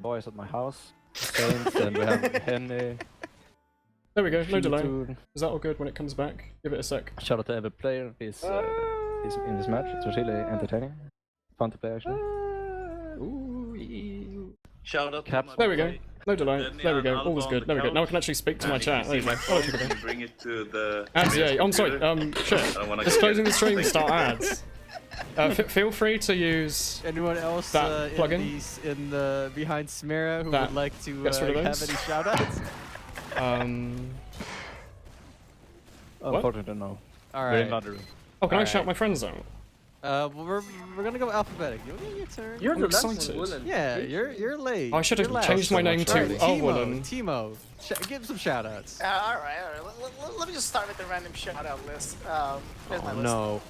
boys at my house. Saints, and we have Henny. There we go, no delay. G2. Is that all good when it comes back? Give it a sec. Shout out to every player. He's in this match. It was really entertaining. Fun to play actually. Shout out Caps. to There we go. No delay. There we go. All was good. There we go. Now I can actually speak to my chat. There you go. Oh, you can bring it to the ads, yeah. I'm sorry. Shit. Just closing the stream. Start ads. Feel free to use anyone else that plugin in the behind Smira who that would like to gets rid of have any shoutouts. Unfortunately, no. All We're in right. another room. Oh, can I Alright. shout my friends out? Well, we're gonna go alphabetic. You'll get your turn. You're I'm the last excited. one, Woolen. Yeah, you're late. I should have You're last. changed my name to Timo, Woolen. Timo, give some shoutouts. Alright. Let me just start with the random shout-out list. Here's my list. No.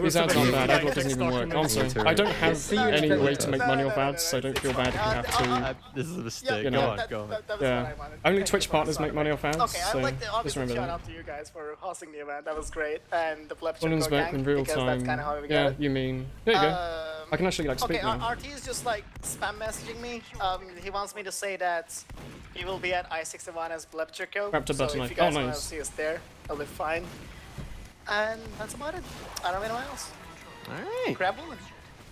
These ads aren't bad. Adblock doesn't even work. I'm sorry. I don't have any way to make money off ads, so don't feel bad if you have to. This is a mistake. You know. Go on. That was Yeah. what I wanted. Only Thank Twitch you for partners the make money off ads, Okay, so I'd like to just obviously remember shout that. out to you guys for hosting the event. That was great. And the Pleb Woolen's Circle back gang, in real because time. that's kind of how we Yeah, got it. you mean. There you go. I can actually like Okay, speak now. RT is just like spam messaging me. He wants me to say that he will be at I-61 as Pleb Circle. Wrapped a So button if like- you guys oh, want nice. to see us there, I'll be fine. And that's about it. I don't know what else. All right. Grab Woolen.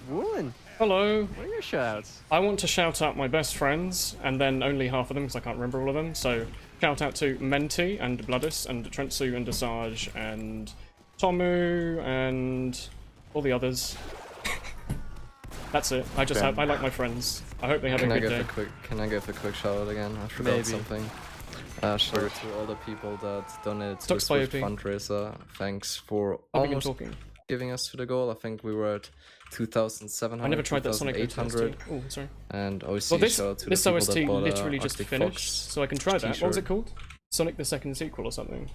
Woolen, Hello. what are your shoutouts? I want to shout out my best friends, and then only half of them because I can't remember all of them. So shout out to Menti and Bloodus and Trentsu and Desage and Tomu and all the others. That's it. I just I like my friends. I hope they have a good day. Can I give a quick shout out again? I forgot Maybe. something. Shout out to all the people that donated to Stop the Swift spy OP. fundraiser. Thanks for I'll begin almost talking. giving us to the goal. I think we were at 2,700. I never tried that Sonic 2,800. OST. Oh, sorry. And OC Well, shout out to this the people OST that bought literally just Arctic finished, Fox so I can try that. What was t-shirt. it called? Sonic the Second sequel or something?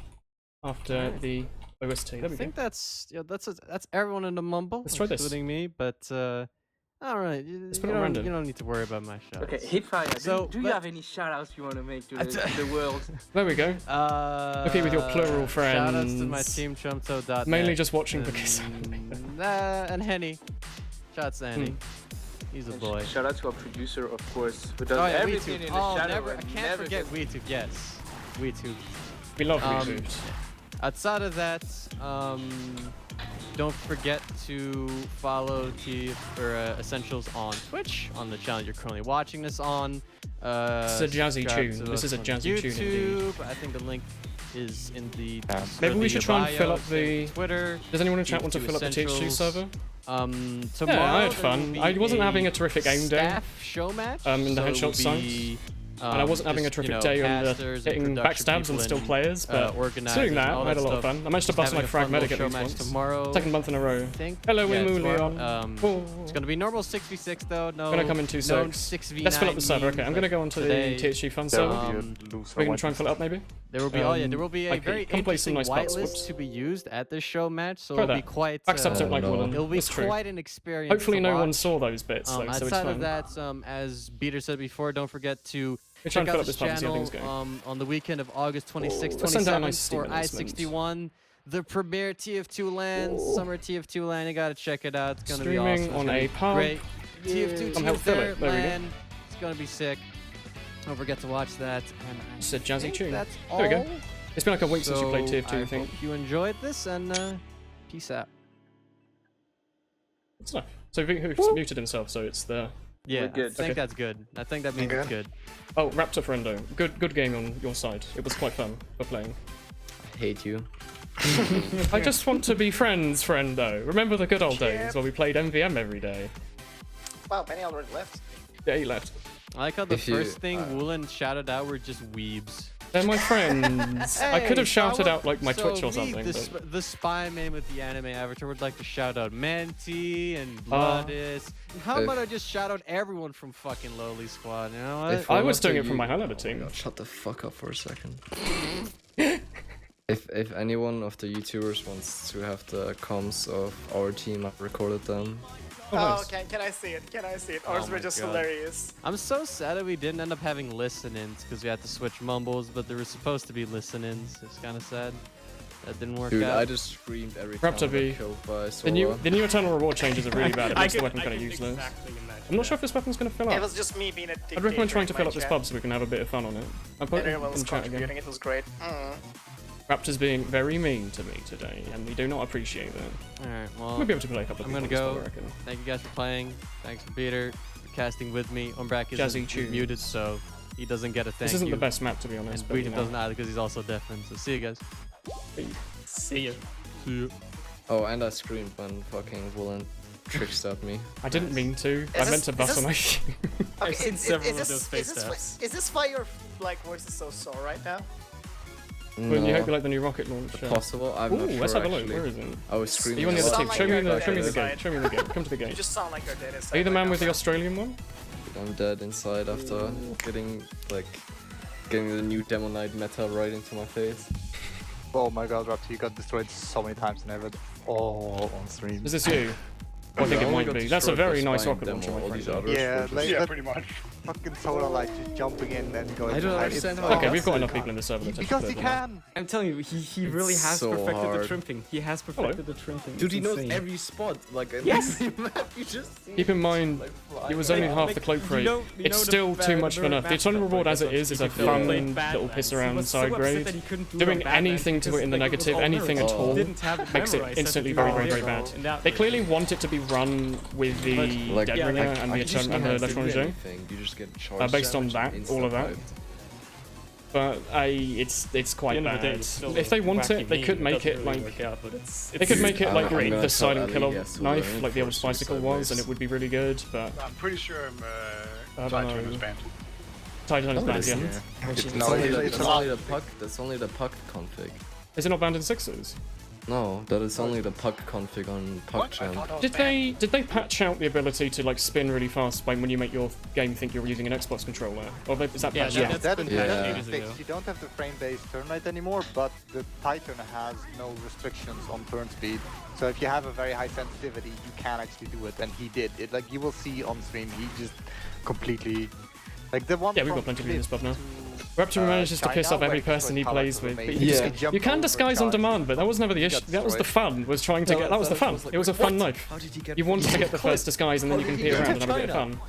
After the OST. There I we go. think that's everyone in the mumble, Let's try this. including me. But all right, you put it on random. don't need to worry about my shoutouts. Okay, Hipfire, So, do you have any shoutouts you want to make to the world? There we go. Okay, with your plural Shoutouts to my friends. team Chumto.net. Mainly just watching and, because and Henny. Shouts to Henny. He's a And boy. Shout out to our producer, of course, who does Oh yeah, everything WeTube. in the Oh, shadow. never. I and can't never forget gets- WeTube. Yes, WeTube. we love Um, reboot. Outside of that, don't forget to follow Essentials on Twitch, on the channel you're currently watching this on. This is a jazzy subscribe tune. to This us is a on jazzy tune indeed. YouTube. I think the link is in the. Maybe we the should try and bio, fill up same the- Twitter. Does anyone in chat want to YouTube fill up the THG Essentials. server? Tomorrow Yeah, I had there fun. will be I wasn't having a terrific aim day. Staff show match. In the so it headshot will be, and I wasn't having a just, you terrific know, day on the casters and hitting production backstabs and people still and, players, but organizers doing and that, all I had a lot of stuff. fun. I managed to Just bust my having a frag fun medic little at show least match once. tomorrow. Second month in a row. I think. Hello, yeah, Wimu tomorrow. Leon. It's gonna be normal 6v6 though. No. Gonna come in no 2-6. 6v9 Let's fill up the server. Okay, I'm gonna memes go onto today. the THG fun server. We're gonna try and fill it up maybe. There will be there will be a okay, very come play some interesting nice whitelist parts, whoops. to be used at this show match, so Try it'll be that. quite. Backstabs don't like no. Woolen. It'll be That's true. quite an experience. Hopefully to no one watch. saw those bits though, so it's Outside fine. of that, as Peter said before, don't forget to We're trying check to fill out up this this part and see how channel things go. on the weekend of August 26th, let's send out a 27th nice for Steam announcement. I-61, the premier TF2 LAN, summer TF2 LAN. You gotta check it out. It's gonna be awesome. Streaming It's on gonna a be pub. Great. TF2 Come help fill Tuesday it. There we go. LAN. It's gonna be sick. Don't forget to watch that. And I It's a jazzy think tune. That's There we go. all. It's been like a week since you played So TF2, I think. hope you enjoyed this, and peace out. Good stuff. So Who's muted himself, so it's the... Yeah, good. I think Okay. that's good. I think that means it's good. Oh, Raptor Friendo. Good game on your side. It was quite fun for playing. I hate you. I just want to be friends, Friendo. Remember the good old days where we played MVM every day? Wow, Benny already left. Yeah, he left. I like how the If you- first thing Woolen shouted out were just weebs. They're my friends. I could have shouted out like my so Twitch or me, something. The, But... the spy man with the anime avatar would like to shout out Menti and Oh. Bloodus. How about I just shout out everyone from fucking Lowly Squad? You know what? If I one was of the doing it from you- my highlighter Oh team. God, shut the fuck up for a second. If any one of the YouTubers wants to have the comms of our team, I've recorded them. Oh, nice. Can I see it? Can I see it? Oh Ours were my just God. hilarious. I'm so sad that we didn't end up having listen-ins because we had to switch mumbles, but there were supposed to be listen-ins. It's kind of sad. That didn't work Dude, out. I just screamed every Raptor time I B. got killed by The new Sora. the new eternal reward changes are really bad. It makes the weapon I kind of can useless. exactly imagine I'm not sure that. if this weapon's going to fill It up. was just me being a dick. I'd recommend trying to fill up this pub so we can have a bit of fun on it. I'll put it Everyone was in chat again. contributing, it was great. Raptor's being very mean to me today, and we do not appreciate that. Alright, well, We'll be able to play a couple of I'm gonna people go. this time, I reckon. Thank you guys for playing. Thanks for Peter for casting with me. Umbrak is Jazzy tunes. muted, so he doesn't get a thank This isn't you. the best map, to be honest. And But, you Breeden know. doesn't either because he's also deafened. So see you guys. See ya. Oh, and I screamed when fucking Woolen trickstabbed me. I didn't mean to. I this- meant to is bust on this- my. I've seen several of those face is taps. this why your like voice is so sore right now? When you No, hope you like the new rocket launcher. possible. I'm Ooh, not sure let's have a look. actually. Where is it? I was Are screaming. you on the a other lot. team? Sound Show me like the you're show me the dead game. inside. Show me the game. Come to the You game. just sound like you're dead inside. Are you the right man now, with the Australian one? I'm dead inside after getting the new Demo Knight meta right into my face. Oh my god, Raptor, you got destroyed so many times and I read all on stream. Is this you? Oh, I think it might be. That's a very nice rocket launcher, my friend. Yeah, like, pretty much. fucking Soda like just jumping in and going. I don't behind. understand It's how Okay, Oh, we've got that's enough so people in the server. that because touch he the can. I'm telling you, he really has so perfected hard. the trimping. He has perfected the trimping. Dude, he It's knows insane. every spot. Like in Yes! every map, you just see Keep in mind, it was only Like- half like, the cloak you rate. know It's the still too bad much for mirror enough. The map eternal stuff reward where as it he is a could do fun played little piss Badlands. He around was so side upset grade. that he couldn't do Doing it on Badlands anything to because, it in the like, it was negative, all anything mirrors. at He all, didn't have it makes it memorized, instantly so he very, did very, it very wrong bad. in that They way. clearly want it to be run with the like, Dead yeah, Ringer like, and the just Eternal and the L'étranger. anything. You just get charged Based on damage that, and all of that. instant But it's quite At the end of the day, bad. it's still If they want wacky it, they meme. could make doesn't it really like work out, but it's they could make it I'm like gonna the tell silent Ali killer yes to knife, learn like the for old bicycle suicide was, and ways. it would be really good. But I'm pretty sure I don't Titan know. is banned. Titan is Oh, it banned, is, yeah. yeah. It's That's no, only the- it's that's not. only the puck. That's only the puck config. Is it not banned in sixes? No, that is only the puck config on puck What? I champ. thought that was Did banned. they patch out the ability to like spin really fast when you make your game think you're using an Xbox controller? Or is that Yeah, patched yeah. out? That is Yeah. that is Ages fixed. ago. You don't have the frame-based turn rate anymore, but the Titan has no restrictions on turn speed. So if you have a very high sensitivity, you can actually do it, and he did. It like you will see on stream, he just completely like the one. Yeah, we've from got plenty of people in this Flip pub now. to, Raptor manages to piss China, off every where person he destroyed plays pallets with. were But made. you, Yeah. He jumped you can over disguise on charge. demand, but that was never the issue. got That was the destroyed. fun. Was trying to get. That was the fun. It was a fun knife. How did he get? You wanted to get the first disguise, and then you can peer around and have a bit of fun.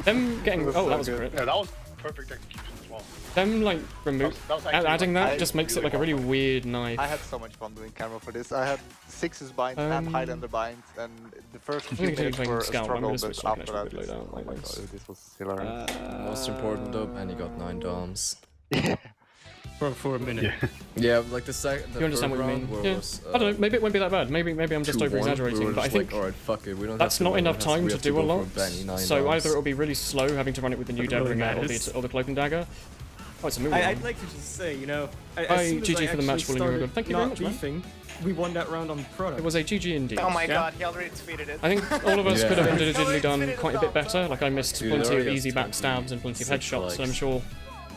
Them getting. Oh, that was a crit. Yeah, that was perfect execution as well. Them like remove That was actually adding like- that just makes it like a really weird knife. I had so much fun doing camera for this. I had sixes binds and Highlander binds, and the first few gonna continue minutes playing were a Scout. I'm struggle, gonna but switch to an after extra that, bit it's, later, oh like my this. god, this was hilarious. Most important though, and he got 9 doms. For a minute. Yeah, like the second. You understand what I mean? Yeah. I don't know. Maybe it won't be that bad. Maybe I'm just over exaggerating. But I think alright, fuck it. We don't. that's have to not win, enough we time have to do a go for lot. Benny 9 So doms. either it'll be really slow having to run it with the new It really Dead Ringer matters. or the Cloak and Dagger. Oh, it's a movie. I'd like to just say, you know, Hi, as soon as GG I for the match, actually Woolen, you were started good. Thank you very not much, man. beefing, we won that round on product. It was a GG indeed. Oh my Yeah. god, he already tweeted it. I think all of us Yeah. could have Yeah. individually done quite a bit better. Like I missed Dude, plenty there of we go, easy 20 backstabs and plenty of 6 headshots, and I'm likes. sure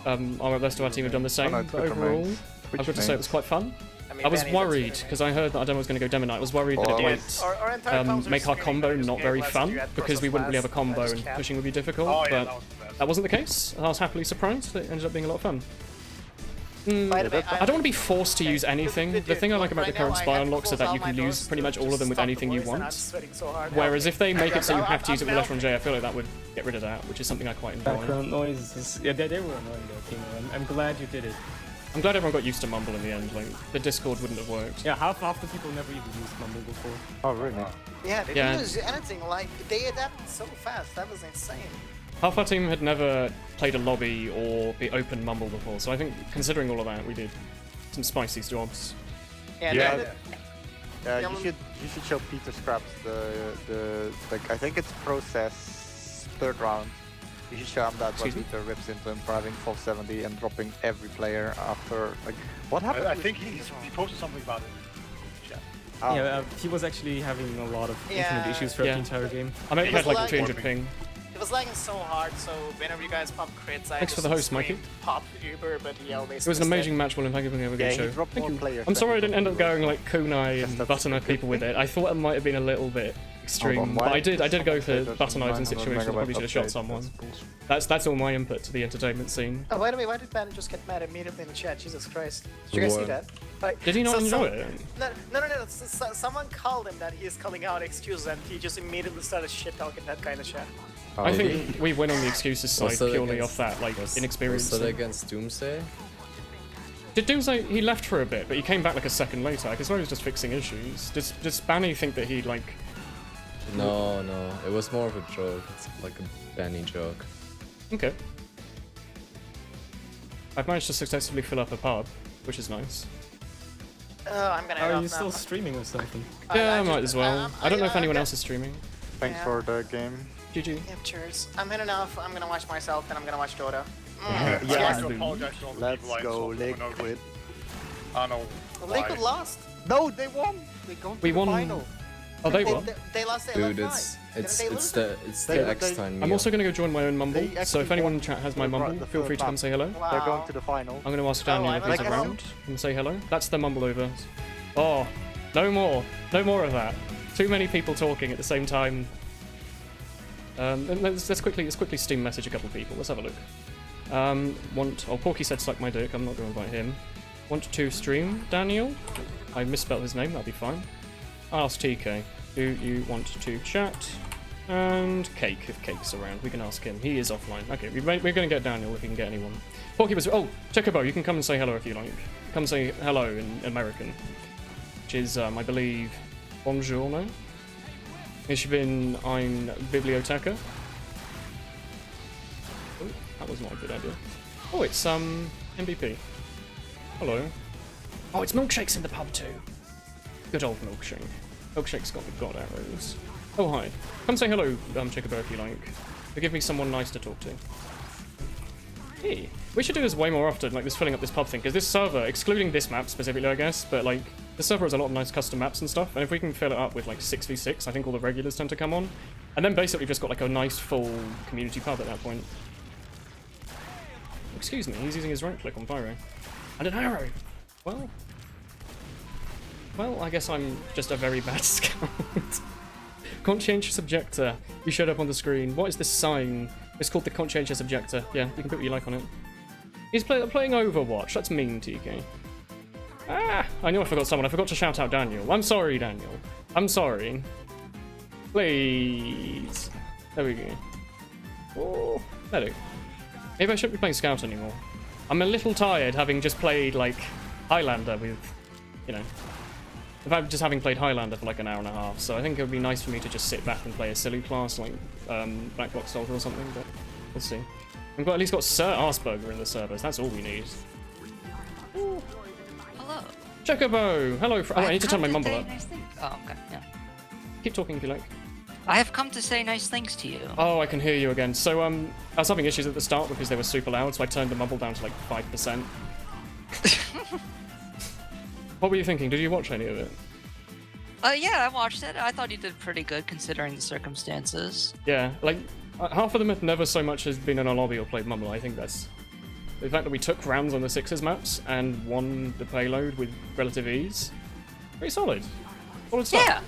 our rest of our team have done the same. Oh, no, But Twitter overall, mains. I've got to say it was quite fun. mean, I was Benny, that's worried Twitter because I heard that our demo was going to go Demo Knight. I was worried that Oh, it wait. might Our entire comms were make our screaming combo that it was not gay very last fun year at because we Brussels wouldn't really have a class. combo I just and can't. pushing would be difficult. Oh yeah, but that was the best. that wasn't the case. I was happily surprised. It ended up being a lot of fun. By the way, I don't want to be forced to use anything. The thing I like about the current spy unlocks is that you can use pretty much all of them with anything you want. Whereas if they make it so you have to use it with L'étranger, I feel like that would get rid of that, which is something I quite enjoy. Background noises. Yeah, they were annoying though, Timo. I'm glad you did it. I'm glad everyone got used to Mumble in the end. Like the Discord wouldn't have worked. Yeah, half the people never even used Mumble before. Oh really? Yeah, they Yeah. didn't use anything. Like they adapted so fast. That was insane. Half our team had never played a lobby or the open Mumble before, so I think considering all of that, we did some spicy jobs. Yeah. Yeah. they did- Yeah, Yeah, you should show Peter Scraps the like I think it's process third round. You should show him that when Excuse me? Peter rips into him for having full 70 and dropping every player after like what happened? I with think Peter? he posted something about it in the chat. Oh. Yeah, he was actually having a lot of internet Yeah. issues throughout Yeah. the entire game. I might It have was like like- 300 ping. It was lagging so hard, so whenever you guys pop crits, I Thanks for just the host, Mikey. screamed, pop Uber, but he always It was an amazing match, Will, and thank you for having a Yeah, good he show. dropped Thank more you. players I'm than sorry I he didn't end up thought he going like kunai Guess and that's butternut a good people with thing. it. I thought it might have been a little bit extreme. But I did go for butter knives in situations I probably should have shot someone. That's all my input to the entertainment scene. Oh, by the way, why did Ben just get mad immediately in the chat? Jesus Christ. Did you guys see that? Like, Did he not enjoy it? No. Someone called him that he is calling out excuses and he just immediately started shit talking that kind of shit. I think we win on the excuses side purely off that, like, inexperience. Was that against Doomsday? Did Doomsday, he left for a bit, but he came back like a second later. I guess he was just fixing issues. Does Banny think that he, like... No, it was more of a joke. It's like a Banny joke. Okay. I've managed to successfully fill up a pub, which is nice. I'm gonna head Are off you now. still streaming or something? Yeah, I might as well. I don't know if anyone else is streaming. Thanks for the game. GG. Yeah, cheers. I'm heading off. I'm gonna watch myself, then I'm gonna watch Dota. I'd like to apologize to all the Let's people I go insulted for no Liquid. reason. I don't know why. Liquid lost. No, they won. They go to We the won. final. Oh, they won? They lost the Dude, 11-5. it's Didn't they lose it? the X-Time meal. I'm also going to go join my own Mumble, They so if actually anyone in won chat has my the Mumble, feel free to come say hello. Wow. They're going to the final. I'm going to ask Daniel if I'm he's like, around. Come say hello. That's the Mumble over. Oh, no more of that. Too many people talking at the same time. Let's quickly Steam message a couple of people. Let's have a look. Porky said suck my dick. I'm not going to invite him. Want to stream, Daniel? I misspelled his name. That'll be fine. Ask TK. Do you want to chat? And Cake, if Cake's around. We can ask him. He is offline. Okay, we're going to get Daniel if we can get anyone. Porky was... Oh, Chocobo, you can come and say hello if you like. Come say hello in American. Which is, I believe, buongiorno. Ich bin ein Bibliotheker. Oh, that was not a good idea. Oh, it's, MVP. Hello. Oh, it's Milkshake's in the pub too. Good old Milkshake. Milkshake's got the god arrows. Oh, hi. Come say hello, Chocobo, if you like. Or give me someone nice to talk to. Hey, we should do this way more often, like this filling up this pub thing, because this server, excluding this map specifically, I guess, but like, the server has a lot of nice custom maps and stuff, and if we can fill it up with like 6v6, I think all the regulars tend to come on. And then basically just got like a nice full community pub at that point. Excuse me, he's using his right click on Pyro. And an arrow! Well, I guess I'm just a very bad scout. Conscientious Objector. You showed up on the screen. What is this sign? It's called the Conscientious Objector. Yeah, you can put what you like on it. He's playing Overwatch. That's mean, TK. Ah! I knew I forgot someone. I forgot to shout out Daniel. I'm sorry, Daniel. I'm sorry. Please. There we go. Oh, there we go. Maybe I shouldn't be playing Scout anymore. I'm a little tired having just played, like, Highlander with, you know... In fact, just having played Highlander for like an hour and a half, so I think it would be nice for me to just sit back and play a silly class like Black Box Soldier or something, but we'll see. We've at least got Sir Arsberger in the servers, that's all we need. Hello. Chocobo! Hello, oh, I need to turn my mumble up. Nice oh, okay, yeah. Keep talking if you like. I have come to say nice things to you. Oh, I can hear you again. So, I was having issues at the start because they were super loud, so I turned the mumble down to like 5%. What were you thinking? Did you watch any of it? Yeah, I watched it. I thought you did pretty good considering the circumstances. Yeah, like, half of them have never so much as been in a lobby or played Mumble. I think that's... The fact that we took rounds on the Sixers maps and won the payload with relative ease. Pretty solid. Solid stuff. Yeah.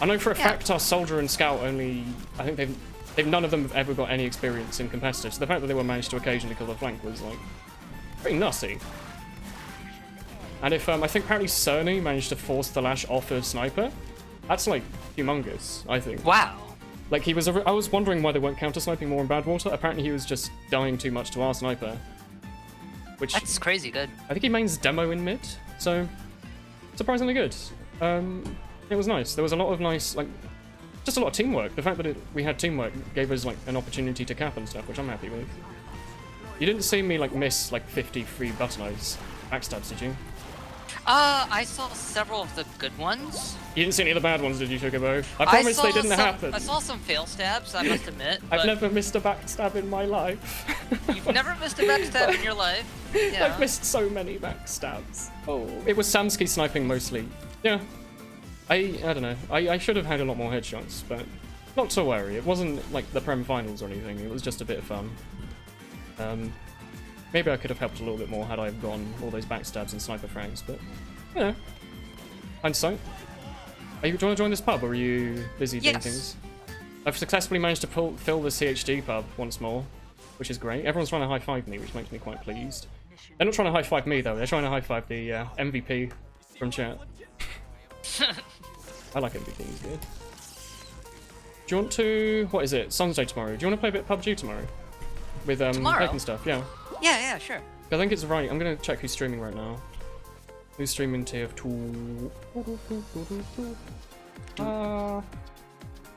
I know for a fact our Soldier and Scout only... I think they've none of them have ever got any experience in competitive, so the fact that they were managed to occasionally kill the flank was, like, pretty nutty. And if, I think apparently Cerny managed to force the lash off of Sniper. That's, like, humongous, I think. Wow. Like, he was, I was wondering why they weren't counter-sniping more in Badwater. Apparently he was just dying too much to our Sniper. Which... That's crazy good. I think he mains Demo in mid, so... Surprisingly good. It was nice. There was a lot of nice, like... Just a lot of teamwork. The fact that we had teamwork gave us, like, an opportunity to cap and stuff, which I'm happy with. You didn't see me, like, miss, like, 50 free button eyes backstabs, did you? I saw several of the good ones. You didn't see any of the bad ones, did you, Chocobo? I promise they didn't happen. I saw some fail stabs, I must admit. I've never missed a backstab in my life. You've never missed a backstab in your life? Yeah. I've missed so many backstabs. Oh, it was Samsky sniping mostly. Yeah. I don't know. I should have had a lot more headshots, but not to worry. It wasn't like the Prem Finals or anything. It was just a bit of fun. Maybe I could have helped a little bit more had I gone all those backstabs and sniper frags, but, you know, hindsight. Do you want to join this pub, or are you busy doing Yes. things? I've successfully managed to fill the CHD pub once more, which is great. Everyone's trying to high-five me, which makes me quite pleased. They're not trying to high-five me, though. They're trying to high-five the MVP from chat. I like MVP, he's good. Do you want to... What is it? Sunday tomorrow. Do you want to play a bit of PUBG tomorrow? With Tomorrow? Cake and stuff, yeah. Yeah, sure. I think it's right. I'm going to check who's streaming right now. Who's streaming TF2?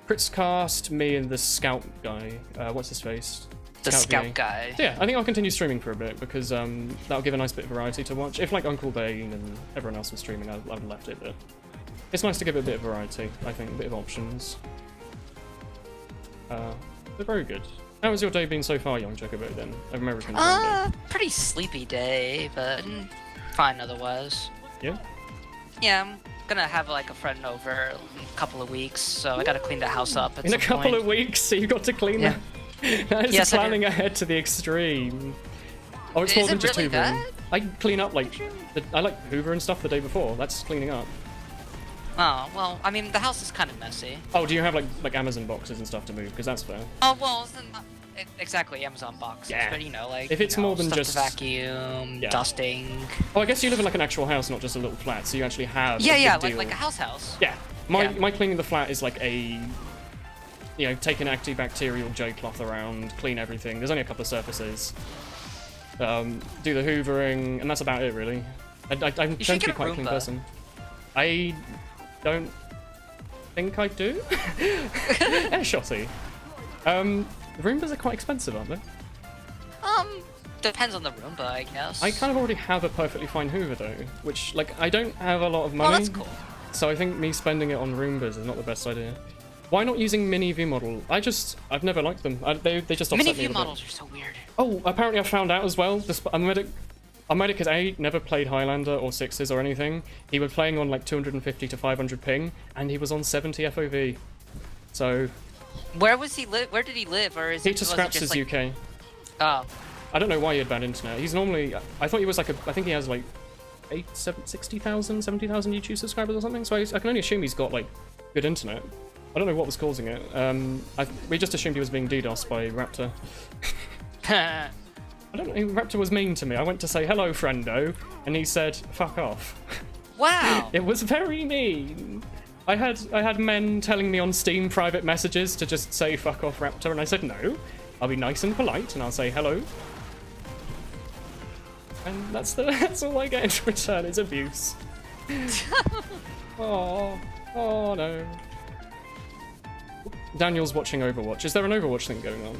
Critscast, me, and the Scout guy. What's his face? The Scout guy. So yeah, I think I'll continue streaming for a bit because that'll give a nice bit of variety to watch. If like Uncle Dane and everyone else was streaming, I'd have left it, but it's nice to give it a bit of variety. I think a bit of options. They're very good. How has your day been so far, young Chocobo? Then American. Pretty sleepy day, but fine otherwise. Yeah. Yeah, I'm gonna have like a friend over in a couple of weeks, so I gotta clean the house up. At In a some couple point. of weeks, so you got to clean Yeah. that. That is Yes, I planning do. ahead to the extreme. Oh, it's Is more than it just really hoovering. that? I clean up like I like Hoover and stuff the day before. That's cleaning up. Oh well, I mean the house is kind of messy. Oh, do you have like Amazon boxes and stuff to move? Because that's fair. Oh well, it's not exactly Amazon boxes, Yeah. but you know, like If it's you know, more than stuff just- to vacuum, Yeah. dusting. Oh, I guess you live in like an actual house, not just a little flat. So you actually have. Yeah, a yeah, big deal. like a house. Yeah, my Yeah. my cleaning the flat is like a, you know, take an antibacterial J cloth around, clean everything. There's only a couple of surfaces. Do the hoovering, and that's about it really. I tend should to be get a quite a clean Roomba. person. I don't think I do. Shotty. Roombas are quite expensive, aren't they? Depends on the Roomba, I guess. I kind of already have a perfectly fine Hoover though, which like I don't have a lot of money. Well, that's cool. So I think me spending it on Roombas is not the best idea. Why not using mini V model? I've never liked them. They just upset Mini me a view little bit. models are so weird. Oh, apparently I found out as well. Our medic is never played Highlander or Sixes or anything. He was playing on like 250 to 500 ping, and he was on 70 FOV. So Where was he live? Where did he live? Or is Peter was it Scraps just, is like... UK. Oh. I don't know why he had bad internet. He's normally. I thought he was like a. I think he has like 60,000, 70,000 YouTube subscribers or something. So I can only assume he's got like good internet. I don't know what was causing it. We just assumed he was being DDoSed by Raptor. I don't know. Raptor was mean to me. I went to say hello, friendo, and he said fuck off. Wow. It was very mean. I had men telling me on Steam private messages to just say fuck off, Raptor, and I said no. I'll be nice and polite, and I'll say hello. And that's all I get in return is abuse. Oh no. Daniel's watching Overwatch. Is there an Overwatch thing going on?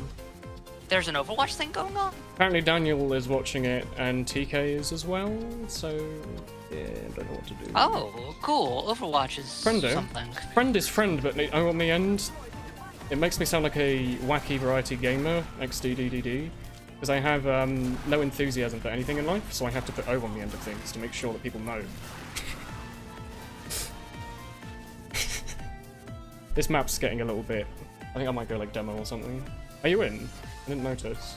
There's an Overwatch thing going on? Apparently Daniel is watching it and TK is as well, so yeah, I don't know what to do. Oh, cool. Overwatch is Friendo. something. Friend is friend, but on the end, it makes me sound like a wacky variety gamer, XDDDD, because I have no enthusiasm for anything in life, so I have to put O on the end of things to make sure that people know. This map's getting a little bit... I think I might go like demo or something. Are you in? I didn't notice.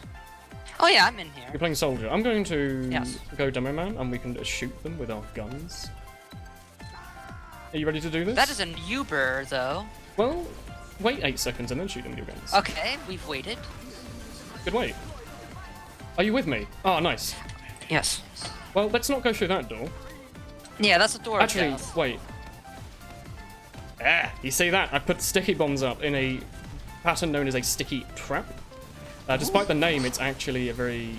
Oh yeah, I'm in here. You're playing soldier. I'm going to Yes. go demo man, and we can shoot them with our guns. Are you ready to do this? That is an Uber, though. Well, wait 8 seconds and then shoot them with your guns. Okay, we've waited. Good wait. Are you with me? Oh, nice. Yes. Well, let's not go through that door. Yeah, that's the door. Actually, Jeff. wait. You see that? I put sticky bombs up in a pattern known as a sticky trap. Despite the name, it's actually a very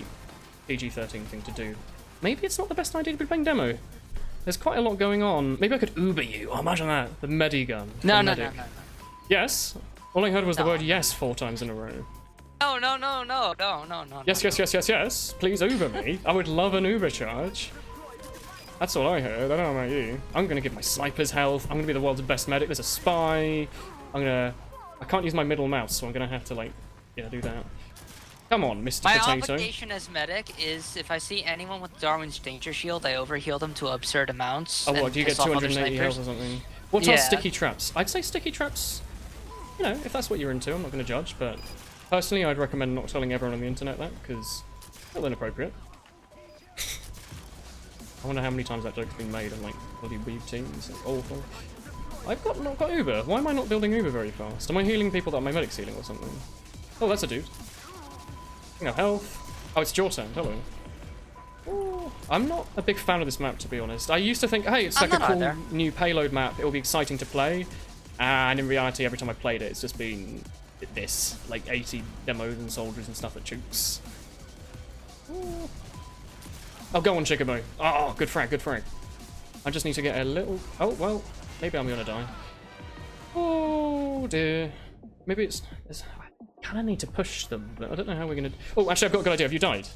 PG-13 thing to do. Maybe it's not the best idea to be playing demo. There's quite a lot going on. Maybe I could Uber you. Oh, imagine that. The Medigun. No, The no, medic. no. Yes? All I heard was the No. word yes 4 times in a row. No. Yes. Please Uber me. I would love an Uber charge. That's all I heard. I don't know about you. I'm gonna give my snipers health. I'm gonna be the world's best medic. There's a spy. I can't use my middle mouse, so I'm gonna have to like, yeah, do that. Come on, Mr. My Potato. obligation as medic is if I see anyone with Darwin's Danger Shield, I overheal them to absurd amounts. Oh, what? and Do you get piss off other 280 health snipers. or something? What are Yeah. sticky traps? I'd say sticky traps. You know, if that's what you're into, I'm not gonna judge, but personally, I'd recommend not telling everyone on the internet that because it's a little inappropriate. I wonder how many times that joke's been made on like bloody weeb teams. It's awful. I've not got Uber. Why am I not building Uber very fast? Am I healing people that my medic's healing or something? Oh, that's a dude. You know, health. Oh, it's your turn. Hello. Ooh, I'm not a big fan of this map, to be honest. I used to think, hey, it's like a cool new payload map. It will be exciting to play. And in reality, every time I played it, it's just been this. Like 80 demos and soldiers and stuff at chooks. Ooh. Oh, go on, Chickaboy. Oh, good frag, good frag. I just need to get a little... Oh, well, maybe I'm gonna die. Oh, dear. Maybe it's... I kind of need to push them, but I don't know how we're gonna... Oh, actually, I've got a good idea. Have you died?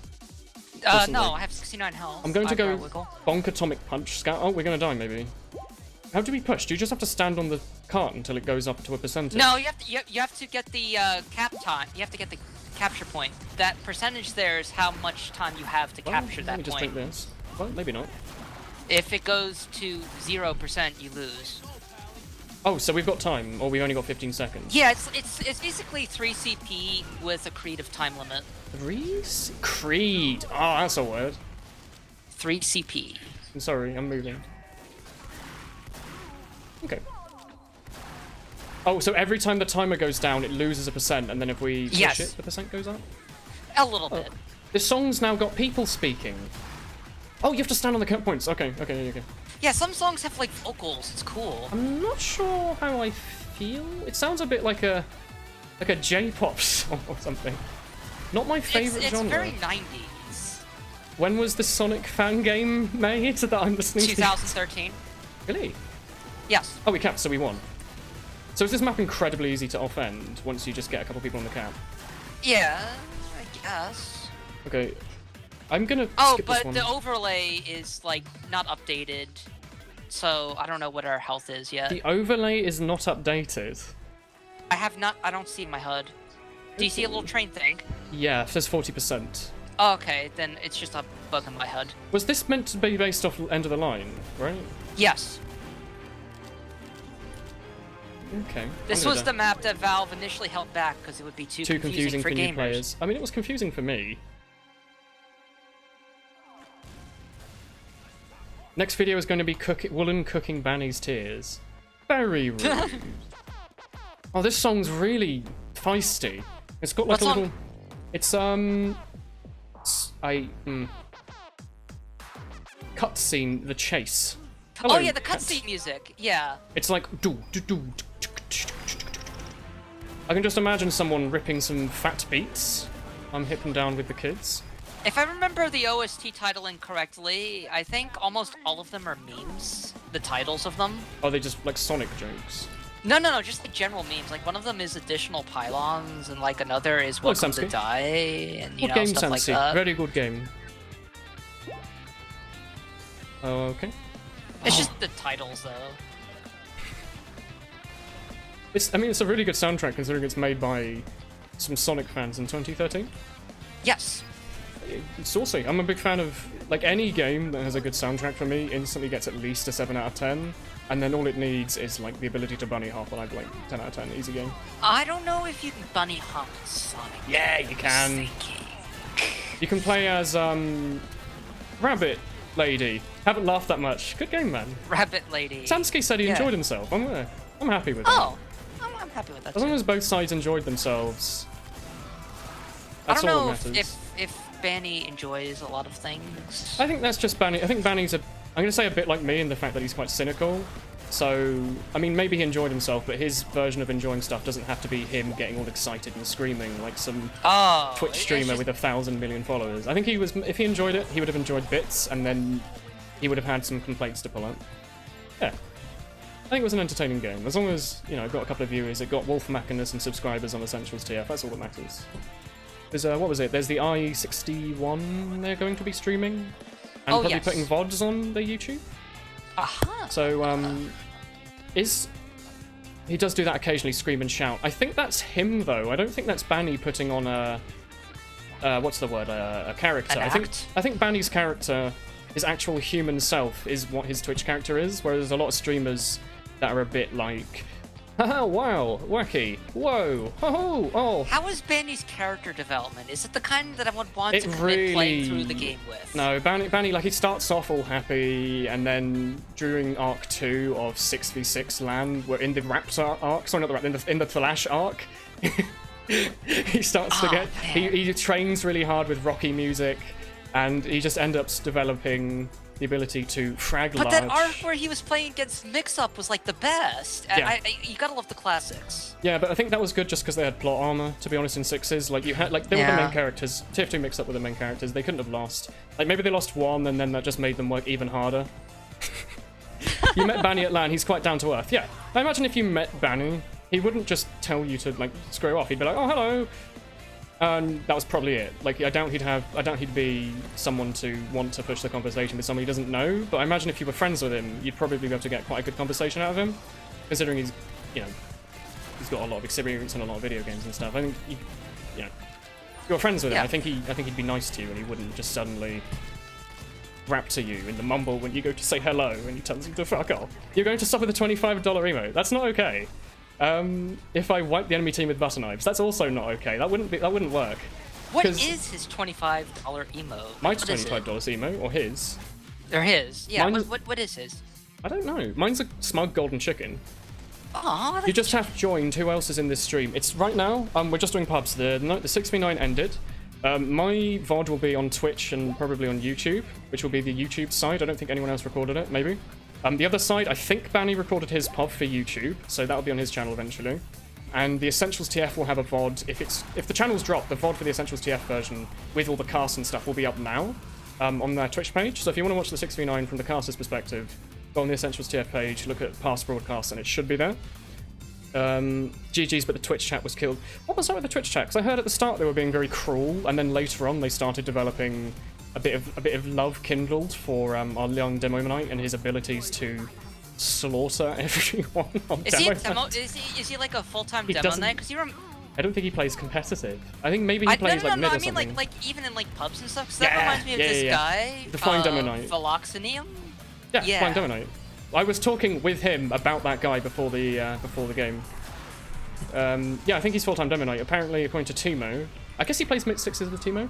No, I have 69 health. I'm going to go bonk atomic punch scout. Oh, we're gonna die, maybe. How do we push? Do you just have to stand on the cart until it goes up to a percentage? No, you have to get the cap time. You have to get the capture point. That percentage there is how much time you have to capture that let me just point. take this. Well, maybe not. If it goes to 0%, you lose. Oh, so we've got time, or we've only got 15 seconds. Yeah, it's basically 3 CP with a creed of time limit. 3 creed. Oh, that's a word. 3 CP. I'm sorry, I'm moving. Okay. Oh, so every time the timer goes down, it loses a percent, and then if we push it, the percent goes up? A little bit. This song's now got people speaking. Oh, you have to stand on the count points. Okay. Yeah, some songs have like vocals. It's cool. I'm not sure how I feel. It sounds a bit like a J-pop song or something. Not my favorite genre. It's very 90s. When was the Sonic fan game made that I'm listening to? 2013. Really? Yes. Oh, we capped, so we won. So is this map incredibly easy to offend once you just get a couple people on the cap? Yeah, I guess. Okay. I'm gonna skip this one. But the overlay is like not updated, so I don't know what our health is yet. The overlay is not updated. I don't see my HUD. Do you see a little train thing? Yeah, it says 40%. Oh, okay, then it's just a bug in my HUD. Was this meant to be based off End of the Line, right? Yes. Okay. This was the map that Valve initially held back because it would be too confusing for new gamers. players. I mean, it was confusing for me. Next video is going to be Woolen cooking Banny's tears. Very rude. Oh, this song's really feisty. It's got like a little... It's, cutscene, the chase. Hello, oh yeah, the cutscene music, yeah. It's like... I can just imagine someone ripping some fat beats. I'm hipping down with the kids. If I remember the OST titling correctly, I think almost all of them are memes. The titles of them. Oh, they just like Sonic jokes? No, just like general memes. Like one of them is additional pylons, and like another is Welcome to Die, and you know, stuff like that. Very good game. Oh, okay. It's just the titles, though. I mean, it's a really good soundtrack considering it's made by some Sonic fans in 2013. Yes. It's saucy. I'm a big fan of, like, any game that has a good soundtrack for me instantly gets at least a 7 out of 10, and then all it needs is, like, the ability to bunny hop, and I'd like 10 out of 10, easy game. I don't know if you can bunny hop Sonic. Yeah, you can. You can play as, Rabbit Lady. Haven't laughed that much. Good game, man. Rabbit Lady. Samsky said he enjoyed himself. I'm happy with that. Oh, I'm happy with that. As long as both sides enjoyed themselves. That's I don't all know that matters. if Banny enjoys a lot of things. I think that's just Banny. I think Banny's I'm going to say a bit like me in the fact that he's quite cynical. So, I mean, maybe he enjoyed himself, but his version of enjoying stuff doesn't have to be him getting all excited and screaming like some Twitch streamer with 1,000 million followers. I think if he enjoyed it, he would have enjoyed bits, and then he would have had some complaints to pull up. Yeah. I think it was an entertaining game. As long as, you know, it got a couple of viewers, it got Wolf Machinus and subscribers on Essentials TF, that's all that matters. There's, what was it? There's the i61 they're going to be streaming, and probably putting VODs on their YouTube. Aha! So, he does do that occasionally, scream and shout. I think that's him, though. I don't think that's Banny putting on a, what's the word, a character. I think Banny's character, his actual human self, is what his Twitch character is, whereas a lot of streamers that are a bit like, Haha, wow, wacky, whoa, ho, oh. How is Banny's character development? Is it the kind that I would want It to commit really... playing through the game with? No, Banny, like, he starts off all happy, and then during Arc 2 of 6v6 LAN, we're in the Raptor arc, sorry, not the Raptor, in the Thalash arc, he starts to get... He trains really hard with rocky music, and he just ends up developing the ability to frag large. But that arc where he was playing against Mix-Up was like the best. Yeah. You gotta love the classics. Yeah, but I think that was good just because they had plot armor, to be honest, in 6s. Like, you had, like, they were the main characters. TF2 Mix-Up were the main characters. They couldn't have lost. Like, maybe they lost one, and then that just made them work even harder. You met Banny at LAN, he's quite down to earth. Yeah, I imagine if you met Banny, he wouldn't just tell you to, like, screw off. He'd be like, oh, hello. And that was probably it. Like, I doubt he'd be someone to want to push the conversation with someone he doesn't know, but I imagine if you were friends with him, you'd probably be able to get quite a good conversation out of him, considering he's, you know, he's got a lot of experience in a lot of video games and stuff. I think, you know, if you're friends with him, I think he'd be nice to you, and he wouldn't just suddenly raptor you in the mumble when you go to say hello and he tells you to fuck off. You're going to stop with a $25 emote. That's not okay. If I wipe the enemy team with butter knives, that's also not okay. That wouldn't work. What is his $25 emote? Mine's $25 emote, or his. Or his, yeah. Mine's... What is his? I don't know. Mine's a smug golden chicken. Oh, you just have joined. Who else is in this stream? It's right now. We're just doing pubs. The 6v9 ended. My VOD will be on Twitch and probably on YouTube, which will be the YouTube side. I don't think anyone else recorded it. Maybe. The other side, I think Banny recorded his POV for YouTube, so that'll be on his channel eventually. And the Essentials TF will have a VOD. If the channel's dropped, the VOD for the Essentials TF version with all the casts and stuff will be up now on their Twitch page. So if you want to watch the 6v9 from the caster's perspective, go on the Essentials TF page, look at past broadcasts, and it should be there. GG's, but the Twitch chat was killed. What was up with the Twitch chat? Because I heard at the start they were being very cruel, and then later on they started developing a bit of love kindled for our young Demonite and his abilities to slaughter everyone on Is he like a full-time demo knight? Because I don't think he plays competitive. I think maybe he plays like mid or something. I mean like even in like pubs and stuff. Because that reminds me of this guy, the Flying Demo Knight. Philoxenium. Yeah, Flying Demo Knight. I was talking with him about that guy before the game. Yeah, I think he's full-time Demo Knight. Apparently, according to Timo, I guess he plays mid-6s with Timo.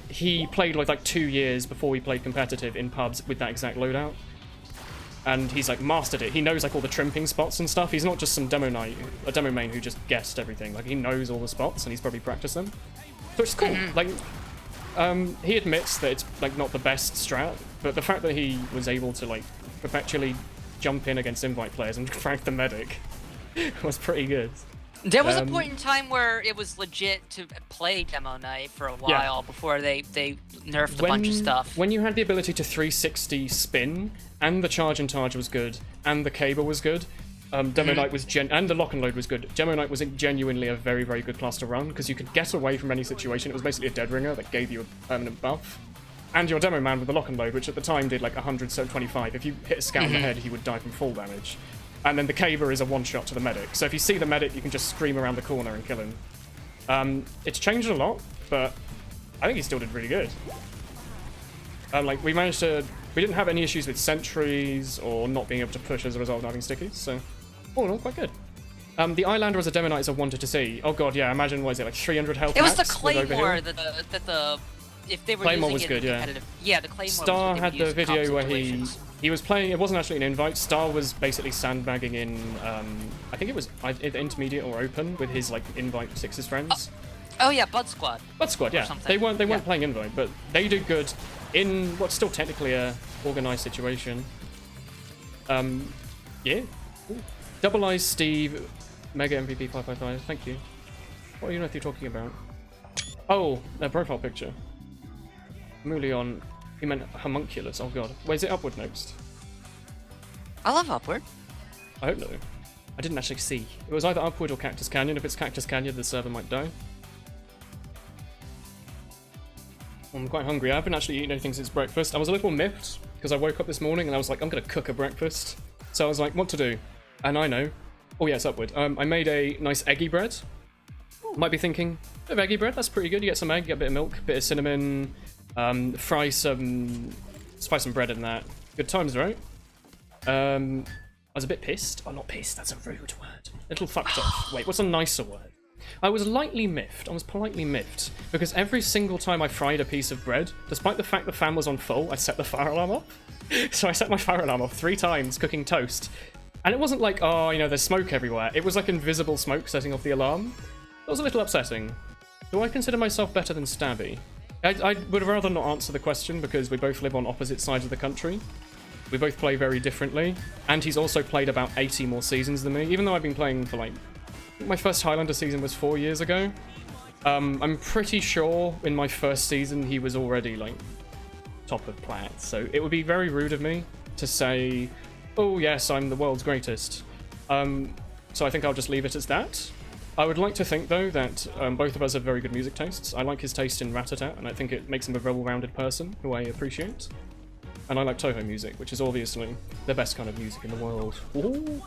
He played like 2 years before he played competitive in pubs with that exact loadout. And he's like mastered it. He knows like all the trimping spots and stuff. He's not just some demo main who just guessed everything. Like he knows all the spots and he's probably practiced them. So it's cool. Like he admits that it's like not the best strat, but the fact that he was able to like perpetually jump in against invite players and frag the medic was pretty good. There was a point in time where it was legit to play Demo Knight for a while before they nerfed a bunch of stuff. When you had the ability to 360 spin, and the charge and charge was good, and the caber was good, Demo Knight was and the lock and load was good. Demo Knight was genuinely a very, very good class to run, because you could get away from any situation. It was basically a dead ringer that gave you a permanent buff. And your Demo Man with the lock and load, which at the time did like 125. If you hit a scout in the head, he would die from full damage. And then the caber is a one-shot to the medic. So if you see the medic, you can just scream around the corner and kill him. It's changed a lot, but I think he still did really good. Like, we didn't have any issues with sentries or not being able to push as a result of having stickies, so all in all, quite good. The Islander as a Demo Knight is I wanted to see. Oh god, yeah, imagine, what is it, like 300 health? It was the Claymore that if they were Claymore using was good, yeah, the Claymore Star had the video where he was playing, it wasn't actually an invite, Star was basically sandbagging in, I think it was either intermediate or open with his like invite sixes friends. Oh yeah, Bud Squad. Bud Squad, yeah. They weren't playing invite, but they did good in what's still technically a organized situation. Yeah. Ooh. Double Eyes Steve, Mega MVP 555, thank you. What do you know if you're talking about? Oh, their profile picture. Mulion, you meant homunculus, oh god. Where's it upward next? I love upward. I don't know. I didn't actually see. It was either upward or Cactus Canyon. If it's Cactus Canyon, the server might die. I'm quite hungry. I haven't actually eaten anything since breakfast. I was a little miffed because I woke up this morning and I was like, I'm gonna cook a breakfast. So I was like, what to do? And I know. Oh yeah, it's upward. I made a nice eggy bread. Might be thinking, bit of eggy bread, that's pretty good. You get some egg, get a bit of milk, bit of cinnamon, spice some bread in that. Good times, right? I was a bit pissed. Oh, not pissed, that's a rude word. A little fucked off. Wait, what's a nicer word? I was lightly miffed. I was politely miffed. Because every single time I fried a piece of bread, despite the fact the fan was on full, I set the fire alarm off. So I set my fire alarm off 3 times cooking toast. And it wasn't like, oh, you know, there's smoke everywhere. It was like invisible smoke setting off the alarm. That was a little upsetting. Do I consider myself better than Stabby? I would rather not answer the question because we both live on opposite sides of the country. We both play very differently, and he's also played about 80 more seasons than me, even though I've been playing for like... I think my first Highlander season was 4 years ago. I'm pretty sure in my first season he was already like top of plat, so it would be very rude of me to say, oh yes, I'm the world's greatest. So I think I'll just leave it as that. I would like to think though that both of us have very good music tastes. I like his taste in Rat-a-tat, and I think it makes him a well-rounded person who I appreciate. And I like Toho music, which is obviously the best kind of music in the world. Ooh.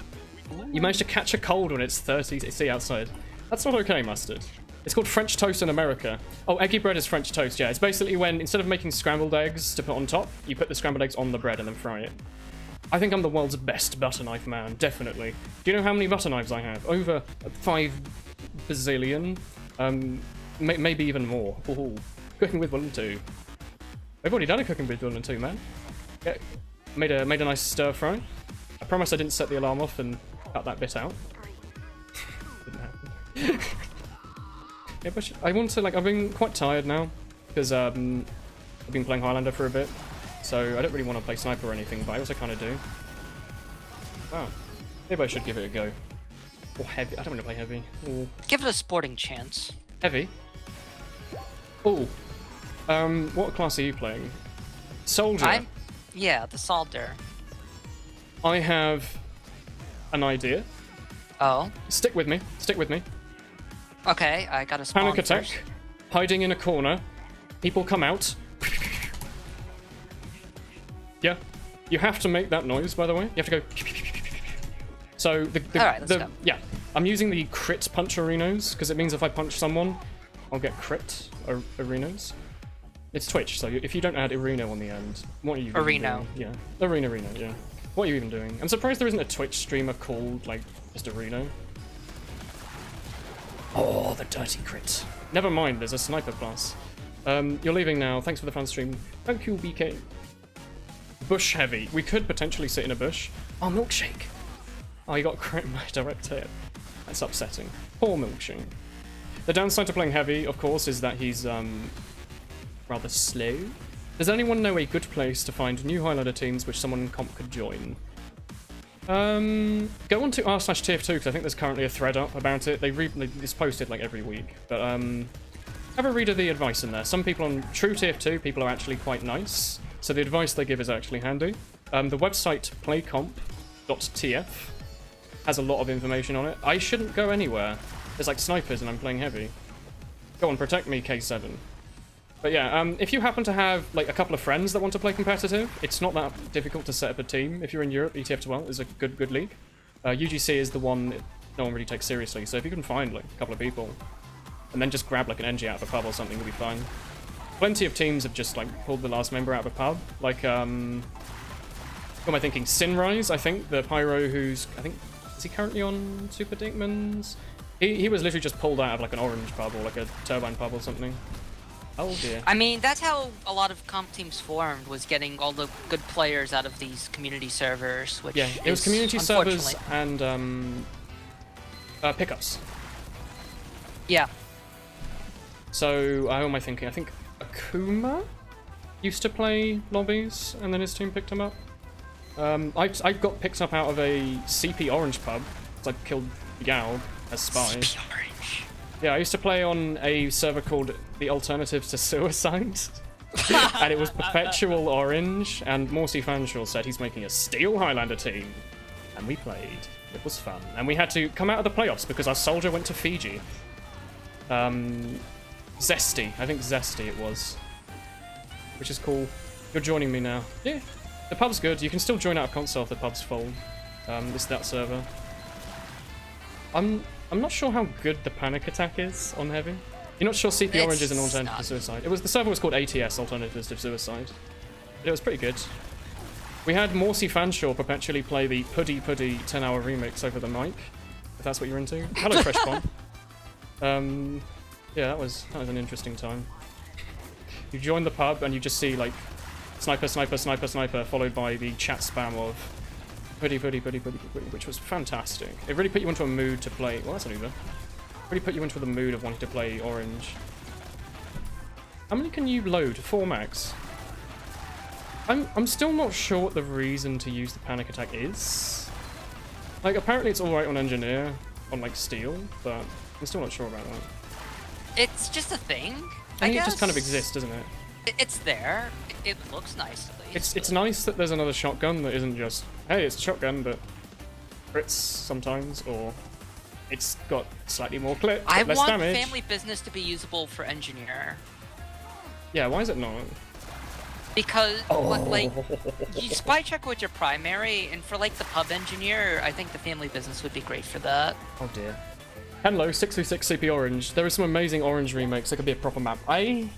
You managed to catch a cold when it's 30 C outside. That's not okay, Mustard. It's called French toast in America. Oh, eggy bread is French toast, yeah. It's basically when, instead of making scrambled eggs to put on top, you put the scrambled eggs on the bread and then fry it. I think I'm the world's best butter knife man, definitely. Do you know how many butter knives I have? Over 5 bazillion. Maybe even more. Ooh. Cooking with Woolen 2. I've already done a cooking with Woolen 2, man. Yeah, made a nice stir fry. I promise I didn't set the alarm off and cut that bit out. Didn't happen. Yeah, but I want to, like, I've been quite tired now because I've been playing Highlander for a bit, so I don't really want to play Sniper or anything, but I also kind of do. Wow, maybe I should give it a go. Or Heavy. I don't want to play Heavy. Or... Give it a sporting chance. Heavy. Oh. What class are you playing? Soldier. Yeah, the Soldier. I have an idea. Oh. Stick with me. Stick with me. Okay, I got a spawn Panic attack. first. Hiding in a corner. People come out. Yeah. You have to make that noise, by the way. You have to go... So, Alright, let's go. Yeah. I'm using the crit punch arenos, because it means if I punch someone, I'll get crit arenos. It's Twitch, so if you don't add arena on the end, what are you even doing? Yeah. Arena, yeah. What are you even doing? I'm surprised there isn't a Twitch streamer called, like, just Arena. Oh, the dirty crit. Never mind, there's a sniper class. You're leaving now. Thanks for the fan stream. Thank you, BK. Bush heavy. We could potentially sit in a bush. Oh, milkshake. Oh, you got crit in my direct hit. That's upsetting. Poor milkshake. The downside to playing heavy, of course, is that he's, rather slow. Does anyone know a good place to find new Highlander teams which someone in comp could join? Go on to r/TF2 because I think there's currently a thread up about it. It's posted like every week, but have a read of the advice in there. Some people on true TF2 people are actually quite nice, so the advice they give is actually handy. The website playcomp.tf has a lot of information on it. I shouldn't go anywhere. There's like snipers and I'm playing heavy. Go on, protect me, K7. But yeah, if you happen to have like a couple of friends that want to play competitive, it's not that difficult to set up a team. If you're in Europe, ETF12 is a good league. UGC is the one that no one really takes seriously, so if you can find like a couple of people, and then just grab like an NG out of a pub or something, you'll be fine. Plenty of teams have just like pulled the last member out of a pub. Like, what am I thinking? Sinrise, I think, the Pyro who's, I think, is he currently on Super Dinkman's? He was literally just pulled out of like an orange pub or like a turbine pub or something. Oh dear. I mean, that's how a lot of comp teams formed, was getting all the good players out of these community servers, which yeah, it was community servers and pickups. Yeah. So, who am I thinking? I think Akuma used to play lobbies, and then his team picked him up. I got picked up out of a CP Orange pub, because I killed Yao as spy. CP Orange. Yeah, I used to play on a server called The Alternatives to Suicide. And it was Perpetual Orange, and Morsi Fanshaw said he's making a Steel Highlander team. And we played. It was fun. And we had to come out of the playoffs because our soldier went to Fiji. Zesty. I think Zesty it was. Which is cool. You're joining me now. Yeah. The pub's good. You can still join out of console if the pub's full. It's that server. I'm not sure how good the panic attack is on heavy. You're not sure CP Orange is an alternative to suicide. The server was called ATS, Alternatives to Suicide. It was pretty good. We had Morsey Fanshawe perpetually play the Puddy 10-hour remix over the mic, if that's what you're into. Hello, Fresh Bomb. Yeah, that was an interesting time. You join the pub and you just see like sniper, sniper, sniper, sniper, followed by the chat spam of Puddy, which was fantastic. It really put you into a mood to play. Well, that's an Uber. Really put you into the mood of wanting to play Orange. How many can you load? 4 max. I'm still not sure what the reason to use the panic attack is. Like, apparently it's alright on Engineer, on like Steel, but I'm still not sure about that. It's just a thing. I think it just kind of exists, doesn't it? It's there. It looks nice at least. It's nice that there's another shotgun that isn't just, hey, it's a shotgun, but crits sometimes, or it's got slightly more clip, I less want damage. Family Business to be usable for Engineer. Yeah, why is it not? Because, like, you spy check with your primary, and for, like, the pub engineer, I think the Family Business would be great for that. Oh dear. Hello, 636 CP Orange. There are some amazing Orange remakes that could be a proper map. I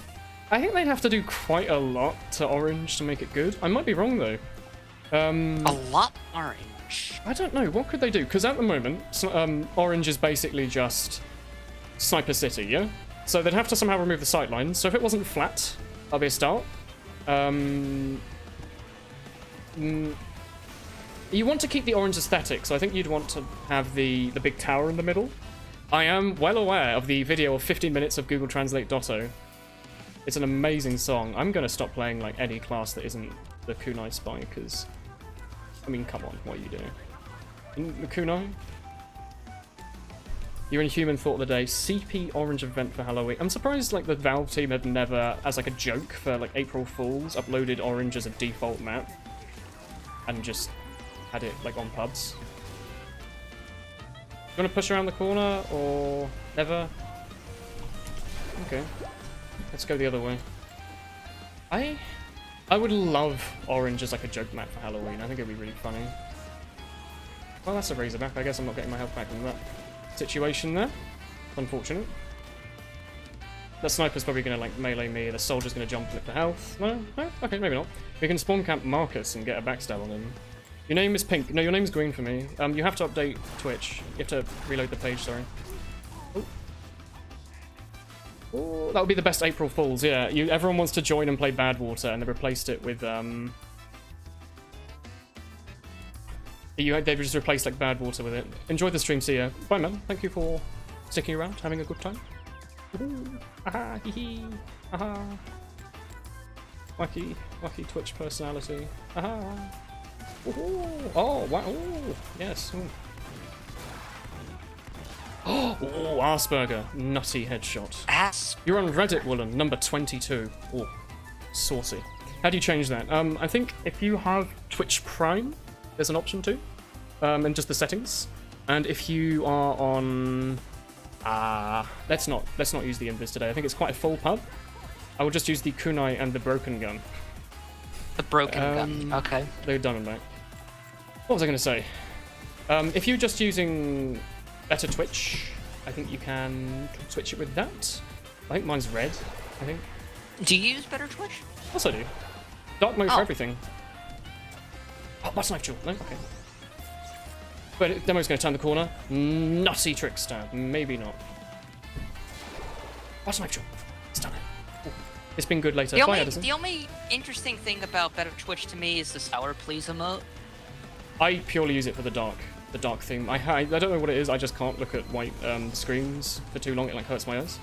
think they'd have to do quite a lot to Orange to make it good. I might be wrong, though. A lot Orange? I don't know. What could they do? Because at the moment, Orange is basically just Sniper City, yeah? So they'd have to somehow remove the sightlines. So if it wasn't flat, that'd be a start. You want to keep the orange aesthetic, so I think you'd want to have the big tower in the middle. I am well aware of the video of 15 minutes of Google Translate Dotto. It's an amazing song. I'm going to stop playing like any class that isn't the Kunai Spy, because, I mean, come on, what are you doing? In the Kunai? Your Inhuman Thought of the Day, CP Orange event for Halloween. I'm surprised like the Valve team had never, as like a joke for like April Fools, uploaded Orange as a default map and just had it like on pubs. You want to push around the corner or never? Okay, let's go the other way. I would love Orange as like a joke map for Halloween. I think it'd be really funny. Well, that's a Razorback. I guess I'm not getting my health back from that situation there. Unfortunate. The sniper's probably going to like melee me, the soldier's going to jump and lift the health. No? No? Okay, maybe not. We can spawn camp Marcus and get a backstab on him. Your name is pink. No, your name's green for me. You have to update Twitch. You have to reload the page, sorry. Oh. Oh, that would be the best April Fools, yeah. Everyone wants to join and play Badwater, and they replaced it with, they've just replaced like Badwater with it. Enjoy the stream, see ya. Bye, man. Thank you for sticking around, having a good time. Aha, hee hee. Aha. Wacky Twitch personality. Aha. Ooh. Oh, wow. Ooh. Yes. Ooh. Oh, Asperger. Nutty headshot. You're on Reddit, Woolen, number 22. Oh, saucy. How do you change that? I think if you have Twitch Prime, there's an option to, in just the settings. And if you are on, let's not use the invis today. I think it's quite a full pub. I will just use the kunai and the broken gun. The broken gun. Okay. They're done and back. What was I going to say? If you're just using better Twitch, I think you can switch it with that. I think mine's red. I think. Do you use better Twitch? Of course I do. Dark mode for everything. Oh, what's knife jewel? No? Okay. But Demo's going to turn the corner. Nutty trickster. Maybe not. What's knife jewel? It's done it. Ooh. It's been good later. The only interesting thing about better Twitch to me is the Sour Please emote. I purely use it for the dark theme. I don't know what it is. I just can't look at white screens for too long. It like hurts my eyes.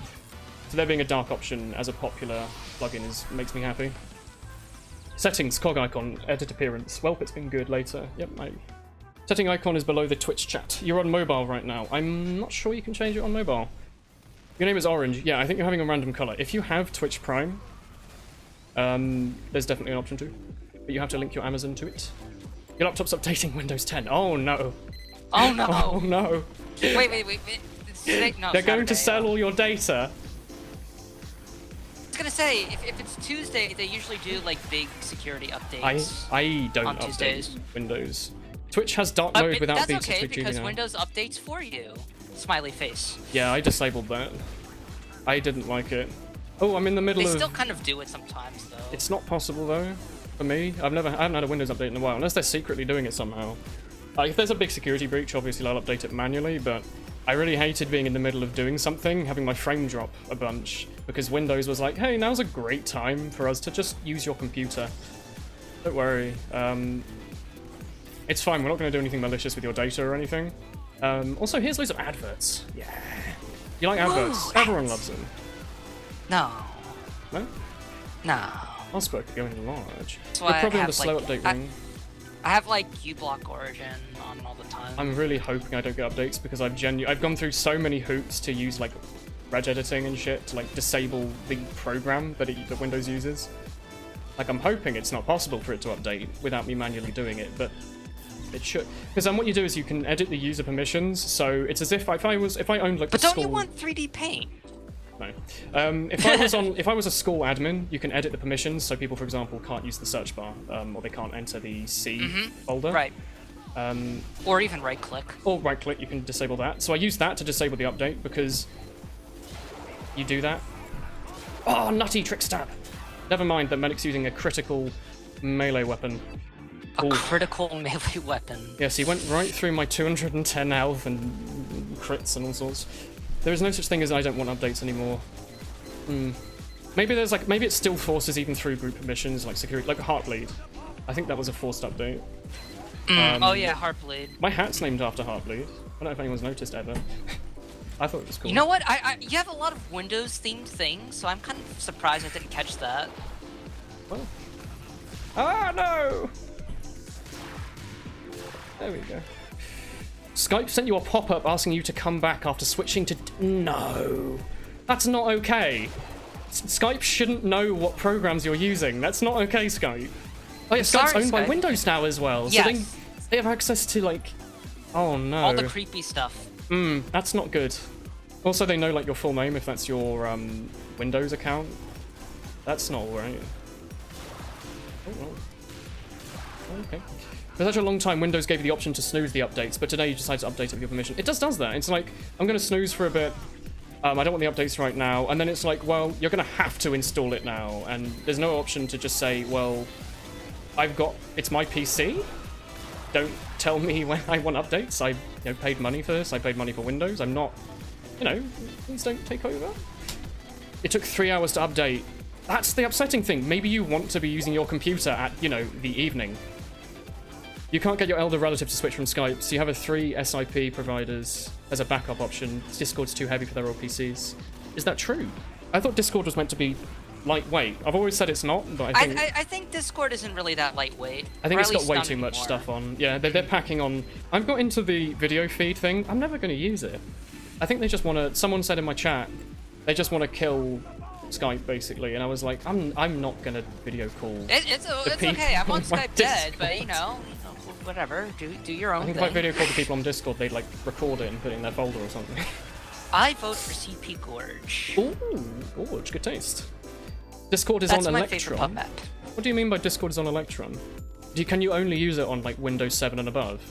So there being a dark option as a popular plugin makes me happy. Settings, cog icon, edit appearance. Well, it's been good later. Yep, setting icon is below the Twitch chat. You're on mobile right now. I'm not sure you can change it on mobile. Your name is Orange. Yeah, I think you're having a random color. If you have Twitch Prime, there's definitely an option to, but you have to link your Amazon to it. Your laptop's updating Windows 10. Oh no. Oh no. Oh no. Wait. No, they're going to sell all your data. I was gonna say, if it's Tuesday, they usually do like big security updates. I don't on update Tuesdays. Windows. Twitch has dark mode without that's beats. okay, That's because Windows updates for you. Smiley face. Yeah, I disabled that. I didn't like it. Oh, I'm in the middle of... They still kind of do it sometimes, though. It's not possible, though. for me. I haven't had a Windows update in a while, unless they're secretly doing it somehow. Like, if there's a big security breach, obviously I'll update it manually, but I really hated being in the middle of doing something, having my frame drop a bunch, because Windows was like, hey, now's a great time for us to just use your computer. Don't worry. It's fine, we're not going to do anything malicious with your data or anything. Also, here's loads of adverts. Yeah. You like adverts? Everyone loves them. No. No? No. I'll spoke going large. That's We're why probably I on have, the slow like, update ring. I have like uBlock Origin on all the time. I'm really hoping I don't get updates because I've gone through so many hoops to use like reg editing and shit to like disable the program that Windows uses. Like, I'm hoping it's not possible for it to update without me manually doing it, but it should. Because then what you do is you can edit the user permissions, so it's as if I owned like But the don't school... you want 3D Paint? No. If I was a school admin, you can edit the permissions, so people, for example, can't use the search bar, or they can't enter the C folder. Right. Or even right-click. Or right-click, you can disable that. So I use that to disable the update, because you do that. Oh, nutty trick stab! Never mind that Medic's using a critical melee weapon. A critical melee weapon. Yes, he went right through my 210 health and crits and all sorts. There is no such thing as I don't want updates anymore. Maybe it still forces even through group permissions, like security, like Heartbleed. I think that was a forced update. Oh yeah, Heartbleed. My hat's named after Heartbleed. I don't know if anyone's noticed ever. I thought it was cool. You know what? You have a lot of Windows-themed things, so I'm kind of surprised I didn't catch that. Well. Ah, no! There we go. Skype sent you a pop-up asking you to come back after switching to... No! That's not okay! Skype shouldn't know what programs you're using. That's not okay, Skype. Oh yeah, Skype's owned by Windows now as well, so they have access to, like... Oh no. All the creepy stuff. That's not good. Also, they know, like, your full name if that's your, Windows account. That's not alright. Oh, okay. For such a long time, Windows gave you the option to snooze the updates, but today you decide to update it with your permission. It does that. It's like, I'm going to snooze for a bit. I don't want the updates right now. And then it's like, well, you're going to have to install it now. And there's no option to just say, well, it's my PC. Don't tell me when I want updates. I paid money for this. I paid money for Windows. I'm not, please don't take over. It took 3 hours to update. That's the upsetting thing. Maybe you want to be using your computer at, the evening. You can't get your elder relative to switch from Skype, so you have 3 SIP providers as a backup option. Discord's too heavy for their old PCs. Is that true? I thought Discord was meant to be lightweight. I've always said it's not, but I think Discord isn't really that lightweight. I think it's got way too much stuff on. Yeah, they're packing on. I've got into the video feed thing. I'm never going to use it. I think they just want to... Someone said in my chat, they just want to kill Skype, basically, and I was like, I'm not going to video call. It's okay. I'm on Skype dead, but whatever. Do your own thing. I think if I video call the people on Discord, they'd like record it and put it in their folder or something. I vote for CP Gorge. Ooh, Gorge, good taste. Discord is on Electron. That's my favorite pub map. What do you mean by Discord is on Electron? Can you only use it on like Windows 7 and above?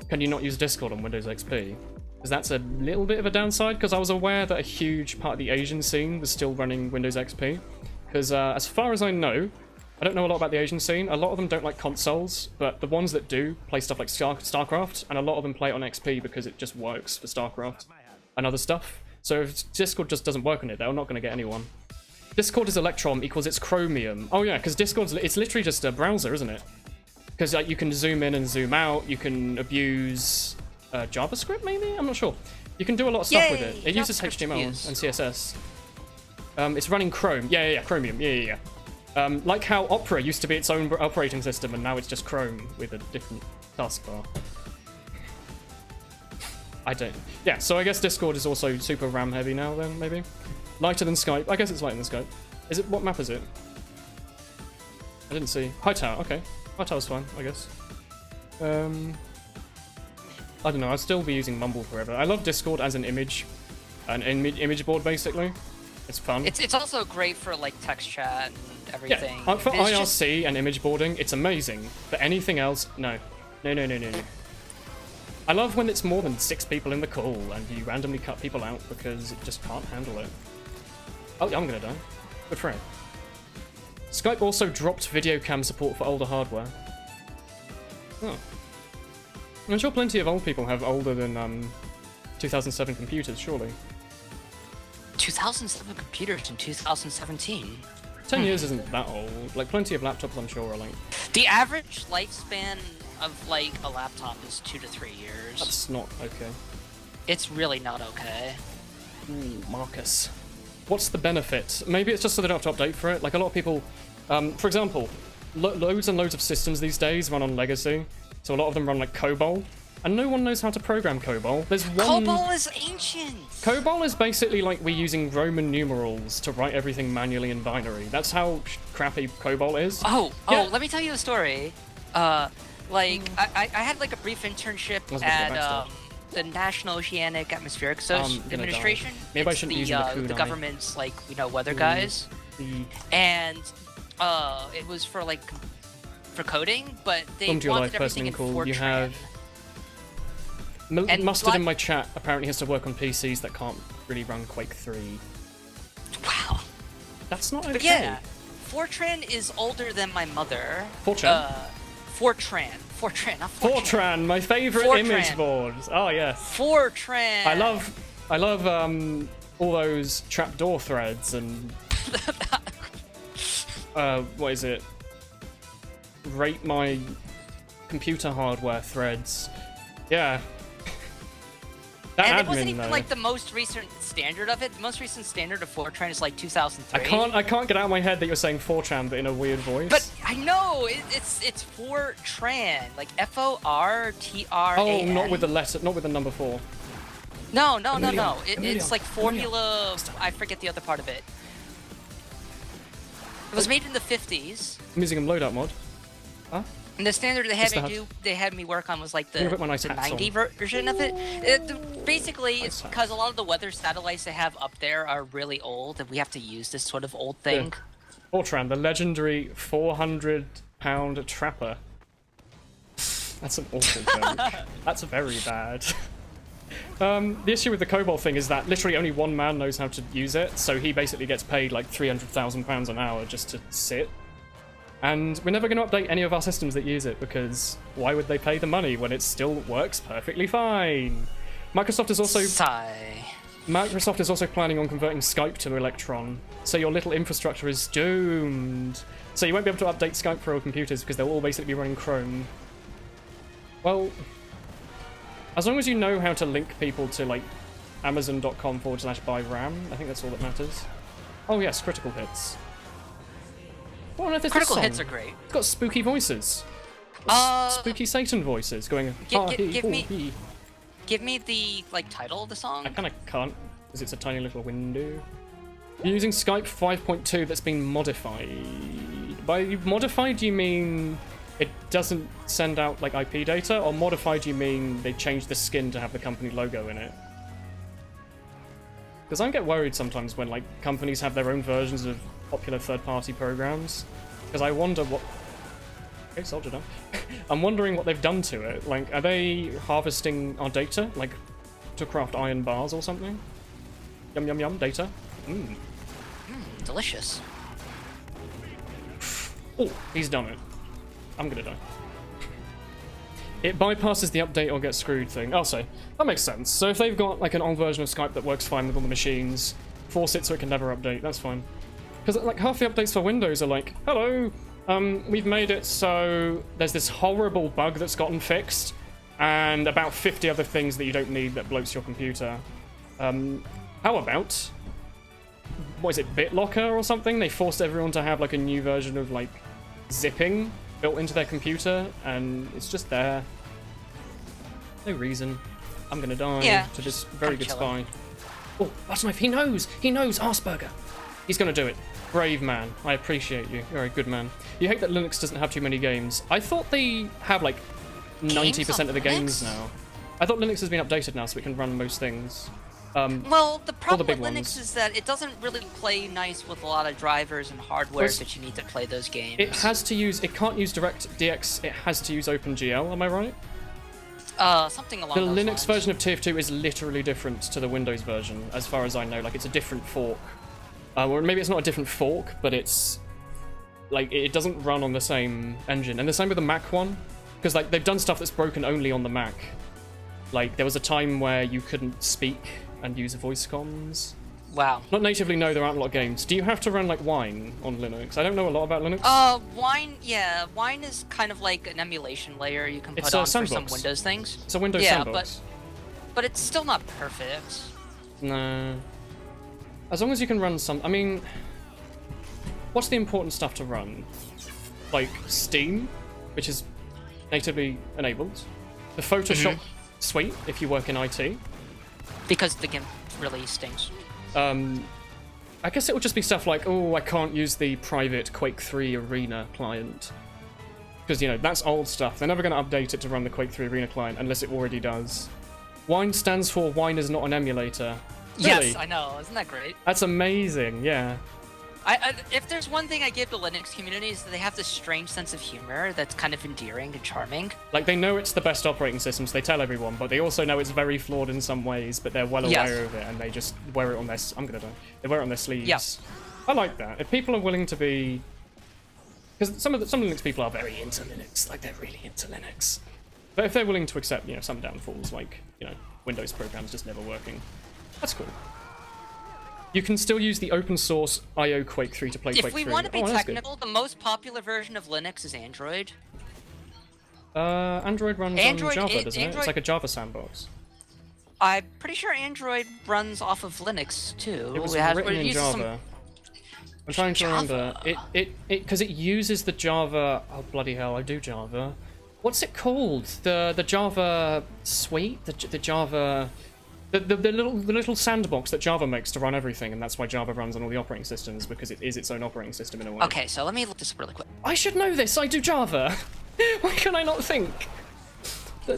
Can you not use Discord on Windows XP? Because that's a little bit of a downside, because I was aware that a huge part of the Asian scene was still running Windows XP. Because as far as I know, I don't know a lot about the Asian scene. A lot of them don't like consoles, but the ones that do play stuff like StarCraft, and a lot of them play it on XP because it just works for StarCraft and other stuff. So if Discord just doesn't work on it, they're not going to get anyone. Discord is Electron equals its Chromium. Oh yeah, because it's literally just a browser, isn't it? Because you can zoom in and zoom out, you can abuse JavaScript, maybe? I'm not sure. You can do a lot of stuff with it. It uses HTML and CSS. It's running Chrome. Yeah, Chromium. Yeah. Like how Opera used to be its own operating system, and now it's just Chrome with a different taskbar. Yeah, so I guess Discord is also super RAM heavy now then, maybe? Lighter than Skype. I guess it's lighter than Skype. What map is it? I didn't see. Hightower, okay. Hightower's fine, I guess. I don't know, I'll still be using Mumble forever. I love Discord as an image board, basically. It's fun. It's also great for, like, text chat and everything. Yeah, for IRC and image boarding, it's amazing. For anything else, no. No. I love when it's more than 6 people in the call and you randomly cut people out because it just can't handle it. Oh, I'm gonna die. Good for him. Skype also dropped video cam support for older hardware. Oh. I'm sure plenty of old people have older than 2007 computers, surely. 2007 computers in 2017. 10 years isn't that old. Like, plenty of laptops, I'm sure, are like... The average lifespan of, like, a laptop is 2 to 3 years. That's not okay. It's really not okay. Ooh, Marcus. What's the benefit? Maybe it's just so they don't have to update for it. Like, a lot of people... for example, loads and loads of systems these days run on Legacy. So a lot of them run, like, COBOL. And no one knows how to program COBOL. There's one... COBOL is ancient! COBOL is basically like we're using Roman numerals to write everything manually in binary. That's how crappy COBOL is. Oh, Yeah. let me tell you a story. I had like a brief internship at the National Oceanic Atmospheric Administration. Maybe I It's shouldn't use the kunai. government's like weather guys, and it was for like for coding, but they Welcome to your wanted life, person everything in in cool. Fortran. You have And Mustard in like- my chat apparently has to work on PCs that can't really run Quake 3. Wow. That's not okay. But yeah, Fortran is older than my mother. Fortran? Fortran, not Fortran. Fortran, my favorite Fortran. image board. Oh yes. Fortran. I love all those trapdoor threads and what is it? Rate my computer hardware threads. Yeah. That And admin, it wasn't even though. like the most recent standard of it. The most recent standard of Fortran is like 2003. I can't get out of my head that you're saying Fortran, but in a weird voice. But I know it's Fortran, like Fortran. Oh, not with the letter, not with the number 4. No. It's like formula. I forget the other part of it. It was made in the 50s. Museum loadout mod. Huh? And the standard they had me work on was like the, I'm gonna put my nice the hats 90 version of it. Basically, it's because a lot of the weather satellites they have up there are really old, and we have to use this sort of old thing. Fortran, the legendary 400-pound trapper. That's an awful joke. That's very bad. The issue with the COBOL thing is that literally only one man knows how to use it, so he basically gets paid like £300,000 an hour just to sit. And we're never going to update any of our systems that use it, because why would they pay the money when it still works perfectly fine? Microsoft is also planning on converting Skype to Electron, so your little infrastructure is doomed. So you won't be able to update Skype for all computers because they'll all basically be running Chrome. Well, as long as you know how to link people to like Amazon.com/buy RAM, I think that's all that matters. Oh yes, critical hits. What on earth is Critical this hits song? are great. It's got spooky voices. Spooky Satan voices going. Give me the like title of the song. I kind of can't, because it's a tiny little window. You're using Skype 5.2 that's been modified. By modified, you mean it doesn't send out like IP data, or modified you mean they changed the skin to have the company logo in it? Because I get worried sometimes when like companies have their own versions of popular third-party programs, because I wonder what... Okay, soldier down. I'm wondering what they've done to it. Like, are they harvesting our data, like, to craft iron bars or something? Yum yum yum, data. Delicious. Oh, he's done it. I'm gonna die. It bypasses the update or get screwed thing. Oh, so that makes sense. So if they've got like an old version of Skype that works fine with all the machines, force it so it can never update, that's fine. Because like half the updates for Windows are like, hello, we've made it so there's this horrible bug that's gotten fixed, and about 50 other things that you don't need that bloats your computer. How about, what is it, BitLocker or something? They forced everyone to have like a new version of like zipping built into their computer, and it's just there. No reason. I'm gonna die to this very good spy. Oh, that's knife. He knows, Arsberger. He's gonna do it. Brave man. I appreciate you. You're a good man. You hate that Linux doesn't have too many games. I thought they have like 90% of the games now. I thought Linux has been updated now so it can run most things. Well, the problem big with Linux ones. is that it doesn't really play nice with a lot of drivers and hardware that you need to play those games. It has to use, it can't use DirectX, it has to use OpenGL, am I right? Something along The those Linux lines. version of TF2 is literally different to the Windows version, as far as I know. Like, it's a different fork. Or maybe it's not a different fork, but it's like it doesn't run on the same engine, and the same with the Mac one, because like they've done stuff that's broken only on the Mac. Like there was a time where you couldn't speak and use voice comms. Wow. Not natively, no, there aren't a lot of games. Do you have to run like Wine on Linux? I don't know a lot about Linux. Wine, yeah, Wine is kind of like an emulation layer you can put It's a on for some sandbox. Windows things. It's a Windows yeah, sandbox. but it's still not perfect. No. As long as you can run some... I mean... What's the important stuff to run? Like Steam, which is natively enabled. The Photoshop suite, if you work in IT. Because the GIMP really stinks. I guess it would just be stuff like, oh, I can't use the private Quake 3 Arena client. Because, you know, that's old stuff. They're never going to update it to run the Quake 3 Arena client unless it already does. Wine stands for Wine is not an emulator. Really? Yes, I know. Isn't that great? That's amazing, yeah. If there's one thing I give the Linux community is that they have this strange sense of humor that's kind of endearing and charming. Like, they know it's the best operating system, so they tell everyone, but they also know it's very flawed in some ways, but they're well aware of it, and they just wear it on their... I'm gonna die. They wear it on their sleeves. Yeah. I like that. If people are willing to be... Because some Linux people are very into Linux, like, they're really into Linux. But if they're willing to accept, you know, some downfalls, like, you know, Windows programs just never working, that's cool. You can still use the open source IO Quake 3 to play Quake 3. If we want to be that's technical, the most popular version of Linux is Android. Android runs on Java, doesn't it? It's like a Java sandbox. I'm pretty sure Android runs off of Linux too. It was written in Java. I'm trying to remember. Because it uses the Java... Oh, bloody hell, I do Java. What's it called? The Java suite? The Java... The little sandbox that Java makes to run everything, and that's why Java runs on all the operating systems, because it is its own operating system in a way. Okay, so let me look this up really quick. I should know this, I do Java! Why can I not think?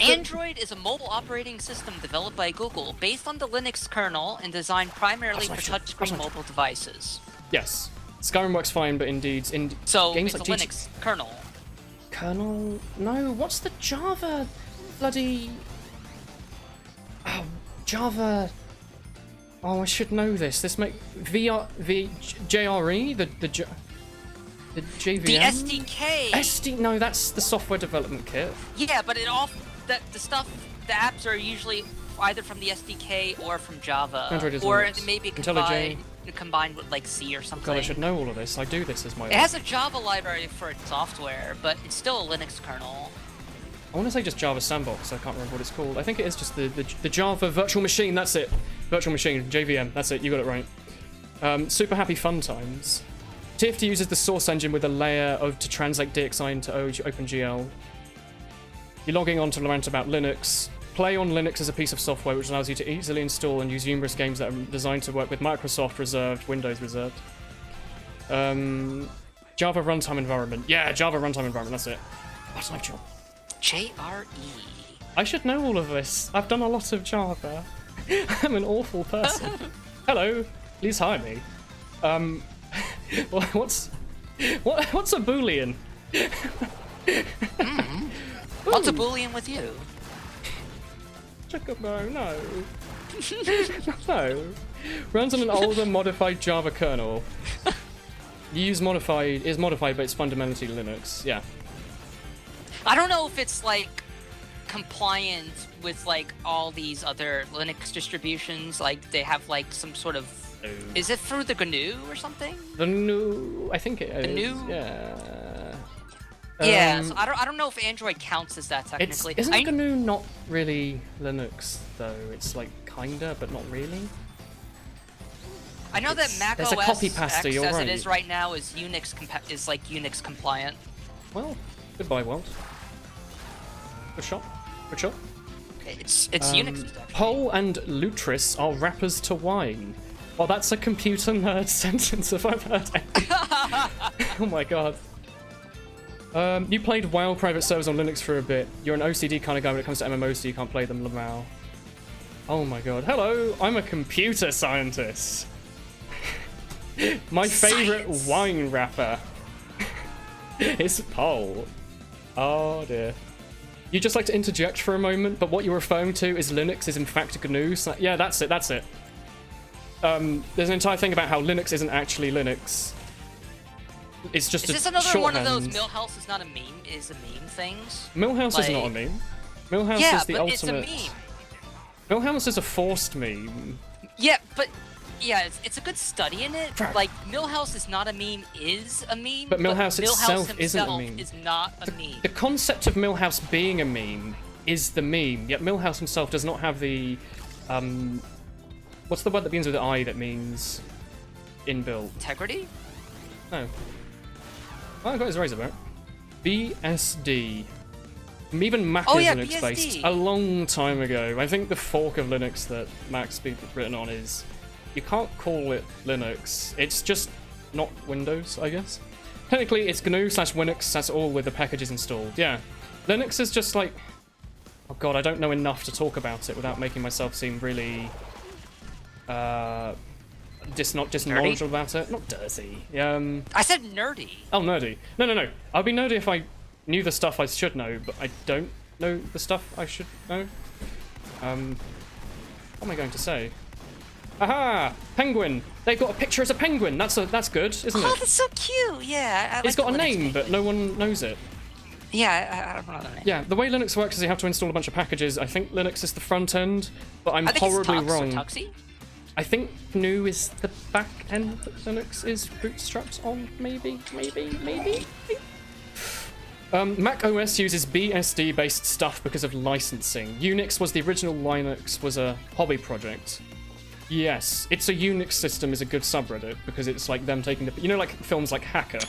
Android is a mobile operating system developed by Google, based on the Linux kernel and designed primarily for touchscreen mobile devices. Yes. Skyrim works fine, but so games it's like a Linux kernel. Kernel? No, what's the Java bloody... Oh, Java... Oh, I should know this. This make... JRE? The JVM? The SDK! No, that's the software development kit. Yeah, but the apps are usually either from the SDK or from Java. Android is or Linux. maybe combined with like C or something. God, I should know all of this. I do this as my... It has a Java library for its software, but it's still a Linux kernel. I want to say just Java Sandbox, I can't remember what it's called. I think it is just the Java Virtual Machine, that's it. Virtual Machine, JVM, that's it, you got it right. Super happy fun times. TFT uses the source engine with a layer to translate DXI into OpenGL. You're logging on to rant about Linux. Play on Linux is a piece of software which allows you to easily install and use numerous games that are designed to work with Microsoft reserved, Windows reserved. Java runtime environment. Yeah, Java runtime environment, that's it. What's my job? JRE. I should know all of this. I've done a lot of Java. I'm an awful person. Hello, please hire me. What's a Boolean? What's a Boolean with you? No. No. Runs on an older modified Java kernel. You use modified, but it's fundamentally Linux. Yeah. I don't know if it's like compliant with like all these other Linux distributions. Like they have like some sort of... Is it through the GNU or something? The GNU, I think it is. GNU? Yeah. Yeah, so I don't know if Android counts as that technically. Isn't GNU not really Linux though? It's like kinda, but not really. I know that Mac there's OS a copy pasta, X, you're as right. it is right now, is Unix compliant. Well, goodbye world. Good shot. Good shot. It's Unix. Pole and Lutris are rappers to wine. Well, that's a computer nerd sentence if I've heard any. Oh my god. You played WoW private servers on Linux for a bit. You're an OCD kind of guy when it comes to MMOs, so you can't play them, Lamau. Oh my god. Hello, I'm a computer scientist. My favorite wine rapper is Pole. Oh dear. You just like to interject for a moment, but what you're referring to is Linux is in fact GNU. So yeah, that's it, that's it. There's an entire thing about how Linux isn't actually Linux. It's just Is a this another one of those shorthand. Millhouse is not a meme, is a meme things? Millhouse is not a Like- meme. Millhouse Yeah, is the but ultimate. it's a meme. Millhouse is a forced meme. Yeah, but yeah, it's a good study in it. Right. Like Millhouse is not a meme is a meme, But Millhouse itself himself isn't a meme. is not a meme. The concept of Millhouse being a meme is the meme, yet Millhouse himself does not have the what's the word that begins with an I that means inbuilt? Integrity? No. Oh, I got his razor back. BSD. Even Mac Oh, is yeah, Linux based BSD. a long time ago. I think the fork of Linux that Mac's been written on is you can't call it Linux. It's just not Windows, I guess. Technically, it's GNU/Linux. That's all with the packages installed. Yeah, Linux is just like. Oh god, I don't know enough to talk about it without making myself seem really not knowledgeable about it. Not dirty. I said nerdy. Oh, nerdy. No. I'd be nerdy if I knew the stuff I should know, but I don't know the stuff I should know. What am I going to say? Aha! Penguin! They've got a picture as a penguin! That's good, isn't Oh, it? that's so cute. Yeah, I It's like got a the Linux name, penguin. but no one knows it. Yeah, I don't know the name. Yeah, the way Linux works is you have to install a bunch of packages. I think Linux is the front end, but I'm I think horribly it's Tux wrong. or Tuxie? I think GNU is the back end that Linux is bootstrapped on, maybe. Mac OS uses BSD based stuff because of licensing. Unix was the original Linux was a hobby project. Yes, it's a Unix system is a good subreddit because it's like them taking the, you know, like films like Hacker,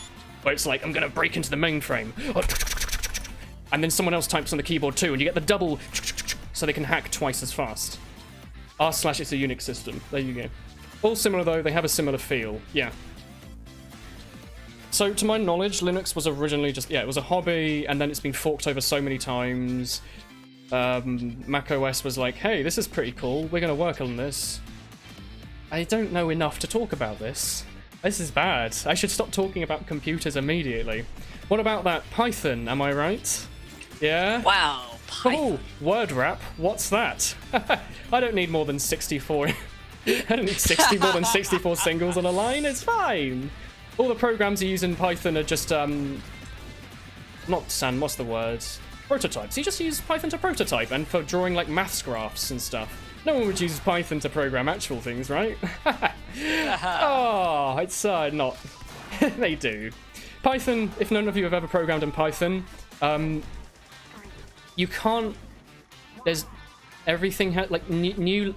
where it's like I'm gonna break into the mainframe, and then someone else types on the keyboard too, and you get the double, so they can hack twice as fast. r/ it's a Unix system. There you go. All similar though, they have a similar feel. Yeah. So to my knowledge, Linux was originally just, yeah, it was a hobby, and then it's been forked over so many times. Mac OS was like, hey, this is pretty cool, we're gonna work on this. I don't know enough to talk about this. This is bad. I should stop talking about computers immediately. What about that Python, am I right? Yeah? Wow. Oh, word wrap. What's that? I don't need more than 64. I don't need more than 64 singles on a line. It's fine. All the programs you use in Python are just what's the word? Prototypes. You just use Python to prototype and for drawing like maths graphs and stuff. No one would use Python to program actual things, right? Oh, it's not. They do. Python. If none of you have ever programmed in Python, you can't. There's everything like new.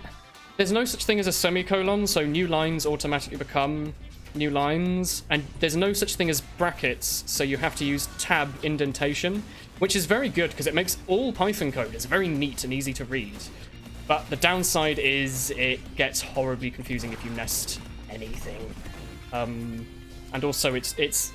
There's no such thing as a semicolon, so new lines automatically become new lines, and there's no such thing as brackets, so you have to use tab indentation, which is very good because it makes all Python code is very neat and easy to read. But the downside is it gets horribly confusing if you nest anything, and also it's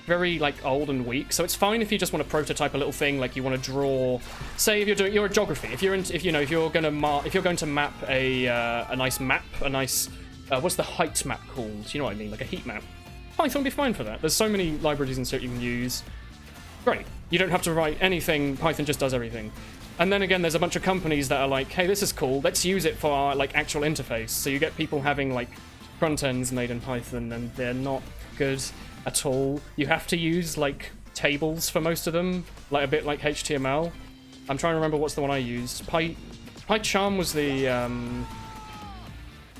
very like old and weak. So it's fine if you just want to prototype a little thing, like you want to draw. Say if you're a geography, if you're going to map a nice map, a nice what's the height map called? You know what I mean, like a heat map. Python will be fine for that. There's so many libraries and stuff you can use. Great. You don't have to write anything. Python just does everything. And then again, there's a bunch of companies that are like, hey, this is cool, let's use it for our like actual interface. So you get people having like front ends made in Python, and they're not good at all. You have to use like tables for most of them, like a bit like HTML. I'm trying to remember what's the one I used. PyCharm was the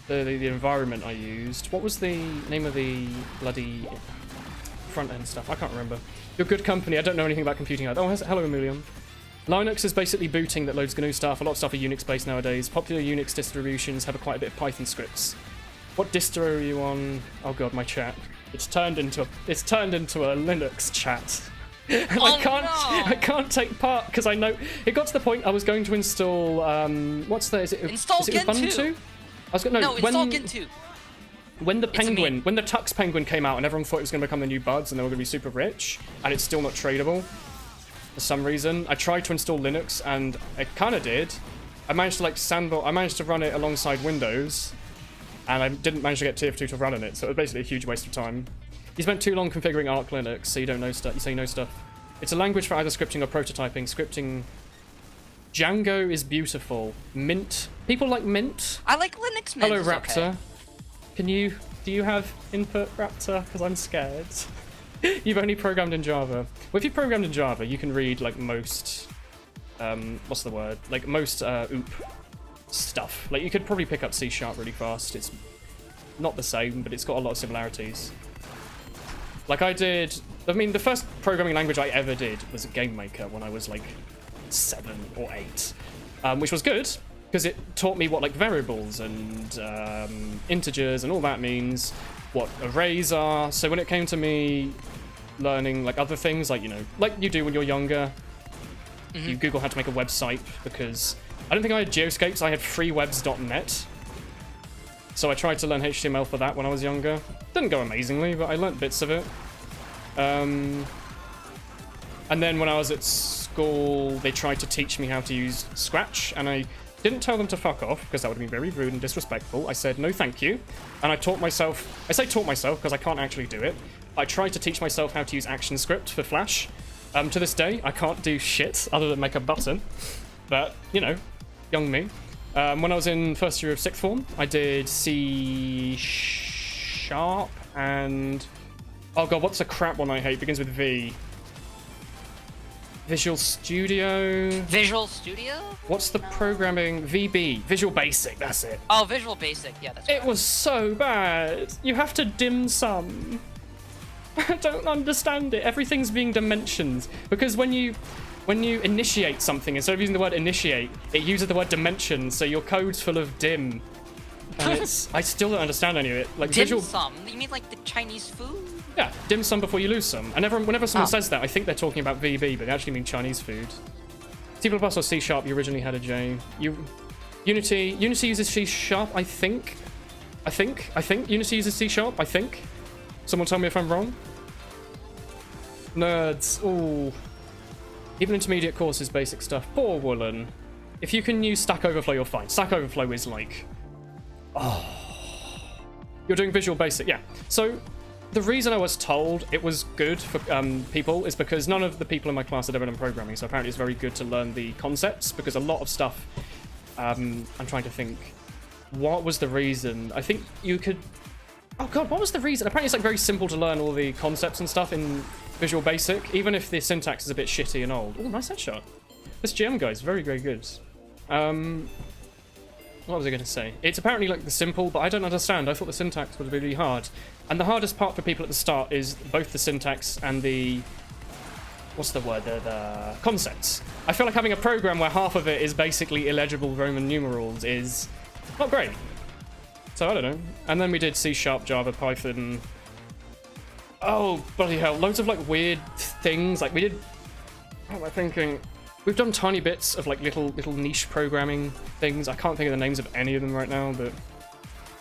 environment I used. What was the name of the bloody front end stuff? I can't remember. You're good company. I don't know anything about computing. Oh, hello, Emilion. Linux is basically booting that loads GNU stuff. A lot of stuff are Unix-based nowadays. Popular Unix distributions have quite a bit of Python scripts. What distro are you on? Oh god, my chat. It's turned into a Linux chat. I can't take part because I know it got to the point I was going to install Install Ubuntu? Install Gentoo. When the Tux Penguin came out and everyone thought it was going to become the new Buds and they were going to be super rich, and it's still not tradable for some reason, I tried to install Linux and it kind of did. I managed to run it alongside Windows, and I didn't manage to get TF2 to run on it, so it was basically a huge waste of time. You spent too long configuring Arch Linux, so you don't know stuff. You say no stuff. It's a language for either scripting or prototyping. Scripting. Django is beautiful. Mint. People like Mint. I like Linux. Mint. Hello, Raptor. Okay. Do you have input, Raptor? Because I'm scared. You've only programmed in Java. Well, if you programmed in Java, you can read like most, what's the word? Like most OOP stuff. Like you could probably pick up C# really fast. It's not the same, but it's got a lot of similarities. Like I mean, the first programming language I ever did was a game maker when I was like 7 or 8, which was good because it taught me what like variables and integers and all that means, what arrays are. So when it came to me learning like other things, like, you know, like you do when you're younger, you Google how to make a website, because I don't think I had Geoscapes, I had freewebs.net. So I tried to learn HTML for that when I was younger. Didn't go amazingly, but I learnt bits of it. And then when I was at school, they tried to teach me how to use Scratch, and I didn't tell them to fuck off, because that would have been very rude and disrespectful. I said, no thank you. And I taught myself, I say taught myself because I can't actually do it. I tried to teach myself how to use ActionScript for Flash. To this day, I can't do shit other than make a button. But, you know, young me. When I was in first year of sixth form, I did C# and... Oh god, what's a crap one I hate? Begins with V. Visual Studio? Visual Studio? What's the programming? VB. Visual Basic, that's it. Oh, Visual Basic, yeah, that's right. It was so bad. You have to dim sum. I don't understand it. Everything's being dimensions. Because when you initiate something, instead of using the word initiate, it uses the word dimension, so your code's full of dim. And I still don't understand any of it. Like dim sum? You mean like the Chinese food? Yeah, dim sum before you lose some. And whenever someone says that, I think they're talking about VB, but they actually mean Chinese food. C++ or C#, you originally had a J. Unity uses C#, I think. Unity uses C#, I think. Someone tell me if I'm wrong. Nerds, ooh. Even intermediate courses, basic stuff. Poor Woolen. If you can use Stack Overflow, you're fine. Stack Overflow is like... Oh. You're doing Visual Basic, yeah. So, the reason I was told it was good for people is because none of the people in my class had ever done programming, so apparently it's very good to learn the concepts, because a lot of stuff... I'm trying to think. What was the reason? I think you could... Oh god, what was the reason? Apparently it's like very simple to learn all the concepts and stuff in Visual Basic, even if the syntax is a bit shitty and old. Oh, nice headshot. This GM guy is very, very good. What was I going to say? It's apparently like the simple, but I don't understand. I thought the syntax was really hard. And the hardest part for people at the start is both the syntax and the... What's the word? The concepts. I feel like having a program where half of it is basically illegible Roman numerals is not great. So I don't know. And then we did C#, Java, Python. Oh, bloody hell. Loads of like weird things. Like we did... What am I thinking? We've done tiny bits of like little niche programming things. I can't think of the names of any of them right now, but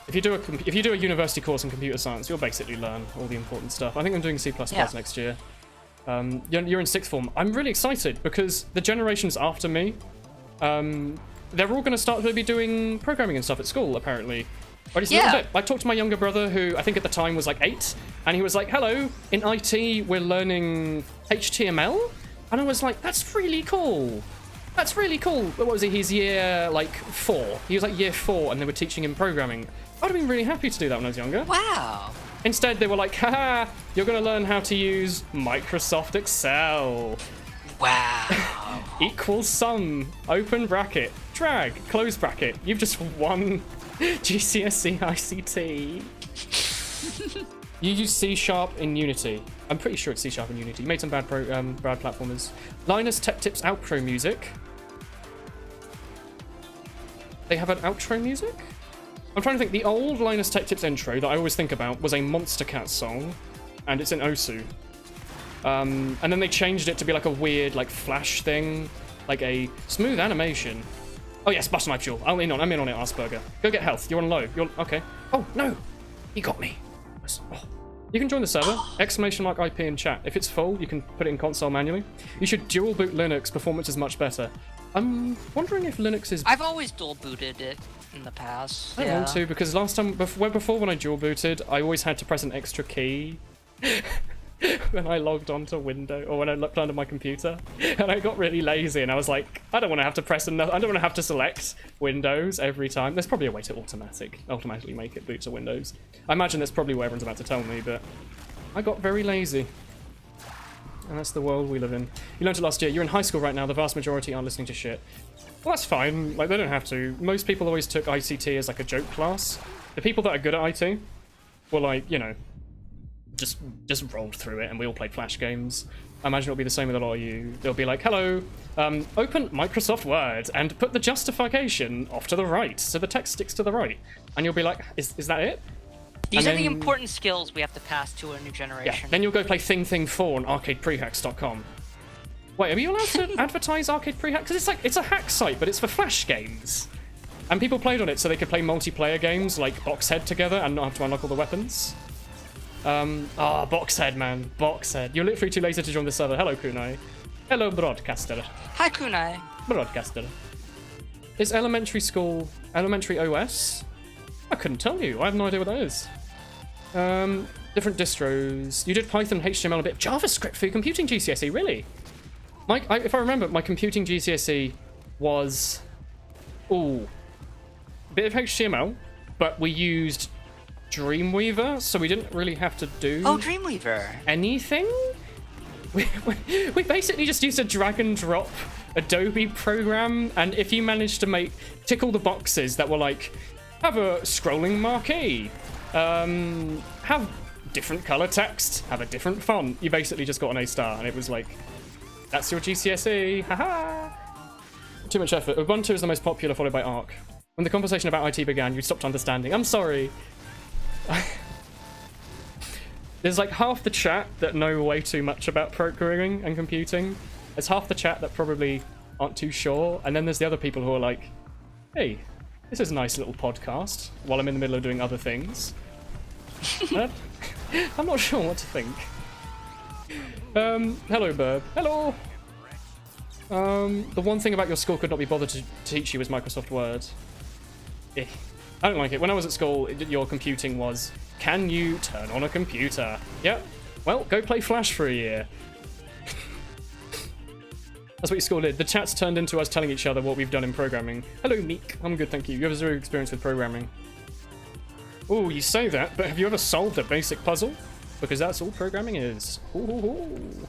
if you do a university course in computer science, you'll basically learn all the important stuff. I think I'm doing C++ next year. You're in sixth form. I'm really excited because the generations after me, they're all going to start to be doing programming and stuff at school, apparently. Or at least a little bit. I talked to my younger brother, who I think at the time was like 8, and he was like, hello, in IT, we're learning HTML? And I was like, that's really cool. That's really cool. What was he? He's year, like, 4. He was like year 4, and they were teaching him programming. I'd have been really happy to do that when I was younger. Wow. Instead, they were like, haha, you're going to learn how to use Microsoft Excel. Wow. Equals sum, open bracket, drag, close bracket. You've just won GCSE ICT. You use C# in Unity. I'm pretty sure it's C# in Unity. You made some bad platformers. Linus Tech Tips outro music. They have an outro music? I'm trying to think. The old Linus Tech Tips intro that I always think about was a Monster Cat song, and it's in Osu. And then they changed it to be like a weird, like, Flash thing, like a smooth animation. Oh yes, butter knife duel. I'm in on it, Asperger. Go get health. You're on low. You're okay. Oh no, he got me. Oh. You can join the server. !IP in chat. If it's full, you can put it in console manually. You should dual boot Linux. Performance is much better. I'm wondering if Linux is... I've always dual booted it in the past. I want to, because last time, before when I dual booted, I always had to press an extra key when I logged onto Windows, or when I looked under my computer, and I got really lazy, and I was like, I don't want to have to press another, I don't want to have to select Windows every time. There's probably a way to automatically make it boot to Windows. I imagine that's probably what everyone's about to tell me, but I got very lazy. and that's the world we live in. You learned it last year. You're in high school right now. The vast majority aren't listening to shit. Well, that's fine. Like, they don't have to. Most people always took ICT as like a joke class. The people that are good at IT were like, you know, just rolled through it, and we all played Flash games. I imagine it'll be the same with a lot of you. They'll be like, hello, open Microsoft Word and put the justification off to the right, so the text sticks to the right. And you'll be like, is that it? These and are the then, important skills we have to pass to a new generation. yeah, then you'll go play Thing 4 on arcadeprehacks.com. Wait, are you allowed to advertise Arcade Prehacks? Because it's a hack site, but it's for Flash games. And people played on it so they could play multiplayer games like Boxhead together and not have to unlock all the weapons. Boxhead, man. Boxhead. You're literally too lazy to join the server. Hello, Kunai. Hello, Broadcaster. Hi, Kunai. Broadcaster. Is elementary OS? I couldn't tell you. I have no idea what that is. Different distros. You did Python, HTML, a bit of JavaScript for your computing GCSE, really? If I remember, my computing GCSE was... Ooh. A bit of HTML, but we used Dreamweaver, so we didn't really have to do... Oh, Dreamweaver. Anything? We basically just used a drag and drop Adobe program, and if you managed to tick all the boxes that were like, have a scrolling marquee, have different color text, have a different font, you basically just got an A star, and it was like, that's your GCSE, haha! Too much effort. Ubuntu is the most popular, followed by Arc. When the conversation about IT began, you stopped understanding. I'm sorry. There's like half the chat that know way too much about programming and computing. There's half the chat that probably aren't too sure, and then there's the other people who are like, hey, this is a nice little podcast, while I'm in the middle of doing other things. I'm not sure what to think. Hello, Burb. Hello! The one thing about your school could not be bothered to teach you was Microsoft Word. I don't like it. When I was at school, your computing was, can you turn on a computer? Yep. Well, go play Flash for a year. That's what your school did. The chat's turned into us telling each other what we've done in programming. Hello, Meek. I'm good, thank you. You have zero experience with programming. Oh, you say that, but have you ever solved a basic puzzle? Because that's all programming is. Ooh.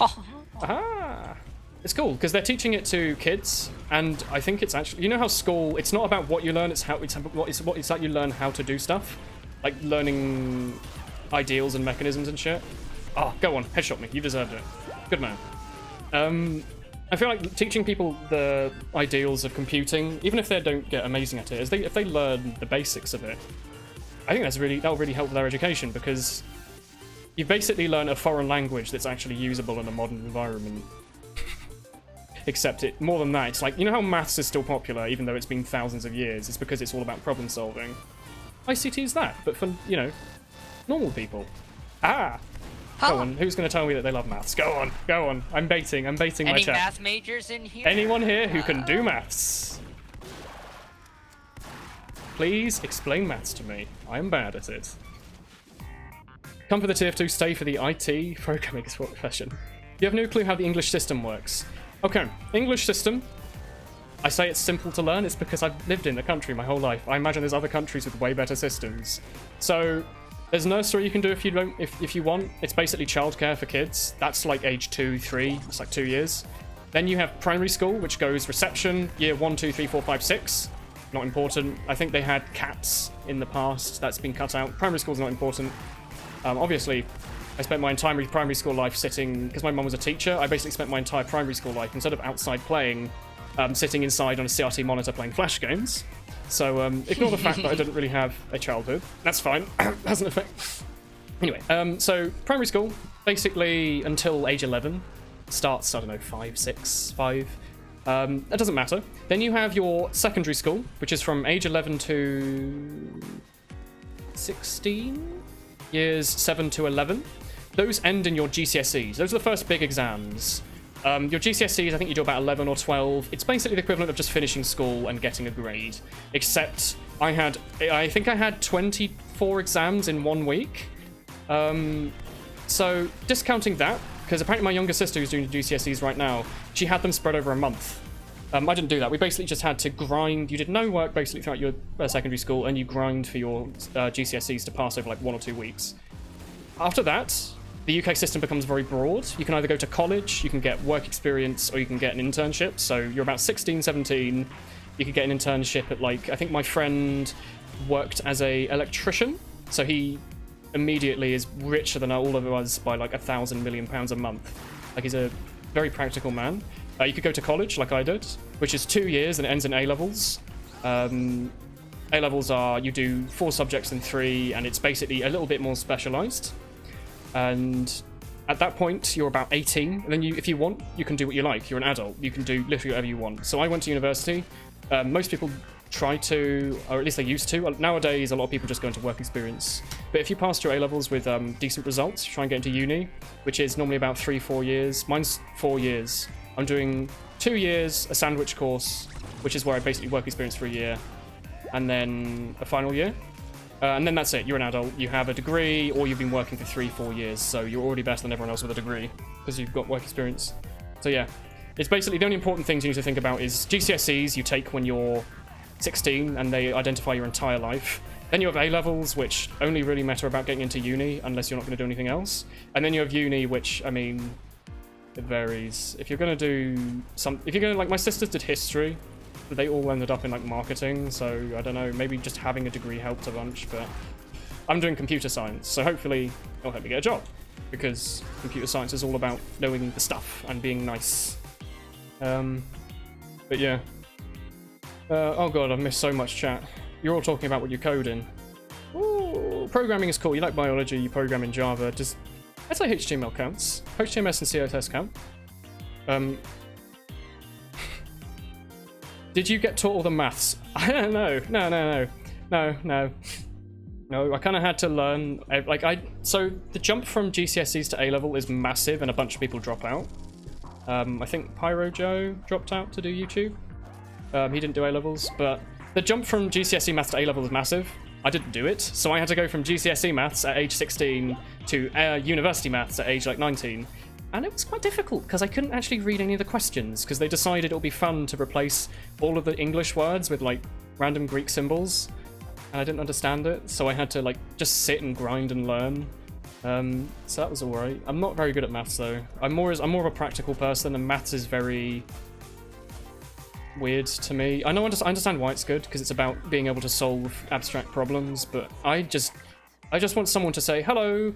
Aha! It's cool, because they're teaching it to kids, and I think it's actually... You know how school... It's not about what you learn, it's that you learn how to do stuff. Like, learning ideals and mechanisms and shit. Oh, go on, headshot me. You deserved it. Good man. I feel like teaching people the ideals of computing, even if they don't get amazing at it, if they learn the basics of it, I think that'll really help their education, because you basically learn a foreign language that's actually usable in a modern environment. Except more than that, it's like, you know how maths is still popular, even though it's been thousands of years? It's because it's all about problem solving. ICT is that, but for, you know, normal people. Go on, who's going to tell me that they love maths? Go on. I'm baiting my chat. Any math majors in here? Anyone here who can do maths? Please explain maths to me. I am bad at it. Come for the tier 2, stay for the IT programming profession. You have no clue how the English system works. Okay, English system. I say it's simple to learn, it's because I've lived in the country my whole life. I imagine there's other countries with way better systems. So, there's nursery you can do if you want. It's basically childcare for kids. That's like age 2, 3, it's like 2 years. Then you have primary school, which goes reception, year 1, 2, 3, 4, 5, 6. Not important. I think they had cats in the past, that's been cut out. Primary school's not important. Obviously, I spent my entire primary school life sitting, because my mum was a teacher, I basically spent my entire primary school life, instead of outside playing, sitting inside on a CRT monitor playing Flash games. So ignore the fact that I didn't really have a childhood. That's fine. Hasn't affected. Anyway, so primary school, basically until age 11. Starts, I don't know, 5, 6, 5. That doesn't matter. Then you have your secondary school, which is from age 11 to 16? Years 7 to 11. Those end in your GCSEs. Those are the first big exams. Your GCSEs, I think you do about 11 or 12. It's basically the equivalent of just finishing school and getting a grade. Except I think I had 24 exams in 1 week. So discounting that, because apparently my younger sister who's doing GCSEs right now, she had them spread over a month. I didn't do that. We basically just had to grind. You did no work basically throughout your secondary school, and you grind for your GCSEs to pass over like 1 or 2 weeks. After that, the UK system becomes very broad. You can either go to college, you can get work experience, or you can get an internship. So you're about 16, 17, you could get an internship at, like, I think my friend worked as a electrician, so he immediately is richer than all of us by like £1,000 million a month. Like, he's a very practical man. You could go to college like I did, which is 2 years and it ends in A-levels. A-levels are, you do 4 subjects in 3, and it's basically a little bit more specialized. And at that point, you're about 18, and then if you want, you can do what you like. You're an adult. You can do literally whatever you want. So I went to university. Most people try to, or at least they used to. Nowadays, a lot of people just go into work experience. But if you passed your A-levels with decent results, try and get into uni, which is normally about 3-4 years. Mine's 4 years. I'm doing 2 years, a sandwich course, which is where I basically work experience for a year, and then a final year. And then that's it. You're an adult. You have a degree, or you've been working for 3-4 years, so you're already better than everyone else with a degree because you've got work experience. So yeah, it's basically the only important things you need to think about is GCSEs you take when you're 16, and they identify your entire life. Then you have A-levels, which only really matter about getting into uni unless you're not going to do anything else. And then you have uni, which, I mean, it varies. If you're going to do if you're going to, like, my sisters did history, but they all ended up in, like, marketing, so I don't know, maybe just having a degree helped a bunch, but I'm doing computer science, so hopefully it'll help me get a job, because computer science is all about knowing the stuff and being nice. But yeah. Oh god, I've missed so much chat. You're all talking about what you code in. Ooh, programming is cool. You like biology, you program in Java. I'd say HTML counts. HTML and CSS count. Did you get taught all the maths? I don't know. No, I kind of had to learn. So the jump from GCSEs to A-level is massive, and a bunch of people drop out. I think Pyro Joe dropped out to do YouTube. He didn't do A-levels, but the jump from GCSE maths to A-level is massive. I didn't do it, so I had to go from GCSE maths at age 16 to university maths at age like 19. And it was quite difficult because I couldn't actually read any of the questions because they decided it would be fun to replace all of the English words with like random Greek symbols. And I didn't understand it, so I had to like just sit and grind and learn. So that was alright. I'm not very good at maths though. I'm more of a practical person, and maths is very weird to me. I understand why it's good because it's about being able to solve abstract problems, but I just want someone to say, hello,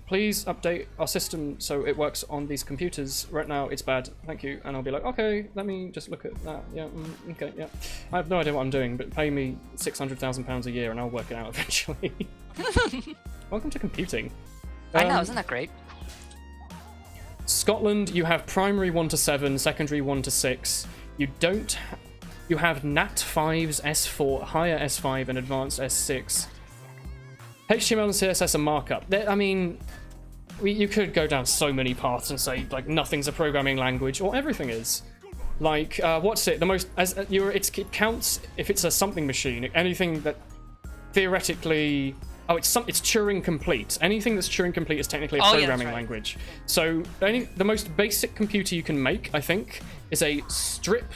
please update our system so it works on these computers. Right now it's bad, thank you. And I'll be like, okay, let me just look at that. Yeah, okay, yeah. I have no idea what I'm doing, but pay me £600,000 a year and I'll work it out eventually. Welcome to computing. I know, isn't that great? Scotland, you have primary 1 to 7, secondary 1 to 6. You have Nat 5s, S4, higher S5, and advanced S6. HTML and CSS are markup. I mean, you could go down so many paths and say like nothing's a programming language, or everything is. Like, what's it? The most it counts if it's a something machine. Anything that theoretically, it's Turing complete. Anything that's Turing complete is technically a programming language. So the most basic computer you can make, I think, is a strip.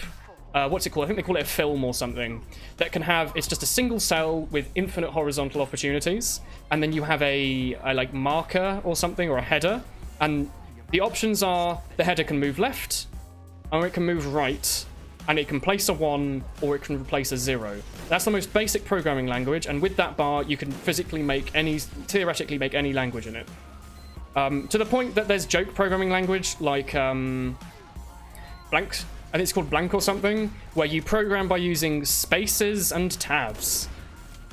What's it called? I think they call it a film or something. That can have, it's just a single cell with infinite horizontal opportunities, and then you have a like marker or something, or a header, and the options are the header can move left, or it can move right, and it can place a 1, or it can replace a 0. That's the most basic programming language, and with that bar, you can theoretically make any language in it. To the point that there's joke programming language, like blank, and it's called blank or something, where you program by using spaces and tabs.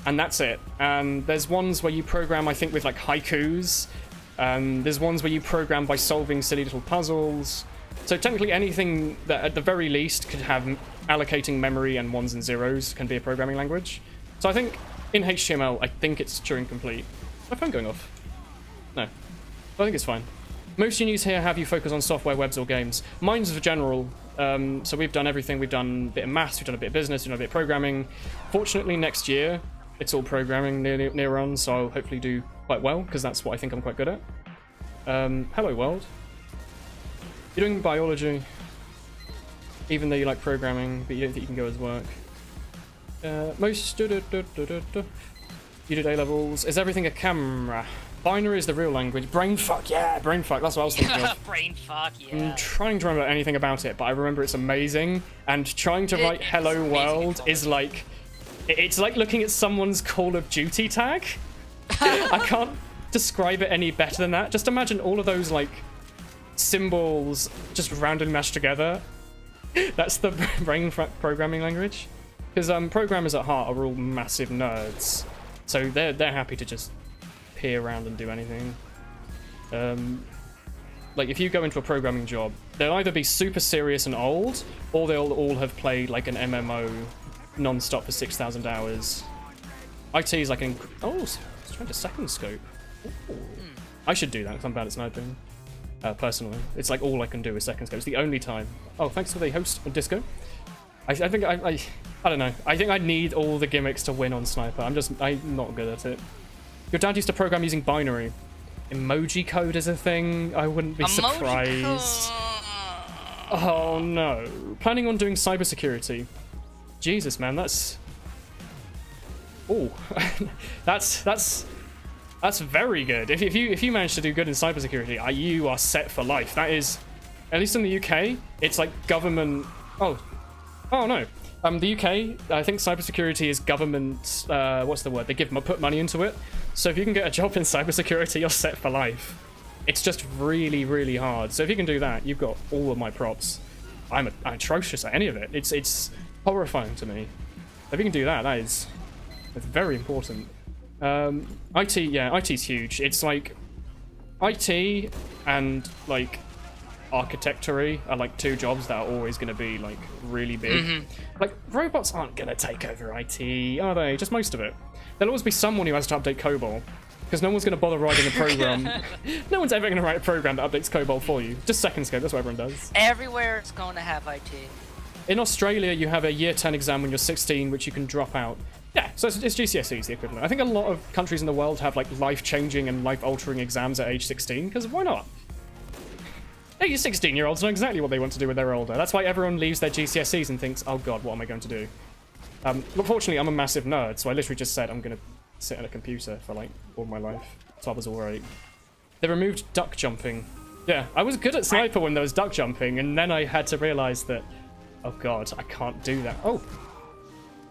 And that's it. And there's ones where you program, I think, with like haikus. There's ones where you program by solving silly little puzzles. So technically anything that at the very least could have allocating memory and 1s and 0s can be a programming language. So I think in HTML, I think it's Turing complete. Is my phone going off? No. I think it's fine. Most unis here have you focus on software, webs, or games. Mine's for general. So we've done everything. We've done a bit of maths, we've done a bit of business, we've done a bit of programming. Fortunately, next year, it's all programming near on, so I'll hopefully do quite well, because that's what I think I'm quite good at. Hello, world. You're doing biology, even though you like programming, but you don't think you can go as work. You did A-levels. Is everything a camera? Binary is the real language. Brainfuck, yeah, brainfuck. That's what I was thinking of. Brainfuck, yeah. I'm trying to remember anything about it, but I remember it's amazing. And trying to write "Hello World" is like, it's like looking at someone's Call of Duty tag. I can't describe it any better than that. Just imagine all of those like symbols just randomly mashed together. That's the brainfuck programming language. Because programmers at heart are all massive nerds, so they're happy to just peer around and do anything. Like if you go into a programming job, they'll either be super serious and old, or they'll all have played like an MMO non-stop for 6,000 hours. IT is like an let's try to second scope. Ooh. I should do that because I'm bad at sniping. Personally, it's like all I can do is second scope. It's the only time. Oh, thanks for the host on Disco. I think I don't know. I think I need all the gimmicks to win on sniper. I'm not good at it. Your dad used to program using binary. Emoji code is a thing. I wouldn't be surprised. Oh no. Planning on doing cybersecurity. Jesus, man, that's... Oh, that's very good. If you manage to do good in cybersecurity, you are set for life. That is, at least in the UK, it's like government... Oh no. The UK, I think cybersecurity is government, what's the word? They put money into it. So if you can get a job in cybersecurity, you're set for life. It's just really, really hard. So if you can do that, you've got all of my props. I'm atrocious at any of it. It's horrifying to me. If you can do that, it's very important. IT, yeah, IT's huge. It's like IT and like architecture are like two jobs that are always going to be like really big. Like robots aren't going to take over IT, are they? Just most of it. There'll always be someone who has to update COBOL, because no one's going to bother writing a program. No one's ever going to write a program that updates COBOL for you. Just second scope, that's what everyone does. Everywhere it's going to have IT. In Australia, you have a year 10 exam when you're 16, which you can drop out. Yeah, so it's GCSEs, the equivalent. I think a lot of countries in the world have like life-changing and life-altering exams at age 16, because why not? Hey, 16-year-olds know exactly what they want to do when they're older. That's why everyone leaves their GCSEs and thinks, oh god, what am I going to do? Fortunately, I'm a massive nerd, so I literally just said I'm going to sit at a computer for like all my life. So I was alright. They removed duck jumping. Yeah, I was good at sniper when there was duck jumping, and then I had to realise that, oh god, I can't do that. Oh,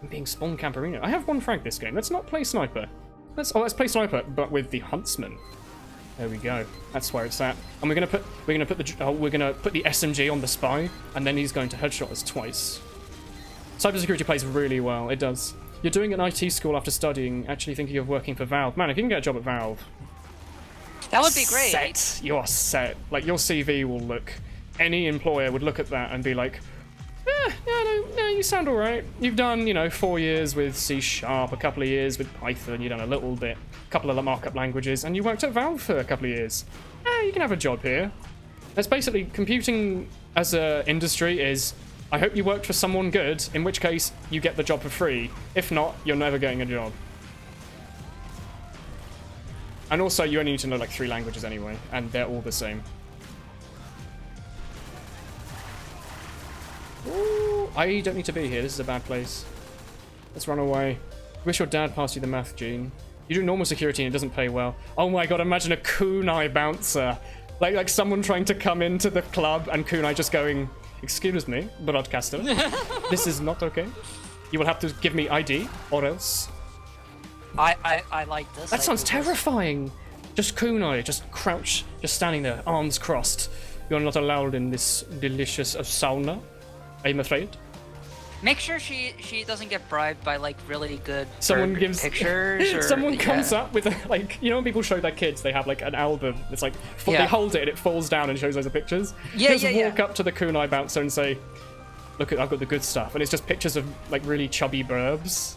I'm being spawn camperino. I have one frag this game. Let's not play sniper. Let's play sniper, but with the huntsman. There we go. That's where it's at. And we're gonna put the SMG on the spy, and then he's going to headshot us twice. Cybersecurity plays really well. It does. You're doing an IT school after studying, actually thinking of working for Valve. Man, if you can get a job at Valve, that would be great. Set. You are set. Like your CV will look. Any employer would look at that and be like, no, you sound alright. You've done, 4 years with C#, a couple of years with Python, you've done a little bit, a couple of the markup languages, and you worked at Valve for a couple of years. You can have a job here. That's basically, computing as an industry is, I hope you worked for someone good, in which case you get the job for free. If not, you're never getting a job. And also, you only need to know like 3 languages anyway, and they're all the same. Ooh, I don't need to be here. This is a bad place. Let's run away. Wish your dad passed you the math gene. You do normal security and it doesn't pay well. Oh my god, imagine a kunai bouncer. Like someone trying to come into the club and kunai just going, excuse me, broadcaster. This is not okay. You will have to give me ID or else. I like this. That sounds terrifying. Just kunai, just crouch, just standing there, arms crossed. You're not allowed in this delicious sauna, I'm afraid. Make sure she doesn't get bribed by like really good pictures. Or, someone comes up with like, when people show their kids, they have like an album. It's like they hold it and it falls down and shows loads of pictures. Just walk up to the kunai bouncer and say, "Look, I've got the good stuff," and it's just pictures of like really chubby burbs.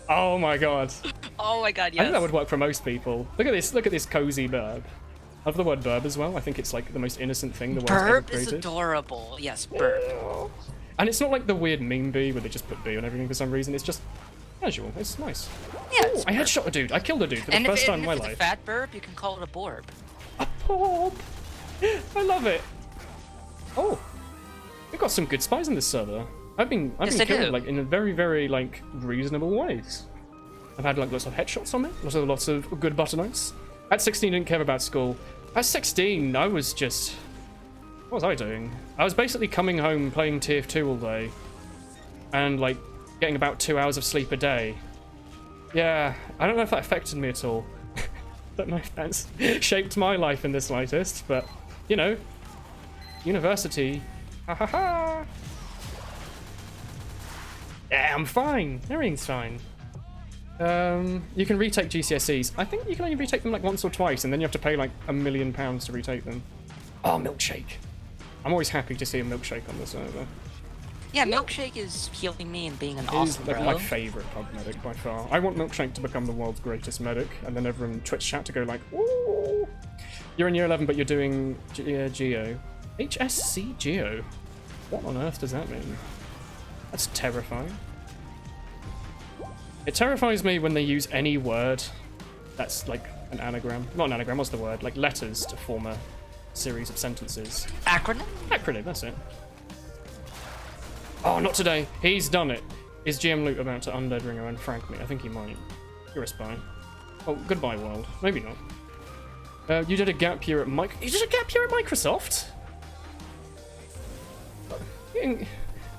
Oh my god. Oh my god, yes. I think that would work for most people. Look at this cozy burb. I love the word burb as well. I think it's like the most innocent thing the world's ever created. Burb is adorable. Yes, burb. And it's not like the weird meme bee where they just put B on everything for some reason. It's just casual. It's nice. Yeah. Ooh, I headshot a dude. I killed a dude for the first time in my life. And if it's a fat burb, you can call it a borb. A borb. I love it. Oh, we've got some good spies in this server. I've been killing like in a very, very like reasonable ways. I've had like lots of headshots on me. Lots of good butter knives. At 16, I didn't care about school. At 16, I was just... What was I doing? I was basically coming home playing TF2 all day. And, like, getting about 2 hours of sleep a day. Yeah, I don't know if that affected me at all. Don't know if that's shaped my life in the slightest, but, you know, university. Ha ha ha! Yeah, I'm fine. Everything's fine. You can retake GCSEs. I think you can only retake them like once or twice, and then you have to pay like £1 million to retake them. Oh, milkshake. I'm always happy to see a milkshake on the server. Yeah, milkshake is healing me and being an He's awesome like bro. my favourite pub medic by far. I want milkshake to become the world's greatest medic, and then everyone in Twitch chat to go like, ooh. You're in year 11, but you're doing Geo. HSC Geo? What on earth does that mean? That's terrifying. It terrifies me when they use any word that's like an anagram. Not an anagram, what's the word? Like letters to form a series of sentences. Acronym? Acronym, that's it. Oh, not today. He's done it. Is GM Loot about to undead Ringer and frank me? I think he might. You're a spy. Oh, goodbye, world. Maybe not. You did a gap year at You did a gap year at Microsoft?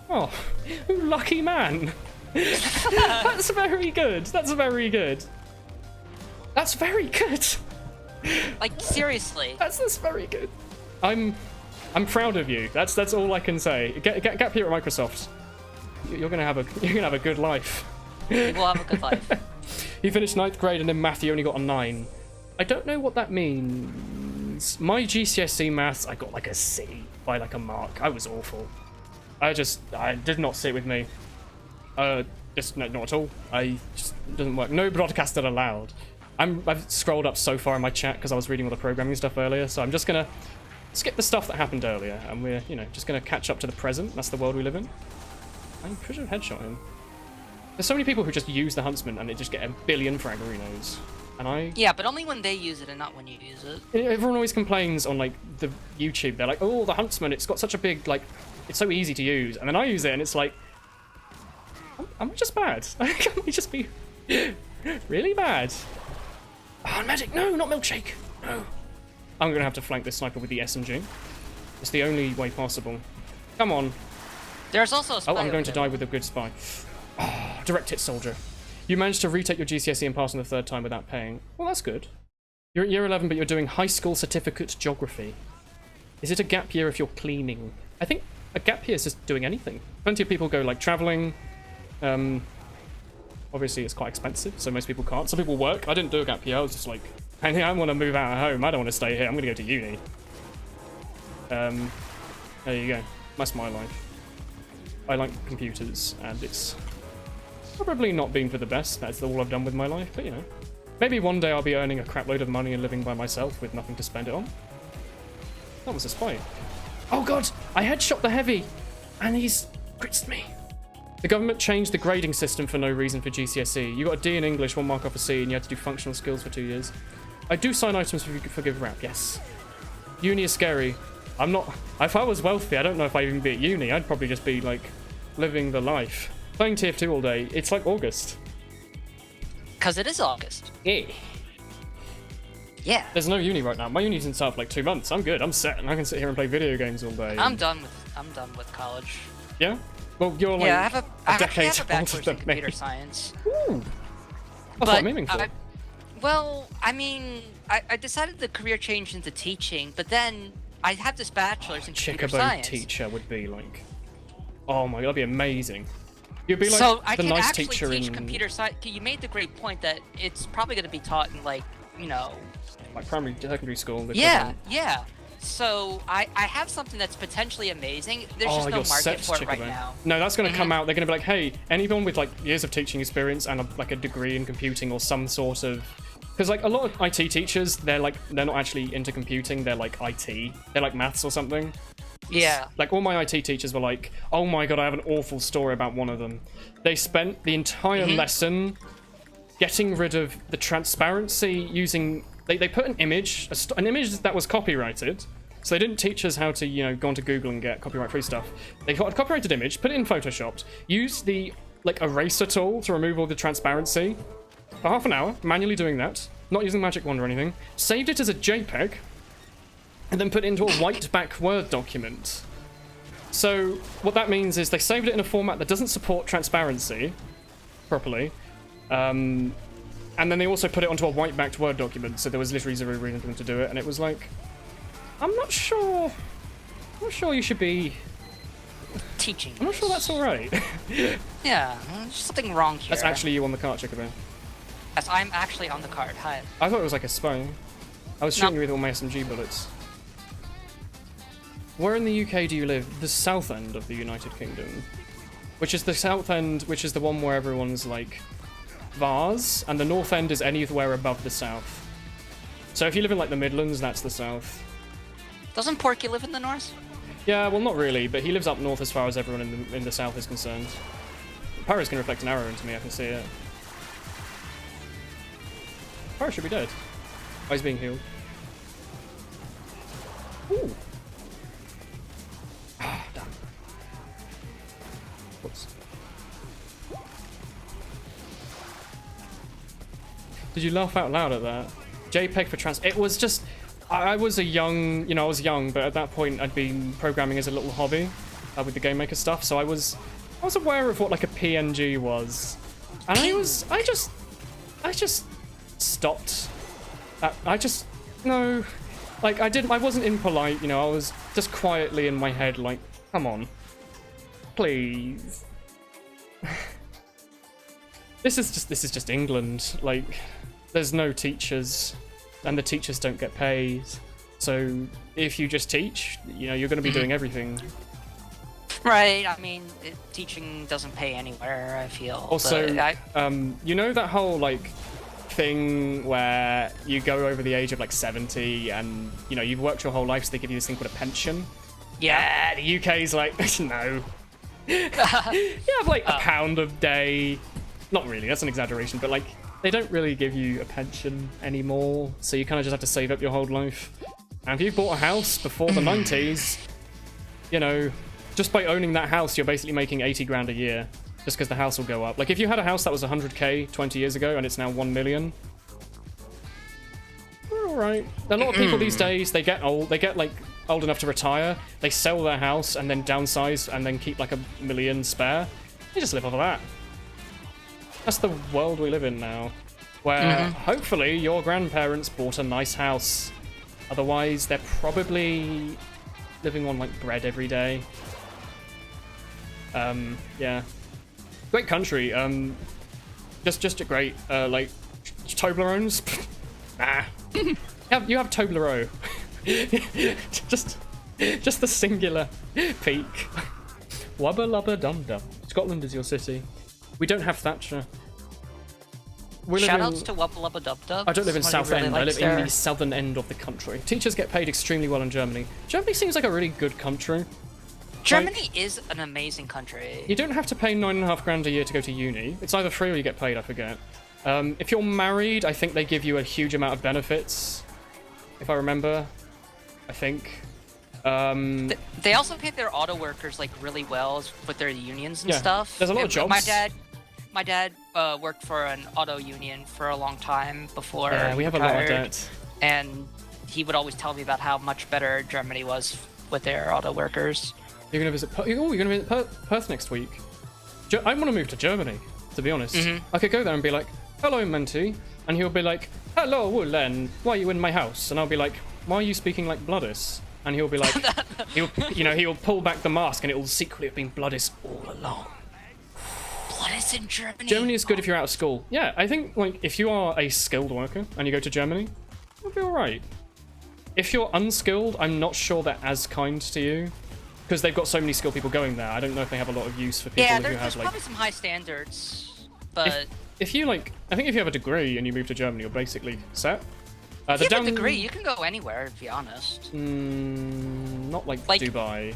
Oh, lucky man. That's very good. That's very good. That's very good. Like, seriously. That's very good. I'm proud of you. That's all I can say. Gap here at Microsoft. You're gonna have a good life. You will have a good life. You finished 9th grade and in math you only got a 9. I don't know what that means. My GCSE maths I got like a C by like a mark. I was awful. I did not sit with me. Just not at all. It doesn't work. No broadcaster allowed. I've scrolled up so far in my chat because I was reading all the programming stuff earlier, so I'm just gonna skip the stuff that happened earlier, and we're, you know, just gonna catch up to the present. That's the world we live in. I'm pretty sure headshot him. There's so many people who just use the Huntsman and they just get a billion frienderinos. And Yeah, but only when they use it and not when you use it. Everyone always complains on, like, the YouTube. They're like, oh, the Huntsman, it's got such a big, like, it's so easy to use. And then I use it and it's like, I'm just bad. Can we just be really bad? Oh, medic, no, not milkshake. No. I'm gonna have to flank this sniper with the SMG. It's the only way possible. Come on. There's also a spy. Oh, I'm going to die with a good spy. Oh, direct hit soldier. You managed to retake your GCSE and pass on the 3rd time without paying. Well, that's good. You're at year 11, but you're doing high school certificate geography. Is it a gap year if you're cleaning? I think a gap year is just doing anything. Plenty of people go, like, traveling. Obviously, it's quite expensive, so most people can't. Some people work. I didn't do a gap year. I was just like, I want to move out of home. I don't want to stay here. I'm going to go to uni. There you go. That's my life. I like computers, and it's probably not been for the best. That's all I've done with my life, but you know. Maybe one day I'll be earning a crap load of money and living by myself with nothing to spend it on. That was a spy. Oh god! I headshot the heavy! And he's crits me. The government changed the grading system for no reason for GCSE. You got a D in English, 1 mark off a C, and you had to do functional skills for 2 years. I do sign items for give rap, yes. Uni is scary. I'm not... If I was wealthy, I don't know if I'd even be at uni. I'd probably just be, like, living the life. Playing TF2 all day. It's like August. Because it is August. Yeah. Yeah. There's no uni right now. My uni doesn't start for like 2 months. I'm good. I'm set, and I can sit here and play video games all day. I'm done with college. Yeah? Well, you're like I have a decade a bachelor's older in than me. computer science. Ooh. That's what I'm aiming for. Well, I mean, I decided the career changed into teaching, but then I have this bachelor's in computer science. Teacher would be like, oh my god, that'd be amazing. You'd be like so I the can nice actually teacher teach in computer science. You made the great point that it's probably going to be taught in, like, you know, like primary, secondary school. Yeah. So I have something that's potentially amazing. There's just no market for it right now. No, that's going to come out. They're going to be like, hey, anyone with like years of teaching experience and like a degree in computing or some sort of, because like a lot of IT teachers, they're not actually into computing. They're like IT. They're like maths or something. Yeah. Like all my IT teachers were like, oh my god, I have an awful story about one of them. They spent the entire lesson getting rid of the transparency using. They put an image that was copyrighted. So they didn't teach us how to, you know, go onto Google and get copyright-free stuff. They got a copyrighted image, put it in Photoshopped, used the like eraser tool to remove all the transparency for half an hour, manually doing that. not using magic wand or anything, saved it as a JPEG, and then put it into a white back Word document. So what that means is they saved it in a format that doesn't support transparency properly, and then they also put it onto a white backed Word document, so there was literally zero reason for them to do it, and it was like, I'm not sure you should be teaching. I'm not sure that's alright. Yeah, there's something wrong here. That's actually you on the cart, Chickabear. Yes, I'm actually on the card. Hi. I thought it was like a spy. I was shooting you with all my SMG bullets. Where in the UK do you live? The south end of the United Kingdom. Which is the south end, which is the one where everyone's like Vars, and the north end is anywhere above the south. So if you live in like the Midlands, that's the south. Doesn't Porky live in the north? Yeah, well not really, but he lives up north as far as everyone in the south is concerned. Pyro's gonna reflect an arrow into me, I can see it. Pyro should be dead. Oh, he's being healed. Ooh. Ah, damn. Whoops. Did you laugh out loud at that? JPEG for trans... It was just... I was a young... You know, I was young, but at that point I'd been programming as a little hobby with the Game Maker stuff, so I was aware of what like a PNG was. And I just stopped. No. Like, I wasn't impolite, you know, I was just quietly in my head like, come on. Please. This is just England. Like, there's no teachers, and the teachers don't get paid. So if you just teach, you know, you're going to be doing everything. Right, I mean, teaching doesn't pay anywhere, I feel. Also, you know that whole, like, thing where you go over the age of, like, 70 and, you know, you've worked your whole life, so they give you this thing called a pension? Yeah, the UK's like, no. You have, like, £1 a day. Not really, that's an exaggeration, but, like, they don't really give you a pension anymore, so you kind of just have to save up your whole life. And if you bought a house before the 90s, you know... Just by owning that house, you're basically making 80 grand a year, just because the house will go up. Like, if you had a house that was 100k 20 years ago and it's now 1 million, we're all right. A lot of people these days, they get like old enough to retire, they sell their house and then downsize and then keep like $1 million spare. They just live off of that. That's the world we live in now, where hopefully your grandparents bought a nice house. Otherwise, they're probably living on like bread every day. Yeah, great country. Just a great like Toblerones. Nah, you have Toblerone. just the singular peak. Wubba lubba dum dum. Scotland is your city. We don't have Thatcher. Shoutouts to Wubba lubba dub dub. I don't live in South End. I live in the southern end of the country. Teachers get paid extremely well in Germany. Germany seems like a really good country. Germany is an amazing country. You don't have to pay 9.5 grand a year to go to uni. It's either free or you get paid, I forget. If you're married, I think they give you a huge amount of benefits. If I remember. I think. They also pay their auto workers like really well with their unions and stuff. There's a lot of jobs. My dad worked for an auto union for a long time before we have retired, a lot of debt. And he would always tell me about how much better Germany was with their auto workers. You're gonna visit. You're gonna visit Perth next week. I want to move to Germany, to be honest. I could go there and be like, "Hello, Menti," and he'll be like, "Hello, Woolen. Why are you in my house?" And I'll be like, "Why are you speaking like Bloodis?" And he'll be like, he'll pull back the mask, and it'll secretly have been Bloodis all along. Bloodis in Germany. Germany is good if you're out of school. Yeah, I think like if you are a skilled worker and you go to Germany, you'll be all right. If you're unskilled, I'm not sure they're as kind to you. Because they've got so many skilled people going there, I don't know if they have a lot of use for people who have like... Yeah, there's probably some high standards, but... If you like... I think if you have a degree and you move to Germany, you're basically set. If you have a degree, you can go anywhere, to be honest. Not like Dubai.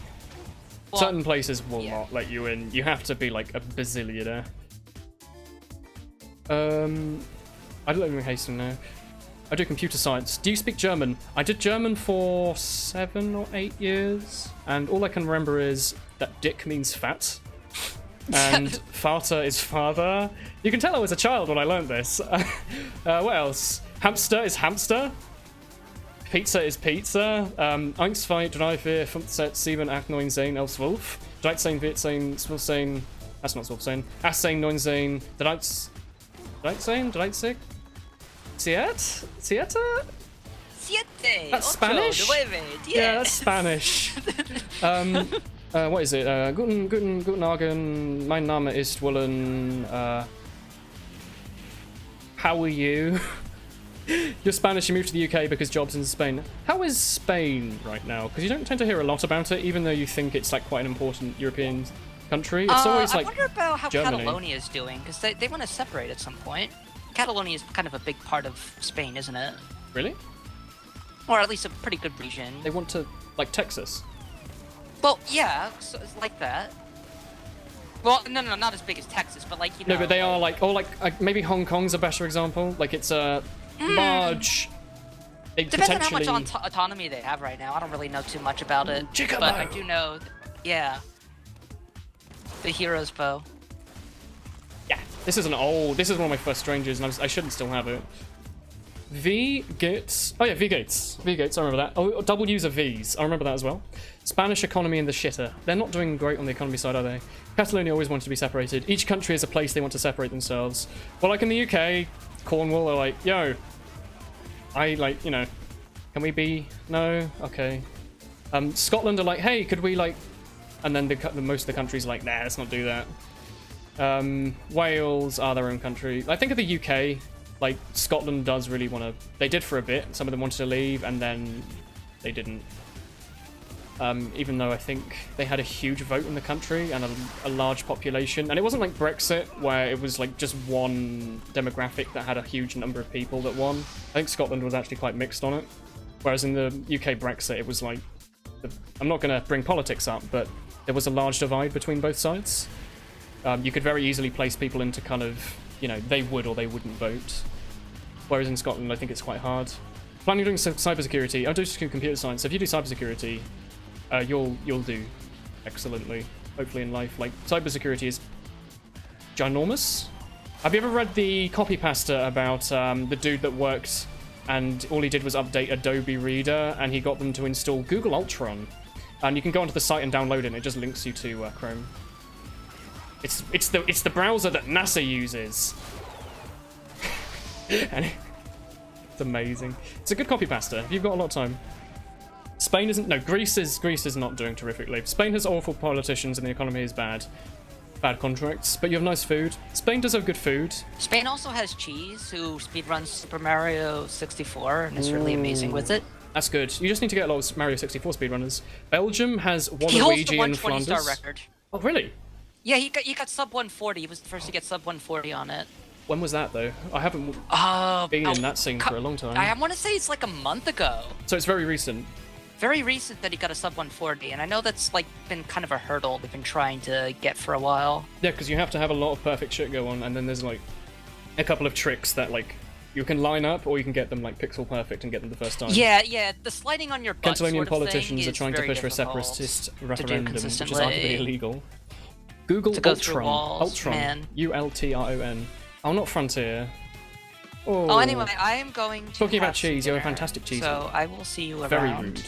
Well, certain places will not let you in. You have to be like a bazillionaire. I don't live in Hastings now. I do computer science. Do you speak German? I did German for 7 or 8 years, and all I can remember is that dick means fat, and Vater is father. You can tell I was a child when I learned this. What else? Hamster is hamster. Pizza is pizza. Angst fight, drive here, Funkset, 7, 8, 9, 10, 11, 12. 13, 14, 12, that's not 12, 18, 19, 13, 13, 7? Siete. That's Ocho, Spanish? nueve, Yeah, that's Spanish. What is it? Guten Abend, mein Name ist Woolen. How are you? You're Spanish, you moved to the UK because jobs in Spain. How is Spain right now? Because you don't tend to hear a lot about it, even though you think it's like quite an important European country. It's always like I wonder about how Germany. Catalonia is doing, because they want to separate at some point. Catalonia is kind of a big part of Spain, isn't it? Really? Or at least a pretty good region. They want to, like Texas. Well, yeah, so it's like that. Well, no, not as big as Texas, but like, you know. No, but they are like, or like maybe Hong Kong's a better example. Like it's a large. Depends on how much autonomy they have right now. I don't really know too much about it. But I do know, yeah. The hero's bow. Yeah, this is one of my first strangers, and I shouldn't still have it. V-Gates. Oh yeah, V-Gates. V-Gates, I remember that. Oh, double use of Vs. I remember that as well. Spanish economy in the shitter. They're not doing great on the economy side, are they? Catalonia always wanted to be separated. Each country is a place they want to separate themselves. Well, like in the UK, Cornwall are like, yo, I like, you know, can we be? No? Okay. Scotland are like, hey, could we like... And then most of the countries are like, nah, let's not do that. Wales are their own country. I think of the UK... Like, Scotland does really want to... They did for a bit. Some of them wanted to leave, and then they didn't. Even though I think they had a huge vote in the country and a large population. And it wasn't like Brexit, where it was like just one demographic that had a huge number of people that won. I think Scotland was actually quite mixed on it. Whereas in the UK Brexit, it was like... I'm not going to bring politics up, but there was a large divide between both sides. You could very easily place people into kind of... You know, they would or they wouldn't vote. Whereas in Scotland, I think it's quite hard. Planning on doing cybersecurity. I do computer science. If you do cybersecurity, you'll do excellently. Hopefully in life, like cybersecurity is ginormous. Have you ever read the copy pasta about the dude that worked and all he did was update Adobe Reader and he got them to install Google Ultron, and you can go onto the site and download it. And it just links you to Chrome. It's the browser that NASA uses. And it's amazing. It's a good copy pasta. You've got a lot of time. Spain isn't... No, Greece is not doing terrifically. Spain has awful politicians and the economy is bad. Bad contracts, but you have nice food. Spain does have good food. Spain also has Cheese, who speedruns Super Mario 64 and is really amazing with it. That's good. You just need to get a lot of Mario 64 speedrunners. Belgium has Waluigi He holds the and 120 Flanders. star record. Oh, really? Yeah, he got sub 140. He was the first to get sub 140 on it. When was that, though? I haven't been in that scene for a long time. I want to say it's like a month ago. So it's very recent. Very recent that he got a sub 140, and I know that's like been kind of a hurdle they've been trying to get for a while. Yeah, because you have to have a lot of perfect shit go on, and then there's like a couple of tricks that like you can line up, or you can get them like pixel perfect and get them the first time. Yeah, the sliding on your butt Catalonian sort of politicians thing are trying to push for a separatist referendum, which is arguably illegal. Google Ultron. Ultron. Man. Ultron. Oh, not Frontier. Oh, anyway, I am going to talking about have cheese, some you're a dinner, fantastic cheese. So I will see you around. Very rude.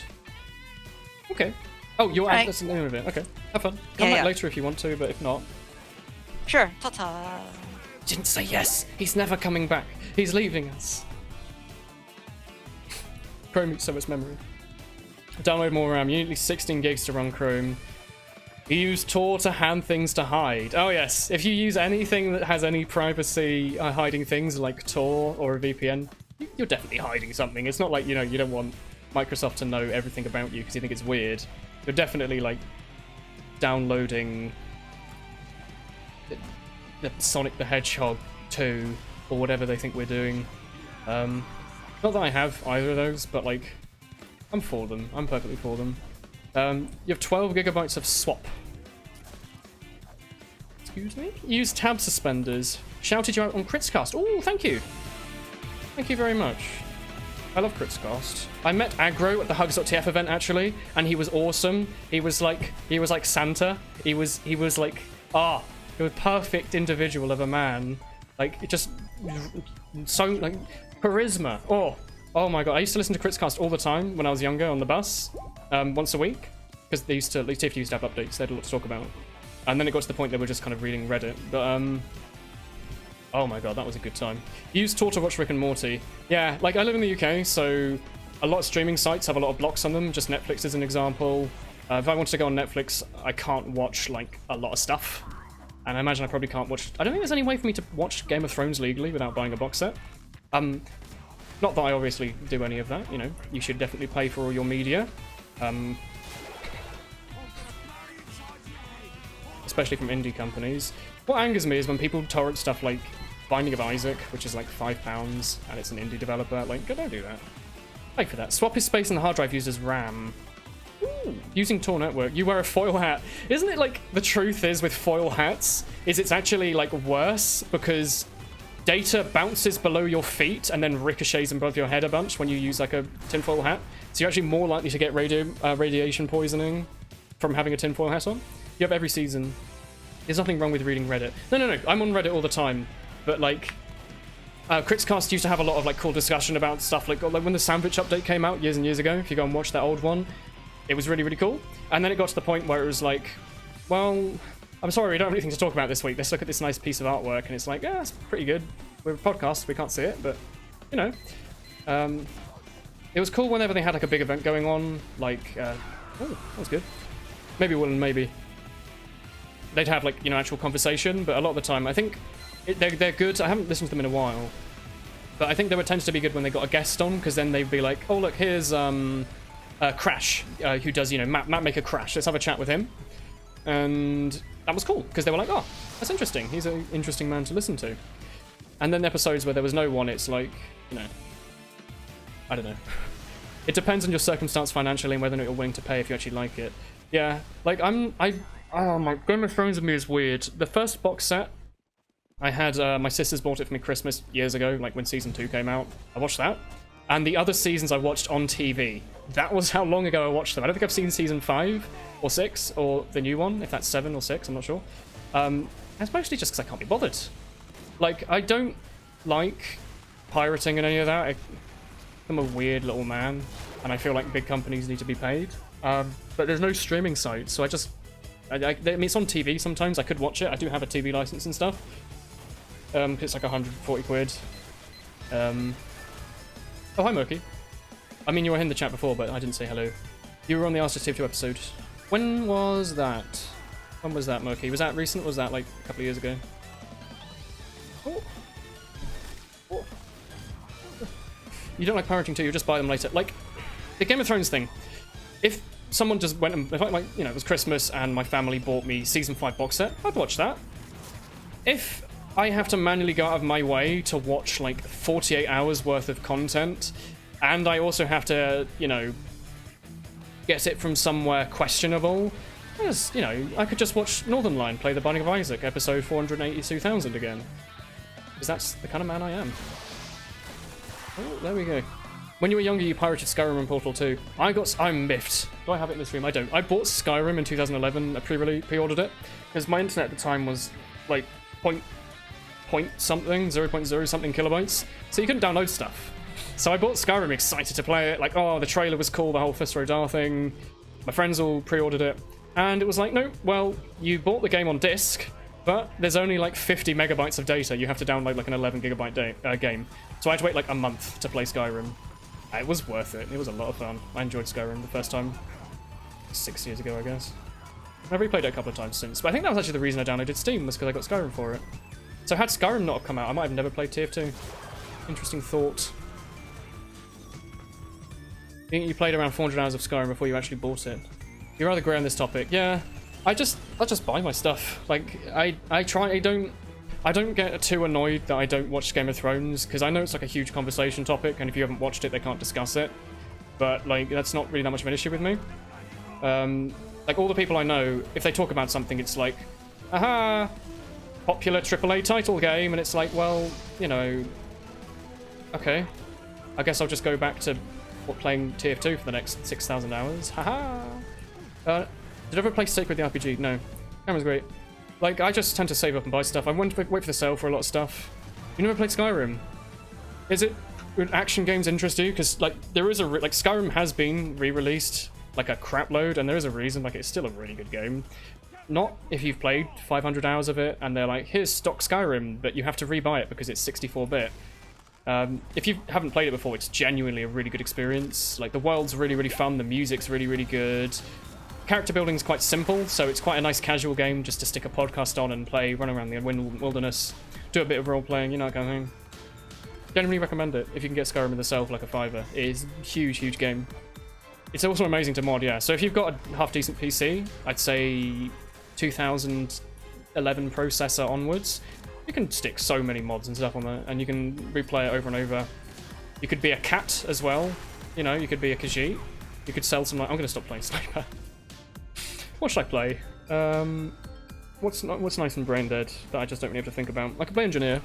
Okay. Oh, you're Right. that's the name of it. Okay. Have fun. Come back later if you want to, but if not. Sure. Ta-ta. Didn't say yes. He's never coming back. He's leaving us. Chrome eats so much memory. Download more RAM. You need at least 16 gigs to run Chrome. You use Tor to hand things to hide. Oh yes, if you use anything that has any privacy hiding things like Tor or a VPN, you're definitely hiding something. It's not like, you know, you don't want Microsoft to know everything about you because you think it's weird. You're definitely like downloading the Sonic the Hedgehog 2 or whatever they think we're doing. Not that I have either of those, but like, I'm for them. I'm perfectly for them. You have 12 gigabytes of swap. Excuse me? Use tab suspenders. Shouted you out on Critscast. Oh, thank you. Thank you very much. I love Critscast. I met Aggro at the Hugs.tf event actually, and he was awesome. He was like Santa. He was like, he was a perfect individual of a man. Like, just so like Charisma. Oh my god. I used to listen to Critscast all the time when I was younger on the bus, once a week, because they used to, like, TFT used to have updates. They had a lot to talk about. And then it got to the point they were just kind of reading Reddit. But, oh my god, that was a good time. Use Tor to watch Rick and Morty. Yeah, like, I live in the UK, so a lot of streaming sites have a lot of blocks on them. Just Netflix is an example. If I wanted to go on Netflix, I can't watch, like, a lot of stuff. And I imagine I probably can't watch... I don't think there's any way for me to watch Game of Thrones legally without buying a box set. Not that I obviously do any of that, you know. You should definitely pay for all your media. Especially from indie companies. What angers me is when people torrent stuff like Binding of Isaac, which is like £5, and it's an indie developer. Like, don't do that. Pay for that. Swap his space in the hard drive used as RAM. Ooh. Using Tor Network, you wear a foil hat. Isn't it like the truth is with foil hats, is it's actually like worse because data bounces below your feet and then ricochets above your head a bunch when you use like a tinfoil hat. So you're actually more likely to get radiation poisoning from having a tinfoil hat on. You have every season. There's nothing wrong with reading Reddit. No. I'm on Reddit all the time. But like, Critscast used to have a lot of like cool discussion about stuff like when the Sandwich update came out years and years ago. If you go and watch that old one, it was really, really cool. And then it got to the point where it was like, well, I'm sorry, we don't have anything to talk about this week. Let's look at this nice piece of artwork. And it's like, yeah, it's pretty good. We're a podcast, we can't see it, but you know. It was cool whenever they had like a big event going on, like, oh, that was good. Maybe Woolen, maybe. They'd have like, you know, actual conversation, but a lot of the time, I think they're good. I haven't listened to them in a while, but I think they would tend to be good when they got a guest on, because then they'd be like, oh look, here's Crash, who does, you know, map maker Crash. Let's have a chat with him. And that was cool, because they were like, oh, that's interesting. He's an interesting man to listen to. And then the episodes where there was no one, it's like, you know, I don't know. It depends on your circumstance financially and whether or not you're willing to pay if you actually like it. Yeah, like oh my, Game of Thrones of me is weird. The first box set, I had, my sisters bought it for me Christmas years ago, like when season 2 came out. I watched that. And the other seasons I watched on TV. That was how long ago I watched them. I don't think I've seen season 5 or 6 or the new one, if that's 7 or 6, I'm not sure. It's mostly just because I can't be bothered. Like, I don't like pirating and any of that. I'm a weird little man, and I feel like big companies need to be paid. But there's no streaming site, so I mean, it's on TV sometimes. I could watch it. I do have a TV license and stuff. It's like 140 quid. Oh, hi, Murky. I mean, you were in the chat before, but I didn't say hello. You were on the Ask Tier 2 episode. When was that? When was that, Murky? Was that recent? Or was that like a couple of years ago? Oh. Oh. You don't like pirating too, you just buy them later. Like, the Game of Thrones thing. If someone just went and, if like, you know, it was Christmas and my family bought me season 5 box set, I'd watch that. If I have to manually go out of my way to watch like 48 hours worth of content, and I also have to, you know, get it from somewhere questionable, you know, I could just watch Northern Line play The Binding of Isaac, episode 482,000 again. Because that's the kind of man I am. Oh, there we go. When you were younger, you pirated Skyrim and Portal 2. I'm miffed. Do I have it in this room? I don't. I bought Skyrim in 2011. I pre-ordered it because my internet at the time was like point something, 0.0 something kilobytes. So you couldn't download stuff. So I bought Skyrim excited to play it. Like, oh, the trailer was cool, the whole Fist Rodar thing. My friends all pre-ordered it. And it was like, no, well, you bought the game on disc, but there's only like 50 megabytes of data. You have to download like an 11 gigabyte game. So I had to wait like a month to play Skyrim. It was worth it. It was a lot of fun. I enjoyed Skyrim the first time 6 years ago, I guess. I've replayed it a couple of times since, but I think that was actually the reason I downloaded Steam, was because I got Skyrim for it. So had Skyrim not have come out, I might have never played TF2. Interesting thought. I think you played around 400 hours of Skyrim before you actually bought it. You're rather grey on this topic. Yeah, I just buy my stuff. Like, I don't get too annoyed that I don't watch Game of Thrones, because I know it's like a huge conversation topic, and if you haven't watched it, they can't discuss it. But, like, that's not really that much of an issue with me. Like, all the people I know, if they talk about something, it's like, aha, popular AAA title game, and it's like, well, you know, okay. I guess I'll just go back to playing TF2 for the next 6,000 hours. Haha. Did I ever play Sacred the RPG? No. That was great. Like, I just tend to save up and buy stuff. I want to wait for the sale for a lot of stuff. You never played Skyrim? Is it would action games interest you? Because like there is like Skyrim has been re-released like a crap load, and there is a reason. Like it's still a really good game. Not if you've played 500 hours of it and they're like, here's stock Skyrim, but you have to rebuy it because it's 64-bit. If you haven't played it before, it's genuinely a really good experience. Like the world's really, really fun, the music's really, really good. Character building is quite simple, so it's quite a nice casual game just to stick a podcast on and play, run around the wilderness, do a bit of role-playing, you know, that kind of thing. Generally recommend it if you can get Skyrim itself like a $5. It is a huge, huge game. It's also amazing to mod, yeah. So if you've got a half-decent PC, I'd say 2011 processor onwards, you can stick so many mods and stuff on there, and you can replay it over and over. You could be a cat as well, you know, you could be a Khajiit. You could sell some, like, I'm going to stop playing Sniper. What should I play? What's nice and brain dead that I just don't really have to think about? I could play Engineer.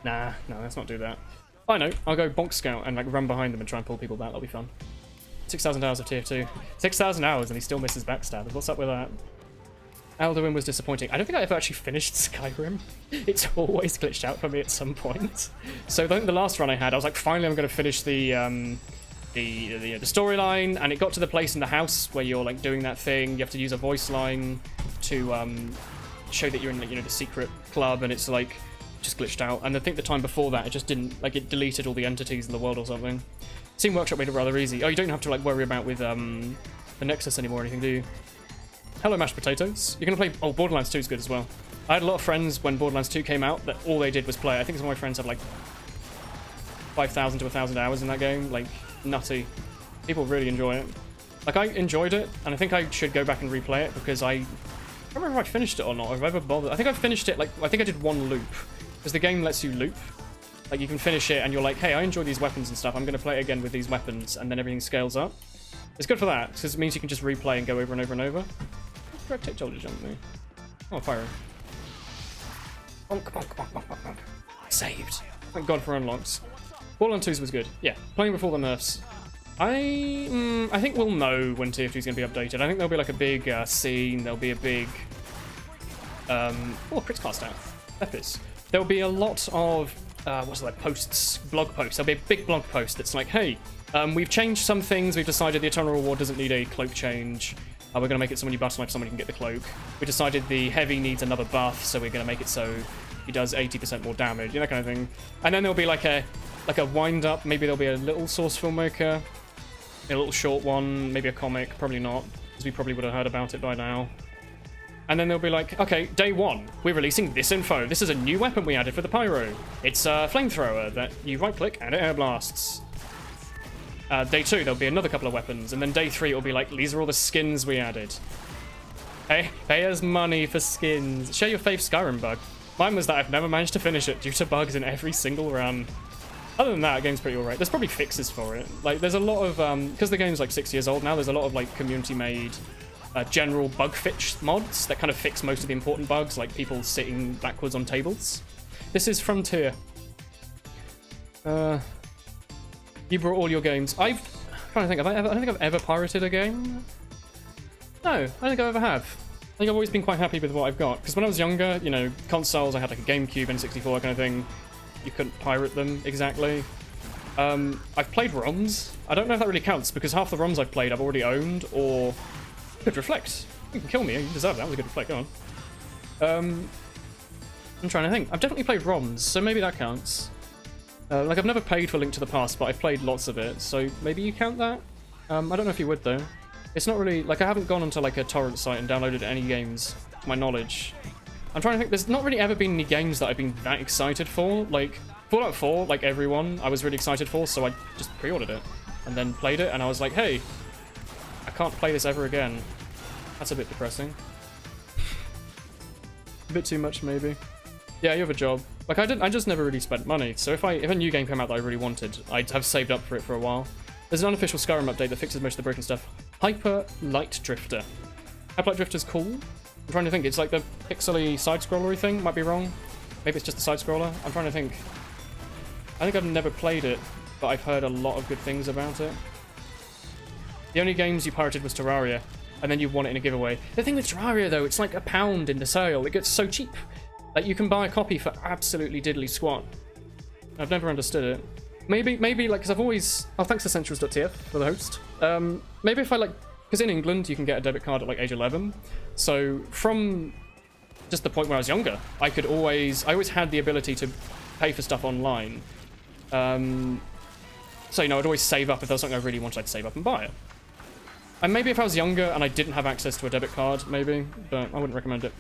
Nah, no, let's not do that. I know, I'll go Bonk Scout and like run behind them and try and pull people back, that'll be fun. 6,000 hours of TF2. 6,000 hours and he still misses backstabbers, what's up with that? Alduin was disappointing. I don't think I ever actually finished Skyrim. It's always glitched out for me at some point. So I think the last run I had, I was like, finally I'm going to finish the storyline, and it got to the place in the house where you're like doing that thing. You have to use a voice line to show that you're in, like, you know, the secret club, and it's like just glitched out. And I think the time before that, it just didn't, like, it deleted all the entities in the world or something. Team Workshop made it rather easy. Oh, you don't have to like worry about with the Nexus anymore or anything, do you? Hello, mashed potatoes. You're gonna play. Oh, Borderlands 2 is good as well. I had a lot of friends when Borderlands 2 came out that all they did was play. I think some of my friends have like 5,000 to 1,000 hours in that game. Like, nutty. People really enjoy it. Like, I enjoyed it, and I think I should go back and replay it because I don't remember if I finished it or not. If I ever bothered. I think I finished it. Like, I think I did one loop because the game lets you loop. Like, you can finish it and you're like, hey, I enjoy these weapons and stuff. I'm gonna play it again with these weapons, and then everything scales up. It's good for that because it means you can just replay and go over and over and over. Direct take shoulder jump me. Oh, fire. Bonk, bonk, bonk, bonk, bonk, bonk. Saved. Thank God for unlocks. Borderlands 2 was good. Yeah, playing before the nerfs. I think we'll know when TF2 is going to be updated. I think there'll be like a big scene. There'll be a big crits cast out. Epis. There'll be a lot of what's it like, posts, blog posts. There'll be a big blog post that's like, hey, we've changed some things. We've decided the Eternal Reward doesn't need a cloak change. We're going to make it so when you buff snipe someone, you can get the cloak. We decided the heavy needs another buff, so we're going to make it so he does 80% more damage, you know, that kind of thing. And then there'll be like a wind-up. Maybe there'll be a little source filmmaker, a little short one, maybe a comic. Probably not, because we probably would have heard about it by now. And then they'll be like, okay, day 1, we're releasing this info. This is a new weapon we added for the pyro. It's a flamethrower that you right-click and it air blasts. Day 2, there'll be another couple of weapons, and then day 3, it'll be like, these are all the skins we added. Hey, pay us money for skins. Share your fave Skyrim bug. Mine was that I've never managed to finish it due to bugs in every single run. Other than that, the game's pretty alright. There's probably fixes for it. Like, there's a lot of, because the game's like 6 years old now, there's a lot of like community-made general bug fix mods that kind of fix most of the important bugs, like people sitting backwards on tables. This is Frontier. You brought all your games. I'm trying to think. I don't think I've ever pirated a game. No, I don't think I ever have. I think I've always been quite happy with what I've got. Because when I was younger, you know, consoles, I had like a GameCube, N64 kind of thing. You couldn't pirate them exactly. I've played ROMs. I don't know if that really counts because half the ROMs I've played I've already owned or could reflect. You can kill me. You deserve that. That was a good reflect. Go on. I'm trying to think. I've definitely played ROMs, so maybe that counts. Like, I've never paid for Link to the Past, but I've played lots of it, so maybe you count that? I don't know if you would, though. It's not really... Like, I haven't gone onto, like, a torrent site and downloaded any games, to my knowledge. I'm trying to think. There's not really ever been any games that I've been that excited for. Like, Fallout 4, like everyone, I was really excited for, so I just pre-ordered it. And then played it, and I was like, hey, I can't play this ever again. That's a bit depressing. A bit too much, maybe. Yeah, you have a job. Like, I just never really spent money, so if a new game came out that I really wanted, I'd have saved up for it for a while. There's an unofficial Skyrim update that fixes most of the broken stuff. Hyper Light Drifter. Hyper Light Drifter's cool. I'm trying to think, it's like the pixely side-scrollery thing, might be wrong. Maybe it's just a side-scroller. I'm trying to think. I think I've never played it, but I've heard a lot of good things about it. The only games you pirated was Terraria, and then you won it in a giveaway. The thing with Terraria, though, it's like £1 in the sale. It gets so cheap. Like, you can buy a copy for absolutely diddly squat. I've never understood it. maybe like, because I've always, oh, thanks to Centrals.tf for the host. Maybe if I like, because in England you can get a debit card at like age 11, so from just the point where I was younger, I always had the ability to pay for stuff online. So, you know, I'd always save up if there was something I really wanted, I'd save up and buy it. And maybe if I was younger and I didn't have access to a debit card, maybe, but I wouldn't recommend it.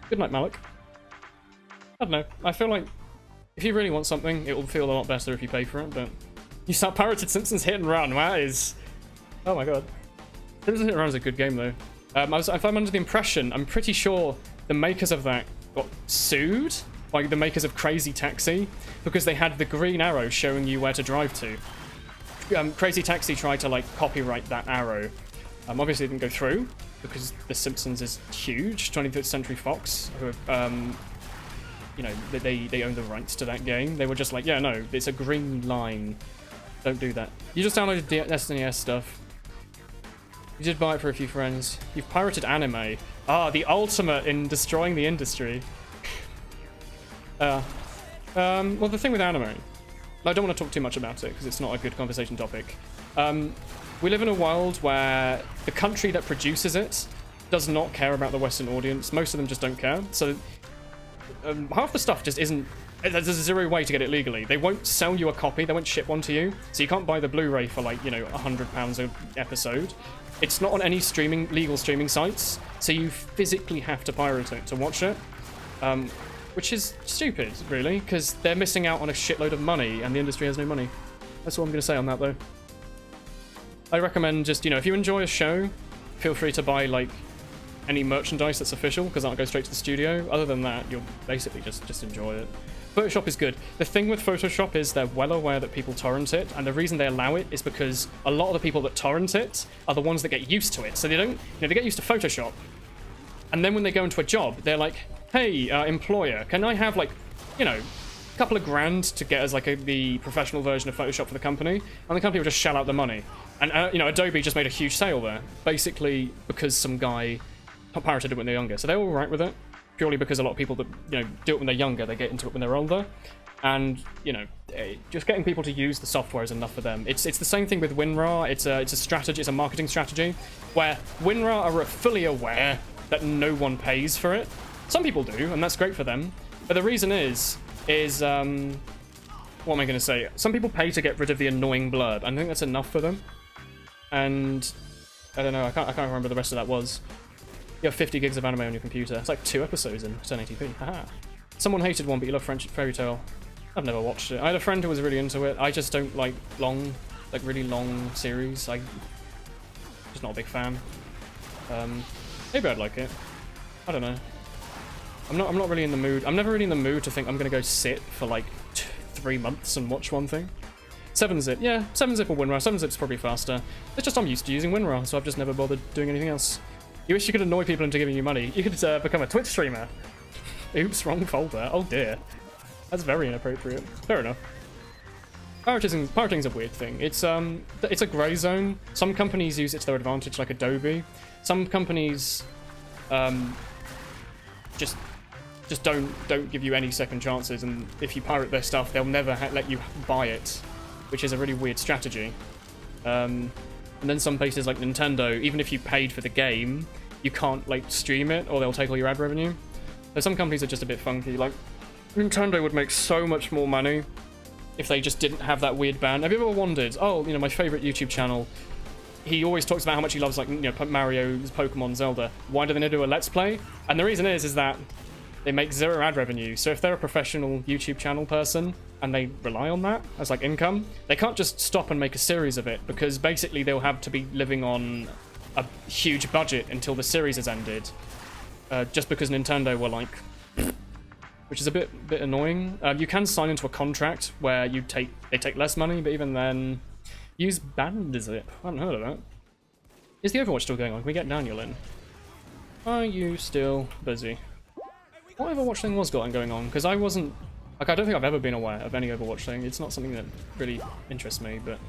Good night, Malik. I don't know, I feel like if you really want something, it will feel a lot better if you pay for it, but you start pirated Simpsons Hit and Run, that is... Oh my god. Simpsons Hit and Run is a good game, though. If I'm under the impression, I'm pretty sure the makers of that got sued by the makers of Crazy Taxi because they had the green arrow showing you where to drive to. Crazy Taxi tried to, like, copyright that arrow. Obviously it didn't go through because The Simpsons is huge. 20th Century Fox, who you know, they own the rights to that game. They were just like, yeah, no, it's a green line. Don't do that. You just downloaded the SNES stuff. You did buy it for a few friends. You've pirated anime. Ah, the ultimate in destroying the industry. Well, the thing with anime, I don't want to talk too much about it because it's not a good conversation topic. We live in a world where the country that produces it does not care about the Western audience. Most of them just don't care. So half the stuff just isn't... There's a zero way to get it legally. They won't sell you a copy. They won't ship one to you. So you can't buy the Blu-ray for, like, you know, £100 an episode. It's not on any legal streaming sites. So you physically have to pirate it to watch it. Which is stupid, really, because they're missing out on a shitload of money and the industry has no money. That's all I'm going to say on that, though. I recommend just, you know, if you enjoy a show, feel free to buy, like, any merchandise that's official, because that'll go straight to the studio. Other than that, you'll basically just enjoy it. Photoshop is good. The thing with Photoshop is they're well aware that people torrent it, and the reason they allow it is because a lot of the people that torrent it are the ones that get used to it. So they don't, you know, they get used to Photoshop. And then when they go into a job, they're like, hey, employer, can I have, like, you know, a couple of grand to get as, like, the professional version of Photoshop for the company? And the company will just shell out the money. And, you know, Adobe just made a huge sale there, basically because some guy pirated it when they're younger. So they're all right with it, purely because a lot of people that, you know, do it when they're younger, they get into it when they're older. And, you know, just getting people to use the software is enough for them. It's the same thing with WinRAR. It's a strategy, it's a marketing strategy, where WinRAR are fully aware that no one pays for it. Some people do, and that's great for them. But the reason is what am I going to say? Some people pay to get rid of the annoying blurb. I think that's enough for them. And I don't know, I can't remember the rest of that was. You have 50 gigs of anime on your computer. It's like 2 episodes in 1080p. Haha. Someone hated one, but you love French Fairy Tale. I've never watched it. I had a friend who was really into it. I just don't like really long series. I'm just not a big fan. Maybe I'd like it. I don't know. I'm not really in the mood. I'm never really in the mood to think I'm gonna go sit for like 3 months and watch one thing. 7-zip, yeah, 7-zip or WinRAR. 7-zip's probably faster. It's just I'm used to using WinRAR, so I've just never bothered doing anything else. You wish you could annoy people into giving you money. You could become a Twitch streamer. Oops, wrong folder. Oh dear. That's very inappropriate. Fair enough. Pirating's a weird thing. It's a grey zone. Some companies use it to their advantage, like Adobe. Some companies just don't give you any second chances, and if you pirate their stuff, they'll never let you buy it, which is a really weird strategy. And then some places like Nintendo, even if you paid for the game, you can't, like, stream it, or they'll take all your ad revenue. So some companies are just a bit funky. Like, Nintendo would make so much more money if they just didn't have that weird ban. Have you ever wondered, oh, you know, my favorite YouTube channel, he always talks about how much he loves, like, you know, Mario, Pokemon, Zelda. Why do they not do a Let's Play? And the reason is that they make 0 ad revenue. So if they're a professional YouTube channel person and they rely on that as, like, income, they can't just stop and make a series of it, because basically they'll have to be living on a huge budget until the series has ended, just because Nintendo were like, which is a bit annoying. You can sign into a contract where they take less money, but even then, use BandZip. I haven't heard of that. Is the Overwatch still going on? Can we get Daniel in? Are you still busy? What Overwatch thing was going on? Because I wasn't... Like, I don't think I've ever been aware of any Overwatch thing. It's not something that really interests me, but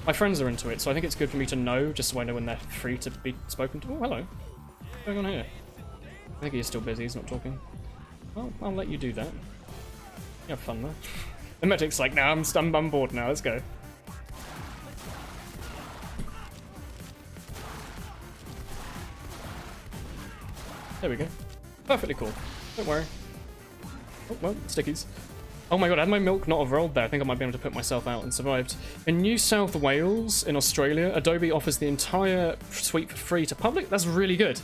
my friends are into it, so I think it's good for me to know, just so I know when they're free to be spoken to. Oh, hello. What's going on here? I think he's still busy, he's not talking. Well, I'll let you do that. You have fun there. The medic's like, nah, I'm bored now, let's go. There we go. Perfectly cool. Don't worry. Oh, well, stickies. Oh my god, had my milk not have rolled there, I think I might be able to put myself out and survived. In New South Wales, in Australia, Adobe offers the entire suite for free to public. That's really good.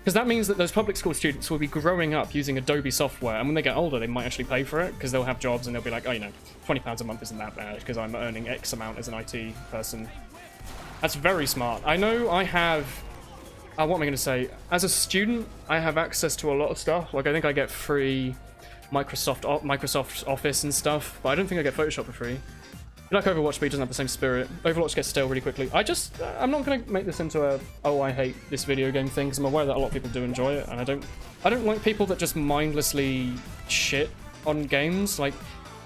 Because that means that those public school students will be growing up using Adobe software, and when they get older, they might actually pay for it, because they'll have jobs and they'll be like, oh, you know, £20 a month isn't that bad, because I'm earning X amount as an IT person. That's very smart. I know I have... what am I going to say? As a student, I have access to a lot of stuff. Like, I think I get free Microsoft Office and stuff, but I don't think I get Photoshop for free. I like Overwatch, but it doesn't have the same spirit. Overwatch gets stale really quickly. I'm not going to make this into a, oh, I hate this video game thing, because I'm aware that a lot of people do enjoy it, and I don't like people that just mindlessly shit on games. Like,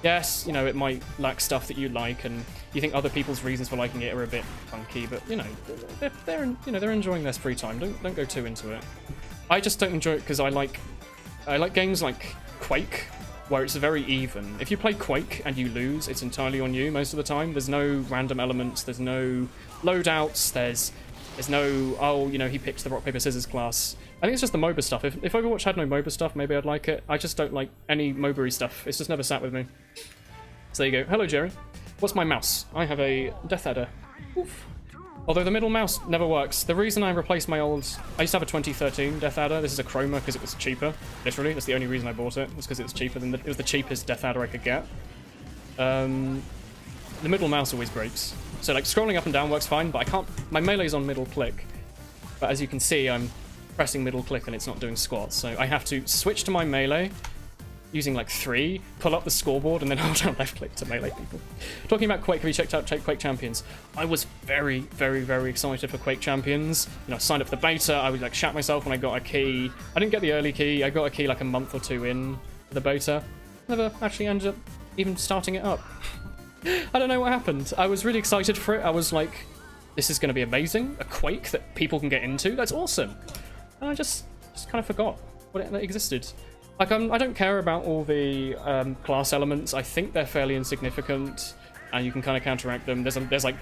yes, you know, it might lack stuff that you like, and you think other people's reasons for liking it are a bit funky, but, you know, they're enjoying their free time. Don't go too into it. I just don't enjoy it because I like games like Quake, where it's very even. If you play Quake and you lose, it's entirely on you most of the time. There's no random elements, there's no loadouts, there's no, oh, you know, he picked the rock, paper, scissors class. I think it's just the MOBA stuff. If Overwatch had no MOBA stuff, maybe I'd like it. I just don't like any MOBA-y stuff. It's just never sat with me. So there you go. Hello, Jerry. What's my mouse? I have a Death Adder. Oof. Although the middle mouse never works. The reason I replaced my old... I used to have a 2013 Death Adder. This is a Chroma because it was cheaper. Literally, that's the only reason I bought it. Was because it was cheaper than it was the cheapest Death Adder I could get. The middle mouse always breaks. So like scrolling up and down works fine, but I can't... My melee's on middle click. But as you can see, I'm pressing middle click and it's not doing squats. So I have to switch to my melee using like 3, pull up the scoreboard, and then hold down left click to melee people. Talking about Quake, have you checked out Quake Champions? I was very, very, very excited for Quake Champions. You know, I signed up for the beta, I would like shat myself when I got a key. I didn't get the early key, I got a key like a month or 2 in the beta. Never actually ended up even starting it up. I don't know what happened. I was really excited for it. I was like, this is going to be amazing. A Quake that people can get into, that's awesome. And I just kind of forgot what it existed. Like, I don't care about all the class elements. I think they're fairly insignificant, and you can kind of counteract them. There's like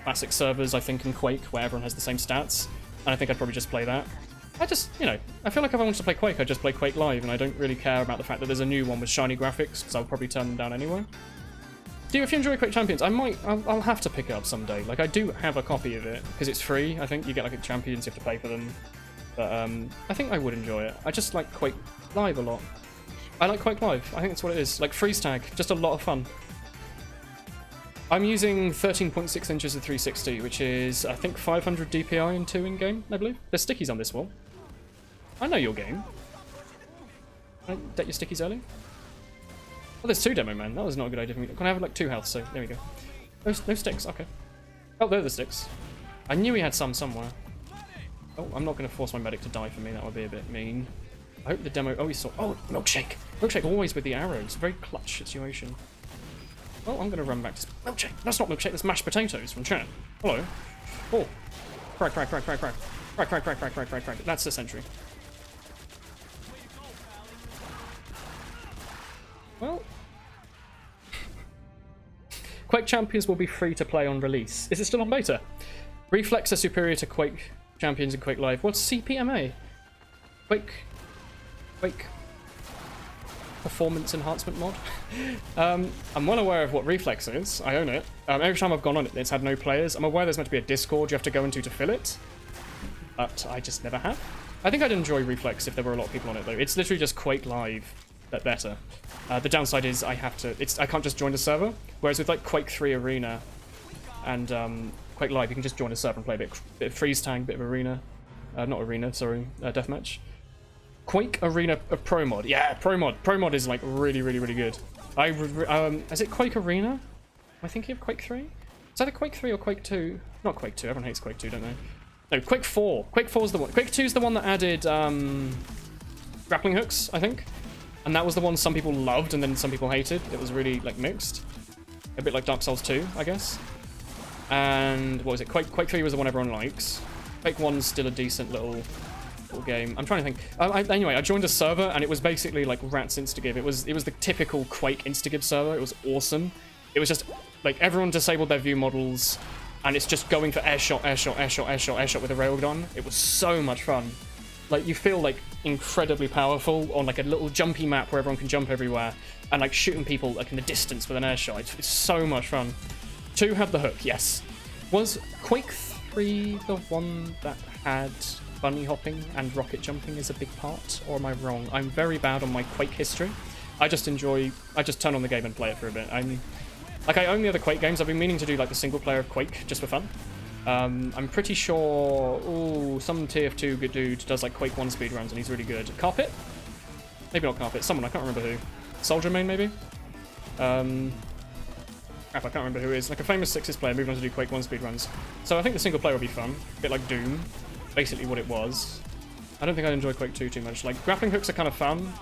classic servers, I think, in Quake, where everyone has the same stats, and I think I'd probably just play that. I just, you know, I feel like if I wanted to play Quake, I'd just play Quake Live, and I don't really care about the fact that there's a new one with shiny graphics, because I'll probably turn them down anyway. If you enjoy Quake Champions, I'll have to pick it up someday. Like, I do have a copy of it, because it's free. I think you get, like, a Champions, you have to pay for them. But, I think I would enjoy it. I just like Quake Live a lot. I like Quake Live. I think that's what it is. Like, freeze tag. Just a lot of fun. I'm using 13.6 inches of 360, which is, I think, 500 DPI and 2 in-game, I believe. There's stickies on this wall. I know your game. Can I get your stickies early? Oh, there's 2 demo, man. That was not a good idea for me. Can I have, like, 2 health? So, there we go. No sticks. Okay. Oh, they're the sticks. I knew he had some somewhere. Oh, I'm not going to force my medic to die for me. That would be a bit mean. I hope the demo... Oh, he saw... Oh, Milkshake! Milkshake always with the arrows. Very clutch situation. Oh, I'm going to run back to... Milkshake! That's not Milkshake, that's mashed potatoes from chat. Hello. Oh. Crack, crack, crack, crack, crack. Crack, crack, crack, crack, crack, crack, crack. That's the sentry. Well... Quake Champions will be free to play on release. Is it still on beta? Reflex are superior to Quake Champions and Quake Live. What's CPMA? Quake Performance Enhancement mod? I'm well aware of what Reflex is. I own it. Every time I've gone on it, it's had no players. I'm aware there's meant to be a Discord you have to go into to fill it, but I just never have. I think I'd enjoy Reflex if there were a lot of people on it, though. It's literally just Quake Live, but better. The downside is I can't just join the server, whereas with like Quake 3 Arena and Quake Live, you can just join a server and play a bit of freeze tag, bit of arena. Not arena, sorry, deathmatch. Quake Arena Pro Mod. Yeah, Pro Mod. Pro Mod is like really, really, really good. Is it Quake Arena? Am I thinking of Quake 3? It's either Quake 3 or Quake 2. Not Quake 2. Everyone hates Quake 2, don't they? No, Quake 4. Quake 4 is the one. Quake 2 is the one that added grappling hooks, I think. And that was the one some people loved and then some people hated. It was really like mixed. A bit like Dark Souls 2, I guess. And what was it? Quake 3 was the one everyone likes. Quake 1's still a decent little simple game. I'm trying to think. Anyway, I joined a server and it was basically like Rat's Instagive. It was the typical Quake Instagive server. It was awesome. It was just like everyone disabled their view models and it's just going for airshot, airshot, airshot, airshot, airshot with a railgun. It was so much fun. Like you feel like incredibly powerful on like a little jumpy map where everyone can jump everywhere and like shooting people like in the distance with an airshot. It's so much fun. 2 had the hook, yes. Was Quake 3 the one that had bunny hopping and rocket jumping as a big part, or am I wrong? I'm very bad on my Quake history. I just turn on the game and play it for a bit. I own the other Quake games. I've been meaning to do like the single player of Quake just for fun. I'm pretty sure, some TF2 good dude does like Quake 1 speedruns and he's really good. Carpet? Maybe not Carpet, someone, I can't remember who. Soldier Main maybe? Crap, I can't remember who it is. Like a famous Sixes player moved on to do Quake 1 speedruns. So I think the single player will be fun. A bit like Doom. Basically what it was. I don't think I enjoy Quake 2 too much. Like, grappling hooks are kind of fun.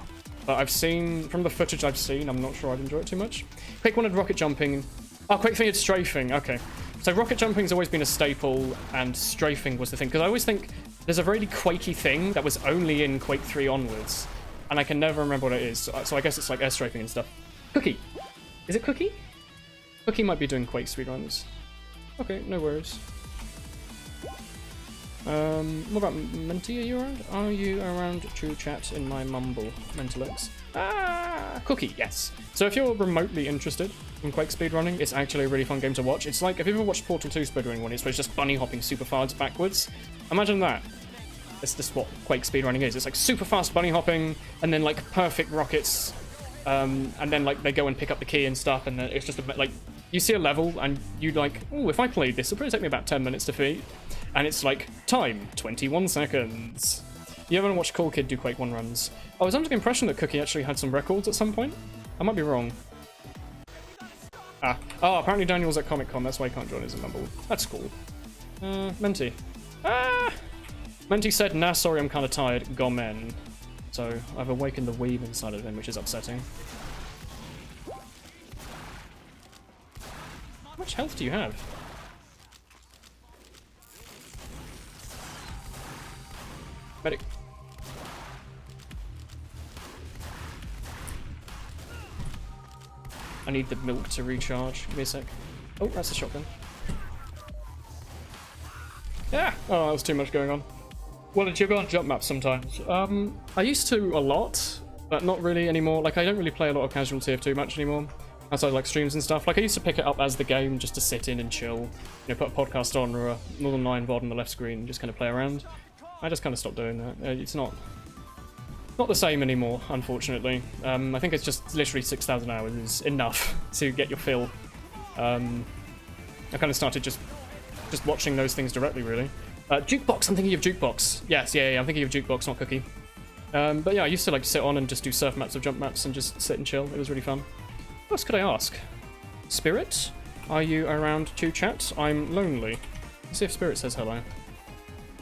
But I've seen, from the footage I've seen, I'm not sure I'd enjoy it too much. Quake 1 had rocket jumping. Oh, Quake 3 had strafing. Okay. So rocket jumping's always been a staple, and strafing was the thing. Because I always think there's a really Quakey thing that was only in Quake 3 onwards. And I can never remember what it is. So I guess it's like air strafing and stuff. Cookie. Is it Cookie? Cookie might be doing Quake speedruns. Okay, no worries. What about Menti? Are you around? Are you around to chat in my mumble, Mentalex? Ah, Cookie, yes. So if you're remotely interested in Quake speedrunning, it's actually a really fun game to watch. It's like, if you've ever watched Portal 2 speedrunning one, it's where it's just bunny hopping super fast backwards. Imagine that. It's just what Quake speedrunning is. It's like super fast bunny hopping, and then like perfect rockets, and then like they go and pick up the key and stuff, and then it's just a bit like, you see a level and you like, oh, if I played this, it'll probably take me about 10 minutes to defeat. And it's like, time, 21 seconds. You ever watch Cool Kid do Quake 1 runs? I was under the impression that Cookie actually had some records at some point. I might be wrong. Ah. Oh, apparently Daniel's at Comic-Con, that's why he can't join us in Mumble. That's cool. Menti. Ah! Menti said, nah, sorry, I'm kind of tired. Gomen. So, I've awakened the weeb inside of him, which is upsetting. How much health do you have? Medic. I need the milk to recharge. Give me a sec. Oh, that's a shotgun. Yeah! Oh, that was too much going on. Well, did you go on jump maps sometimes? I used to a lot, but not really anymore. Like, I don't really play a lot of casual TF2 much anymore. Outside like streams and stuff. Like I used to pick it up as the game just to sit in and chill. You know, put a podcast on or a Northern 9 VOD on the left screen and just kind of play around. I just kind of stopped doing that. It's not the same anymore, unfortunately. I think it's just literally 6,000 hours is enough to get your fill. I kind of started just watching those things directly, really. Jukebox, I'm thinking of Jukebox. Yes, yeah, I'm thinking of Jukebox, not Cookie. But yeah, I used to like sit on and just do surf maps or jump maps and just sit and chill. It was really fun. What else could I ask? Spirit, are you around to chat? I'm lonely. Let's see if Spirit says hello.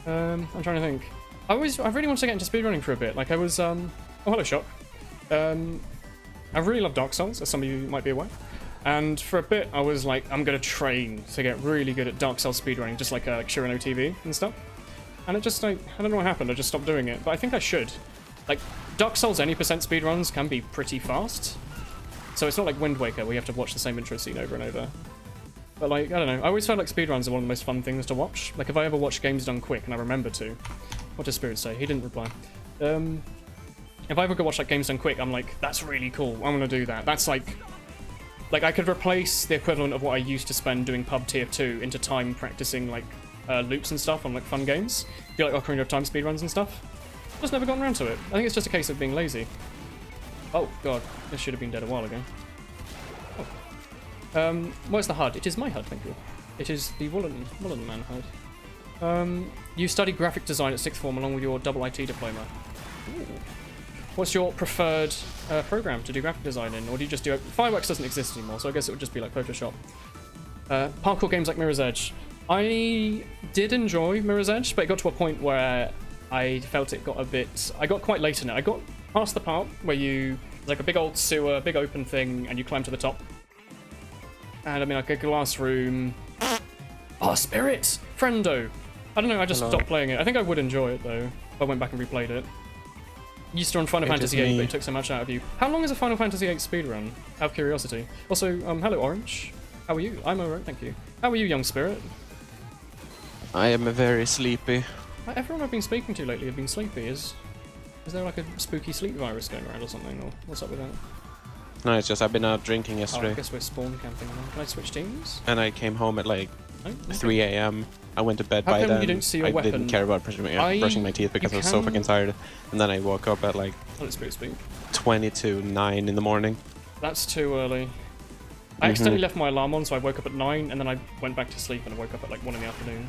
I'm trying to think. I really want to get into speedrunning for a bit. Like I was, oh hello Shock. I really love Dark Souls, as some of you might be aware. And for a bit, I was like, I'm gonna train to get really good at Dark Souls speedrunning, just like Shirano TV and stuff. And it just like, I don't know what happened, I just stopped doing it. But I think I should. Like, Dark Souls any % speedruns can be pretty fast. So it's not like Wind Waker, where you have to watch the same intro scene over and over. But like, I don't know, I always felt like speedruns are one of the most fun things to watch. Like if I ever watch games done quick, and I remember to. What does Spirit say? He didn't reply. If I ever go watch like games done quick, I'm like, that's really cool, I'm gonna do that. That's like I could replace the equivalent of what I used to spend doing pub TF2 into time practicing like loops and stuff on like fun games. Do like Ocarina of Time speedruns and stuff. Just never gotten around to it. I think it's just a case of being lazy. Oh god, this should have been dead a while ago. Oh. Where's the HUD? It is my HUD, thank you. It is the Woolen man HUD. You study graphic design at 6th form along with your double IT diploma. Ooh. What's your preferred program to do graphic design in? Or do you just do it? Fireworks doesn't exist anymore, so I guess it would just be like Photoshop. Parkour games like Mirror's Edge. I did enjoy Mirror's Edge, but it got to a point where I felt it got a bit... I got quite late in it. I got past the part where it's like a big old sewer, big open thing, and you climb to the top. And I mean, like a glass room. Oh, Spirit! Friendo! I don't know, I just stopped playing it. I think I would enjoy it, though. I went back and replayed it. Used to run Final Fantasy VIII, but it took so much out of you. How long is a Final Fantasy VIII speedrun? Out of curiosity. Also, hello Orange. How are you? I'm alright, thank you. How are you, young spirit? I am very sleepy. Everyone I've been speaking to lately have been sleepy. Is there like a spooky sleep virus going around or something, or what's up with that? No, it's just I've been out drinking yesterday. Oh, I guess we're spawn camping now. Can I switch teams? And I came home at like No? Okay. 3 a.m. I went to bed How by come then. you didn't see your I weapon? didn't care about brushing my teeth because I was so fucking tired. And then I woke up at like Let spirit speak. 20 to 9 in the morning. That's too early. I accidentally left my alarm on, so I woke up at 9, and then I went back to sleep, and I woke up at like 1 in the afternoon.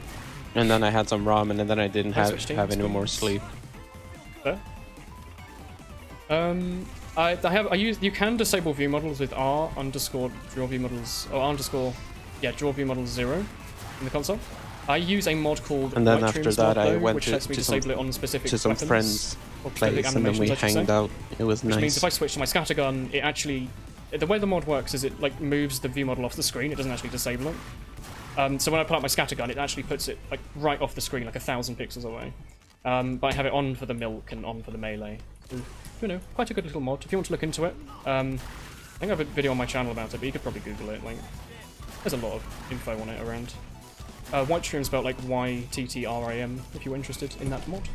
And then I had some ramen, and then I didn't Can I have switch teams, any more please? sleep. Fair. You can disable view models with R underscore draw view models, or underscore, yeah, draw view models 0 in the console. I use a mod called And then White after Dreams that, mod, I though, went which lets me to disable it on specific some weapons, friends' or specific place, and then we animations, I should hanged say. out. It was Which nice. means if I switch to my scattergun, it actually, the way the mod works is it like moves the view model off the screen. It doesn't actually disable it. So when I pull out my scattergun, it actually puts it like right off the screen, like 1,000 pixels away. But I have it on for the milk and on for the melee. So, you know, quite a good little mod. If you want to look into it, I think I have a video on my channel about it, but you could probably Google it. Like, there's a lot of info on it around. White Stream spelled like YTTRIM if you're interested in that mod.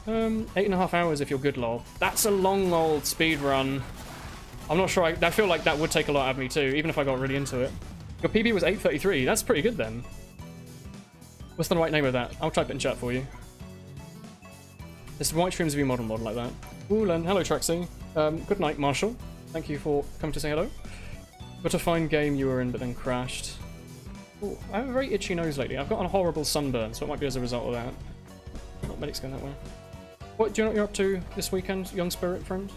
8.5 hours if you're good, lol. That's a long old speed run. I'm not sure. I feel like that would take a lot out of me too, even if I got really into it. Your PB was 8:33. That's pretty good then. What's the right name of that? I'll type it in chat for you. This White Stream's view model like that. Woolen, hello Traxy. Good night, Marshall. Thank you for coming to say hello. Got a fine game you were in, but then crashed. Ooh, I have a very itchy nose lately. I've got a horrible sunburn, so it might be as a result of that. Not medic's going that way. What do you know what you're up to this weekend, young spirit friend?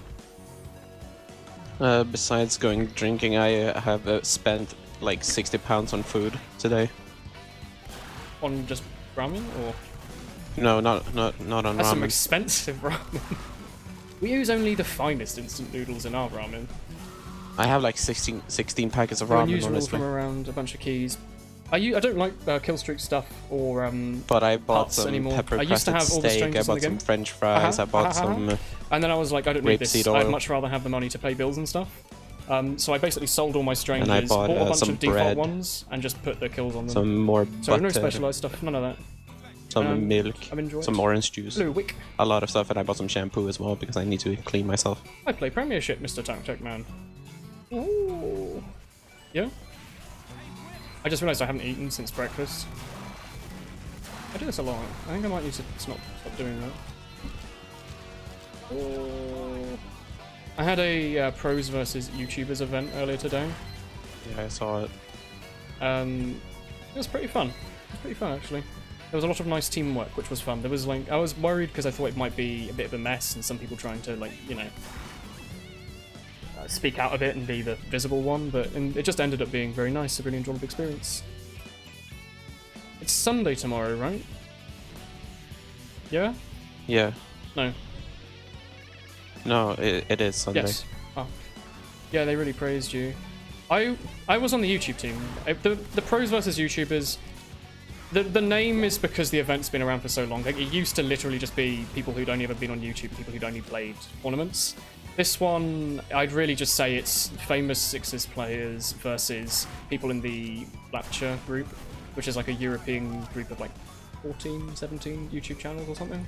Besides going drinking, I have spent like 60 pounds on food today. On just ramen, or? No, not on That's some ramen. expensive ramen. We use only the finest instant noodles in our ramen. I have like 16 packets of ramen, Unusual honestly. from around a bunch of keys. I don't like Killstreak stuff or But I bought parts some anymore. pepper I used to crusted have all the steak, I strangers in bought the some game. french fries, I bought some and then I was like, I don't need this. rapeseed I'd oil. much rather have the money to pay bills and stuff. So I basically sold all my strangers, And I bought, a bunch some of default bread, ones, and just put the kills on them. some more So no butter, specialized stuff, none of that. some milk, I've enjoyed some it. orange juice, Hello, Wick. a lot of stuff, and I bought some shampoo as well because I need to clean myself. I play Premiership, Mr. Tactic Man. Ooh. Yeah? I just realised I haven't eaten since breakfast. I do this a lot. I think I might need to stop doing that. Oh. I had a pros versus YouTubers event earlier today. Yeah, I saw it. It was pretty fun. It was pretty fun, actually. There was a lot of nice teamwork, which was fun. There was like, I was worried because I thought it might be a bit of a mess and some people trying to, like, you know, speak out a bit and be the visible one, but it just ended up being very nice, a really enjoyable experience. It's Sunday tomorrow, right? Yeah? Yeah. No. No, it is Sunday. Yes. Oh. Yeah, they really praised you. I was on the YouTube team. The pros versus YouTubers. The name is because the event's been around for so long. Like, it used to literally just be people who'd only ever been on YouTube, people who'd only played tournaments. This one, I'd really just say it's famous Sixes players versus people in the Blapture group, which is like a European group of like 14, 17 YouTube channels or something.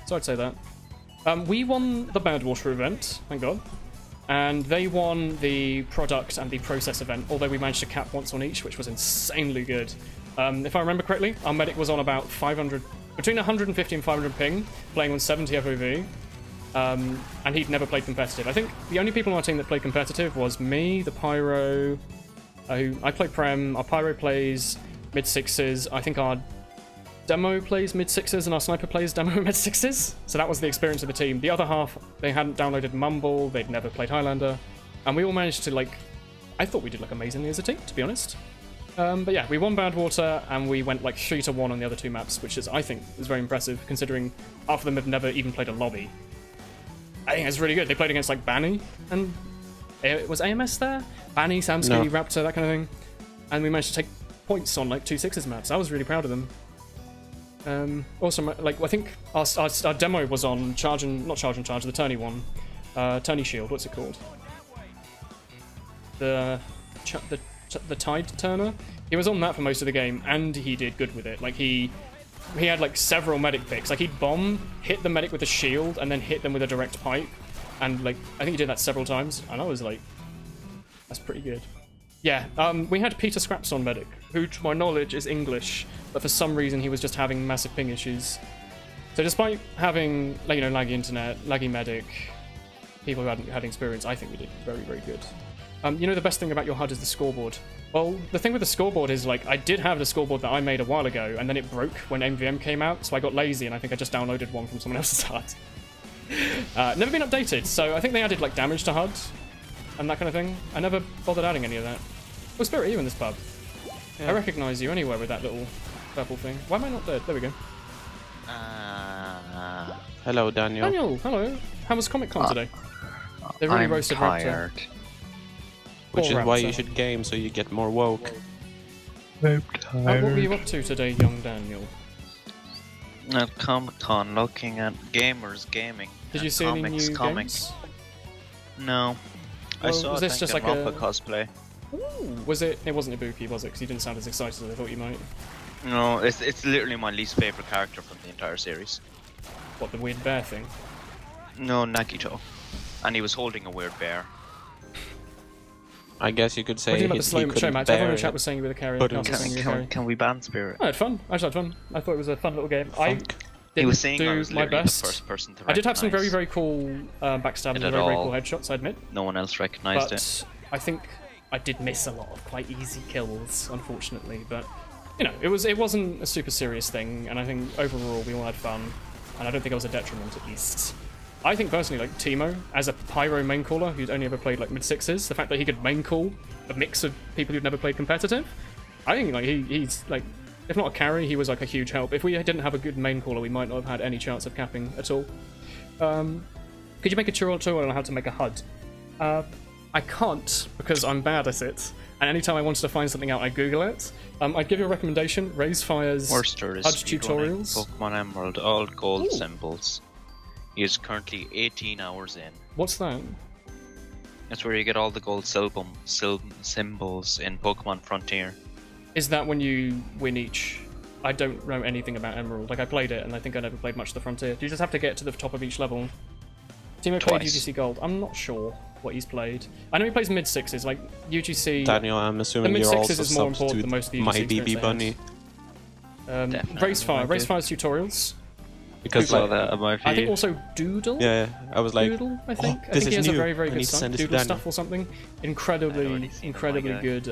So I'd say that. We won the Badwater event, thank God. And they won the product and the process event, although we managed to cap once on each, which was insanely good. If I remember correctly, our medic was on about 500, between 150 and 500 ping, playing on 70 FOV. And he'd never played competitive. I think the only people on our team that played competitive was me, the Pyro, who I play Prem, our Pyro plays mid-sixes, I think our Demo plays mid-sixes and our Sniper plays Demo mid-sixes. So that was the experience of the team. The other half, they hadn't downloaded Mumble, they'd never played Highlander, and we all managed to, like, I thought we did, like, amazingly as a team, to be honest. But yeah, we won Badwater, and we went, like, 3-1 on the other two maps, which is, I think, is very impressive, considering half of them have never even played a lobby. I think it's really good. They played against, like, Banny, and was AMS there? Banny, Samsky, No. Raptor, that kind of thing. And we managed to take points on, like, 2 Sixes maps. I was really proud of them. Also, like I think our demo was on not Charge and Charge, the tourney one, tourney shield. What's it called? The Tide Turner. He was on that for most of the game, and he did good with it. Like he had like several medic picks. Like he'd bomb, hit the medic with a shield, and then hit them with a direct pipe. And like I think he did that several times, and I was like, that's pretty good. Yeah, we had Peter Scraps on medic, who to my knowledge is English, but for some reason he was just having massive ping issues. So despite having, like, you know, laggy internet, laggy medic, people who hadn't had experience, I think we did very, very good. You know, the best thing about your HUD is the scoreboard. Well, the thing with the scoreboard is, like, I did have the scoreboard that I made a while ago, and then it broke when MVM came out, so I got lazy, and I think I just downloaded one from someone else's HUD. Never been updated, so I think they added, like, damage to HUD, and that kind of thing. I never bothered adding any of that. Oh, Spirit, are you in this pub? Yeah. I recognise you anywhere with that little purple thing. Why am I not dead? There we go. Hello, Daniel. Daniel, hello. How was Comic Con today? They really roasted Raptor. Which is why you should game, so you get more woke. What were you up to today, young Daniel? At Comic Con, looking at gamers gaming. Did you see any new games? No. I saw this just like a cosplay. Ooh, was it? It wasn't Ibuki, was it? Because you didn't sound as excited as I thought you might. No, it's literally my least favorite character from the entire series. What, the weird bear thing? No, Nagito. And he was holding a weird bear. I guess you could say what do you think about the slow match? Everyone in chat was saying you were the carrier. Can we ban Spirit? I had fun. I actually had fun. I thought it was a fun little game. I he was saying do I was my best. The first person to I did have some very, very cool backstabbing and very, very cool headshots, I admit. No one else recognized it. I think I did miss a lot of quite easy kills, unfortunately. But you know, it wasn't a super serious thing, and I think overall we all had fun, and I don't think it was a detriment at least. I think personally, like Timo, as a pyro main caller who'd only ever played like mid-sixes, the fact that he could main call a mix of people who'd never played competitive, I think like he's like, if not a carry, he was like a huge help. If we didn't have a good main caller, we might not have had any chance of capping at all. Could you make a tutorial on how to make a HUD? I can't, because I'm bad at it. And anytime I wanted to find something out, I Google it. I'd give you a recommendation, Raise Fire's HUD tutorials. Pokemon Emerald, all gold symbols. He is currently 18 hours in. What's that? That's where you get all the gold symbols in Pokemon Frontier. Is that when you win each? I don't know anything about Emerald. Like, I played it, and I think I never played much of the Frontier. Do you just have to get to the top of each level? Timo played UGC Gold. I'm not sure what he's played. I know he plays mid-sixes, like UGC... Daniel, I'm assuming you're also is more important than most of the UGC my BB Bunny. Raise Fire's tutorials. Because like, I think also Doodle. Yeah, I was like, Doodle, I think. Oh, I think he has new. a very, very good site, Doodle to stuff or something. Incredibly good,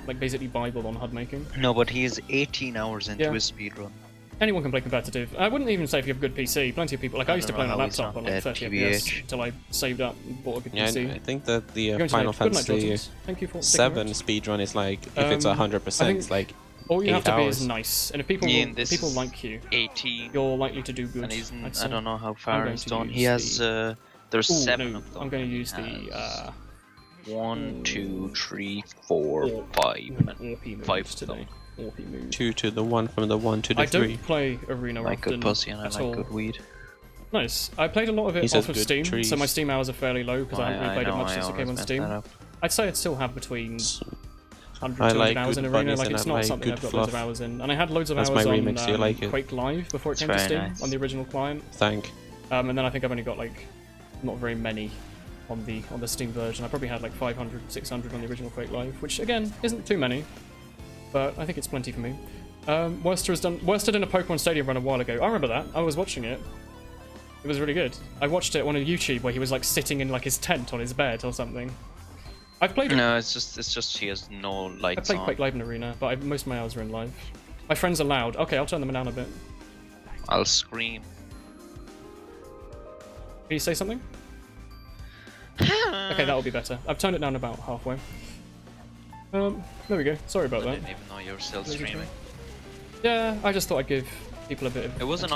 like basically Bible on HUD making. No, but he is 18 hours into his speedrun. Anyone can play competitive. I wouldn't even say if you have a good PC. Plenty of people, like I used to play on a laptop on like 30 FPS until I saved up and bought a good PC. I think that the Final Fantasy 7 speedrun is like, if it's 100%, it's like all you have to be hours. is nice, and if people people like you, 18, you're likely to do good. And he's, I don't know how far he's done. He has there's 7 of them. I'm going to use the 1, 2, 3, 4, 5, and 5 today. 2 to the 1 from the 1 to the 3. I don't play Arena like often good pussy and I at like all. good weed. Nice. I played a lot of it off of Steam, so my Steam hours are fairly low because I haven't really played it much since it came on Steam. I'd say I'd still have between 100 200 hours in Arena, like it's not something I've got loads of hours in. And I had loads of hours on Quake Live before it came to Steam, on the original client. And then I think I've only got like, not very many on the Steam version. I probably had like 500, 600 on the original Quake Live, which again, isn't too many, but I think it's plenty for me. Worcester did a Pokemon Stadium run a while ago. I remember that. I was watching it. It was really good. I watched it on a YouTube where he was like sitting in like his tent on his bed or something. I've played. No, it's just he has no lights on. I played Quake Live in Arena, but most of my hours are in live. My friends are loud. Okay, I'll turn them down a bit. I'll scream. Can you say something? Okay, that'll be better. I've turned it down about halfway. There we go. Sorry about that. I didn't even know you were still streaming. Yeah, I just thought I'd give people a bit of. It wasn't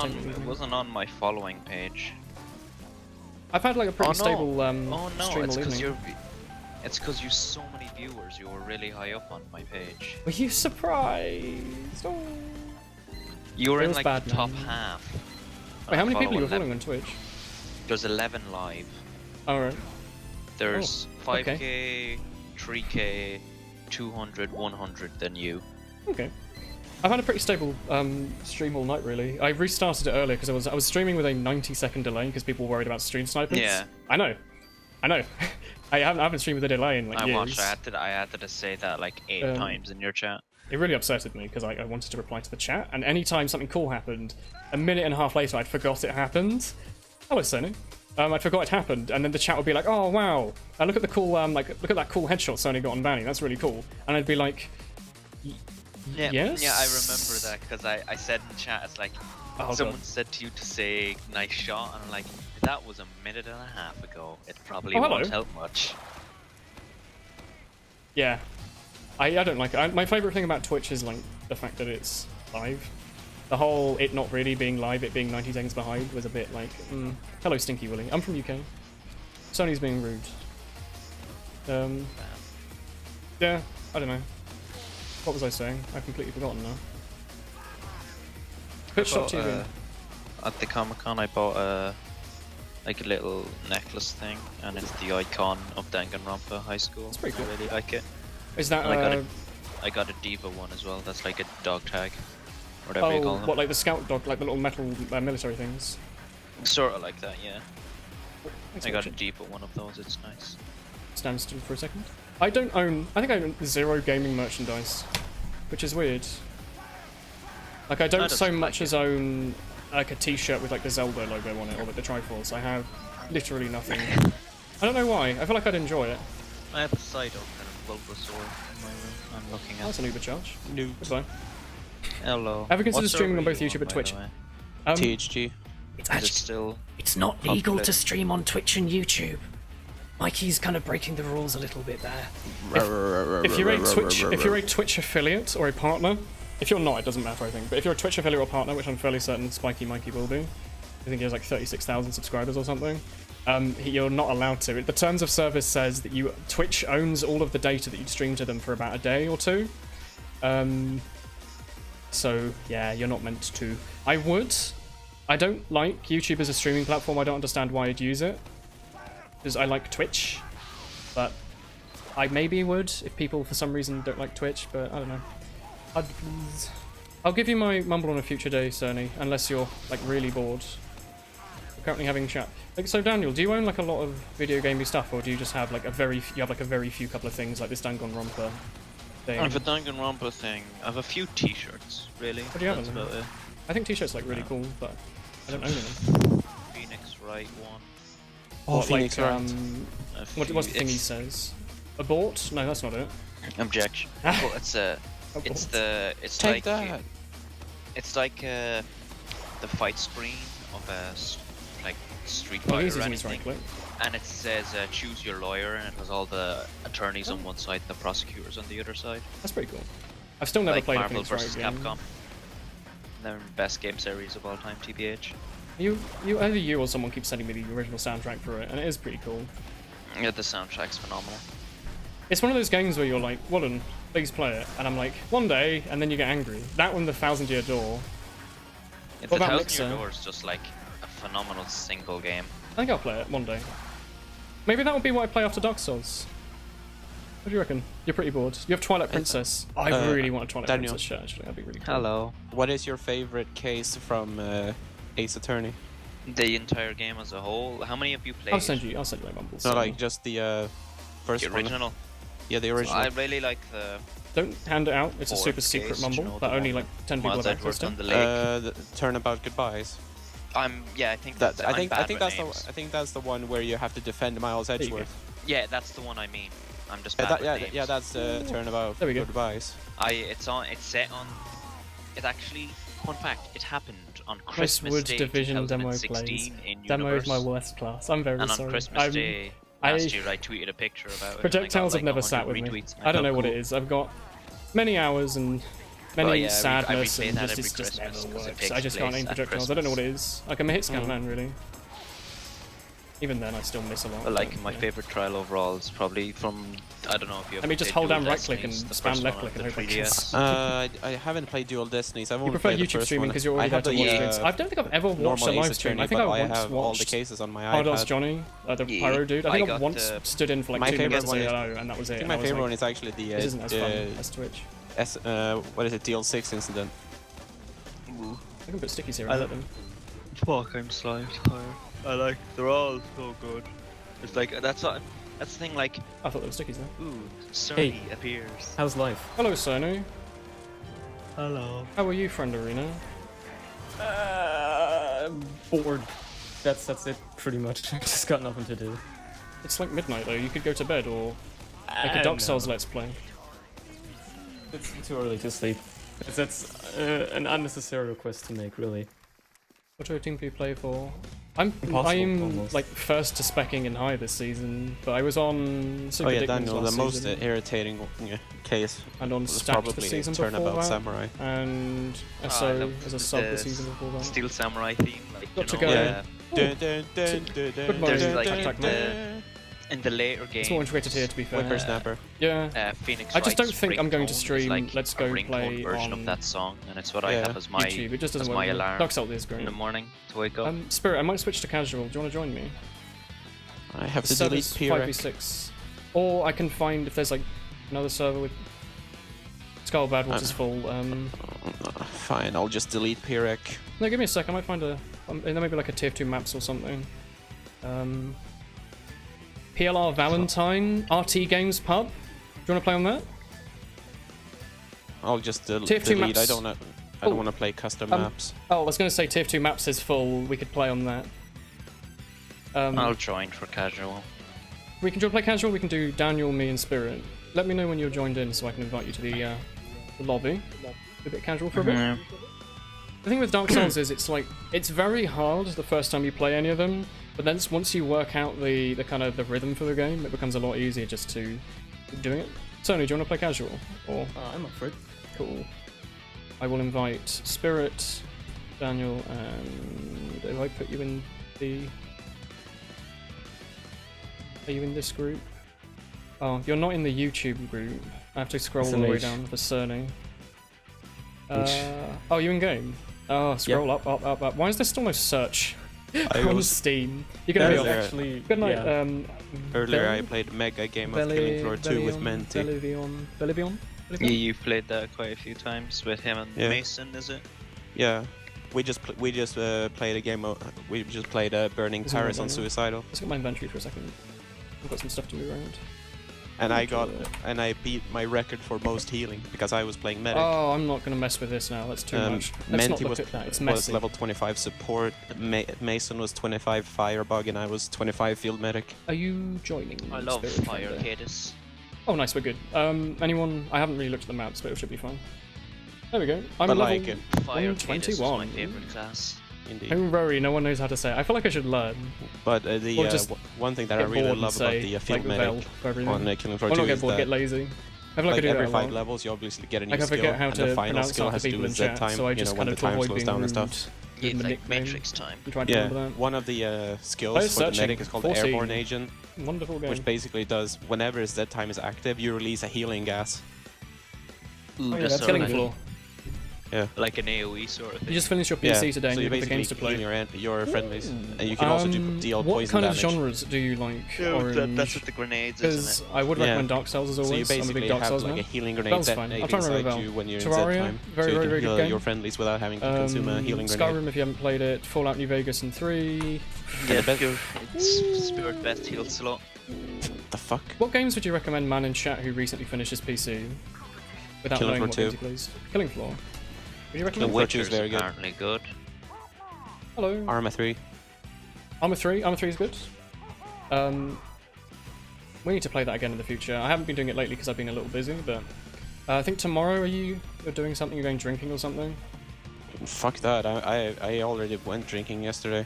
on my following page. I've had like a pretty stable oh no, stream it's because evening. it's because you so many viewers. You were really high up on my page. Were you surprised? Oh. You were in Feels like bad, the top man. half. Wait, how many people are you Follow following on Twitch? There's 11 live. Alright. There's Oh, 5k, okay. 3k, 200, 100, then you. Okay. I've had a pretty stable stream all night, really. I restarted it earlier because I was streaming with a 90-second delay because people were worried about stream snipers. Yeah. I know. I haven't streamed with a delay in like I years. watched. I had to say that like 8 times in your chat. It really upsetted me because I wanted to reply to the chat, and anytime something cool happened, a minute and a half later I'd forgot it happened. Hello, Sony. I forgot it happened, and then the chat would be like, "Oh wow, look at the cool look at that cool headshot Sony got on Vanny. That's really cool." And I'd be like, Yeah, "Yes." yeah, I remember that because I said in chat, it's like Oh, someone God. said to you to say nice shot, and I'm like, that was a minute and a half ago. It probably Oh, hello. won't help much. Yeah, I don't like it. My favorite thing about Twitch is like the fact that it's live. The whole it not really being live, it being 90 seconds behind was a bit like, hello Stinky Willy. I'm from UK. Sony's being rude. Yeah, I don't know. What was I saying? I've completely forgotten now. Twitch.tv. At the Comic Con, I bought like a little necklace thing, and it's the icon of Danganronpa High School. It's pretty cool. I really like it. Is that And I got a Diva one as well. That's like a dog tag, whatever you call them. what, like the scout dog, like the little metal military things? Sort of like that, yeah. Thanks I for got a watching. Diva one of those. It's nice. Stand still for a second. I think I own 0 gaming merchandise, which is weird. Like I don't so much as own like a T-shirt with like the Zelda logo on it or like the Triforce. I have literally nothing. I don't know why. I feel like I'd enjoy it. I have a Psyduck and a Bulbasaur in my room. I'm looking at. That's an Uber charge. No. Goodbye. Hello. Have you considered What streaming on server both are you YouTube and by Twitch? the way? THG. It's Is it actually still it's not legal popular? to stream on Twitch and YouTube. Mikey's kind of breaking the rules a little bit there. If you're a Twitch affiliate or a partner, if you're not, it doesn't matter, I think. But if you're a Twitch affiliate or partner, which I'm fairly certain Spiky Mikey will be, I think he has like 36,000 subscribers or something. You're not allowed to. The terms of service says that Twitch owns all of the data that you stream to them for about a day or two. So yeah, you're not meant to. I don't like YouTube as a streaming platform. I don't understand why I'd use it. Because I like Twitch, but I maybe would if people for some reason don't like Twitch, but I don't know. I'll give you my mumble on a future day, Cerny, unless you're like really bored. We're currently having chat. Like, so Daniel, do you own like a lot of video gamey stuff, or do you just have like a very few couple of things like this Danganronpa thing? I have a Danganronpa thing. I have a few T-shirts, really. What do you have? That's on them? about it. I think T-shirts like really cool, but I don't own any. Phoenix Wright one. Oh, What, Phoenix like, Wright. What's the thing he says? Abort? No, that's not it. Objection. Well, it's Take like that. it's like the fight screen of a like Street Oh, Fighter he's or using his right anything, click. and it says choose your lawyer, and it has all the attorneys on one side and the prosecutors on the other side. That's pretty cool. I've still never Like played Marvel a Phoenix Wright vs. game. Capcom. They're best game series of all time, TBH. Either you or someone keeps sending me the original soundtrack for it, and it is pretty cool. Yeah, the soundtrack's phenomenal. It's one of those games where you're like, Woolen, please play it, and I'm like, one day, and then you get angry. That one, the 1,000 Year Door. If What the about 1,000 Year Mixer? Door is just like a phenomenal single game. I think I'll play it one day. Maybe that would be what I play after Dark Souls. What do you reckon? You're pretty bored. You have Twilight Princess. I really want a Twilight Daniel. Princess shirt, actually. That'd be really cool. Hello. What is your favorite case from Ace Attorney? The entire game as a whole. How many of you played? I'll send you my mumbles. No, like just the first the one. original. Yeah, the So original. I really like the. Don't hand it out. It's a super fourth secret case, mumble, you know, but the only one like 10 people Miles have access Edwards to. on the lake. The Turnabout Goodbyes. Yeah, I think That that's. I think I'm bad that's with names. I think that's the one where you have to defend Miles you go. Edgeworth. Yeah, that's the one I mean. I'm just bad with names. Yeah, that's Turnabout There we go. Goodbyes. It's set on. It actually. Fun fact: it happened on Christmas Westwood Day Division demo 2016 plays. in Demo Universe. is my worst class. I'm very and on sorry. Christmas Day last year, I tweeted a picture about it. Projectiles have never sat with me. I don't know what it is. I've got many hours and many sadness, and just never works. I just can't aim projectiles. I don't know what it is. Like I'm a hit scan man, really. Even then, I still miss a lot. But like but, my yeah. favorite trial overall is probably from, I don't know if you ever Let me just played hold down Dual right click and Destinies, the spam first left one click on and the hope I kiss. 3DS. I haven't played Dual Destinies. I've only You prefer played the YouTube first streaming one. because you're already there have to the, watch things. I don't think I've ever watched normal a live Ace stream. Attorney, I think but I once have all the watched cases on my Hard Ass iPad. Johnny, the Yeah, pyro dude. I I think I got once the- stood in for like My 2 favorite minutes one and is- said hello, and that was it. I think and my was favorite like, one is actually the this isn't as fun as Twitch. what is it? DL6 incident. I can put stickies here I and lo- hit them. Fuck, I'm slived. I like, they're all so good. It's like, that's the thing, like, I thought there were stickies there. ooh, Cerny Hey. appears. How's life? Hello, Sonu. Hello. How are you, frienderino? Bored. That's it, pretty much. Just got nothing to do. It's like midnight though. You could go to bed or make a I Dark don't Souls know. Let's Play. It's too early to sleep. That's an unnecessary request to make, really. What team do you play for? I'm Impossible, almost. like first to specking in high this season, but I was on Super Oh yeah, Dickman's Daniel, the last most season, irritating case and on was Stacked the probably season before Turnabout that, Samurai. and I SO love as a sub the the season before that. Steel Samurai theme, like, Got you to know, go. Yeah. Dun, dun, dun, dun, dun, Good morning, there's like Attack Man. in the later games. It's more integrated here, to be fair. Whippersnapper. Yeah. Phoenix I just don't Wright's think I'm going to ringtone is stream like Let's a Go ringtone play version on of that song, and it's what I Yeah. have as my YouTube. It just doesn't as work. my with me. alarm Dark Souls is in great. the morning to wake up. Spirit, I might switch to casual. Do you want to join me? I have to Server's delete Pirek. 5v6. Or I can find if there's like another server with Skull Badwater's full. Fine, I'll just delete Pirek. No, give me a sec. I might find a. There may be like a tier 2 maps or something. PLR Valentine RT Games Pub. Do you want to play on that? I'll just TF2 delete. maps. I don't want to play custom maps. Oh, I was going to say tier 2 maps is full. We could play on that. I'll join for casual. We can play casual. We can do Daniel, me, and Spirit. Let me know when you're joined in so I can invite you to the lobby. A bit casual for a bit. Mhm. The thing with Dark Souls is it's very hard the first time you play any of them, but then once you work out the kind of the rhythm for the game, it becomes a lot easier just to keep doing it. Sony, do you want to play casual? Or I'm up for it. cool. I will invite Spirit, Daniel, and if I put you in the. Are you in this group? Oh, you're not in the YouTube group. I have to scroll all the way down for Cerny. Oh, you in game? Oh, scroll up. Why is there still no search on Steam? You're gonna be on. Actually, Good night. yeah. Earlier I played Mega Game of Killing Floor 2 with Menti. Bellivion? Yeah, you've played that quite a few times with him and Yeah. Mason, is it? Yeah. We just played a game of we just played Burning Isn't it Paris on Daniel? Suicidal, Let's get my inventory for a second. I've got some stuff to move around. and I beat my record for most healing because I was playing medic. Oh, I'm not gonna mess with this now. That's too much. Let's not Menti look was, at that. It's was messy. level 25 support. Mason was 25 firebug, and I was 25 field medic. Are you joining? I love Spirit Fire Finder? Cadis. Oh, nice. We're good. Anyone? I haven't really looked at the maps, but it should be fine. There we go. I'm But level like, Fire Cadis is my 121. favorite class. Indeed. I'm very. No one knows how to say it. I feel like I should learn. But Or just one thing that I get really bored and love about say, the field like, medic Vel for everything. on Killing Floor Or 2 not get is bored, that get lazy. I feel like I do every that a 5 lot. levels you obviously get a new Like I skill, forget how and to the final pronounce skill half has the to do people in with Z chat, time, so I you just know, when kind the of time avoid slows being down and rude. stuff. Yeah, With it's my like nickname. Matrix time. I'm trying to remember that. One of the skills I for was the searching. medic is called 14. Airborne Agent, Wonderful game. which basically does whenever Z time is active, you release a healing gas. Ooh, Oh, yeah, that's that's so Killing good. Floor. Yeah. Like an AoE sort of thing. You just finished your PC Yeah, today and so you you have the games to basically play. heal your friendlies, and you can also deal what poison kind damage. of genres do you like? Yeah, Orange? that's with the grenades, Because isn't it? I would Yeah. recommend Dark Souls as always. So you I'm a big basically Dark have Souls like man. a healing grenade Vel's fine. I'll detonating try and remember inside Vel. you when you're in Z Terraria, time, very, so you very, can very heal good your game. friendlies without having to consume a healing grenade. Skyrim if you haven't played it. Fallout New Vegas and 3. Yeah, it's Spirit Best heal slot. The fuck? What games would you recommend man in chat who recently finished his PC? Without Killing knowing Floor what 2. games he plays. Killing Floor. Would you The recommend? Killing Floor 2 is Witcher's very good. apparently good. Hello. Arma 3. Arma 3. Arma 3 is good. We need to play that again in the future. I haven't been doing it lately because I've been a little busy, but I think tomorrow you're doing something. You're going drinking or something. Fuck that. I already went drinking yesterday.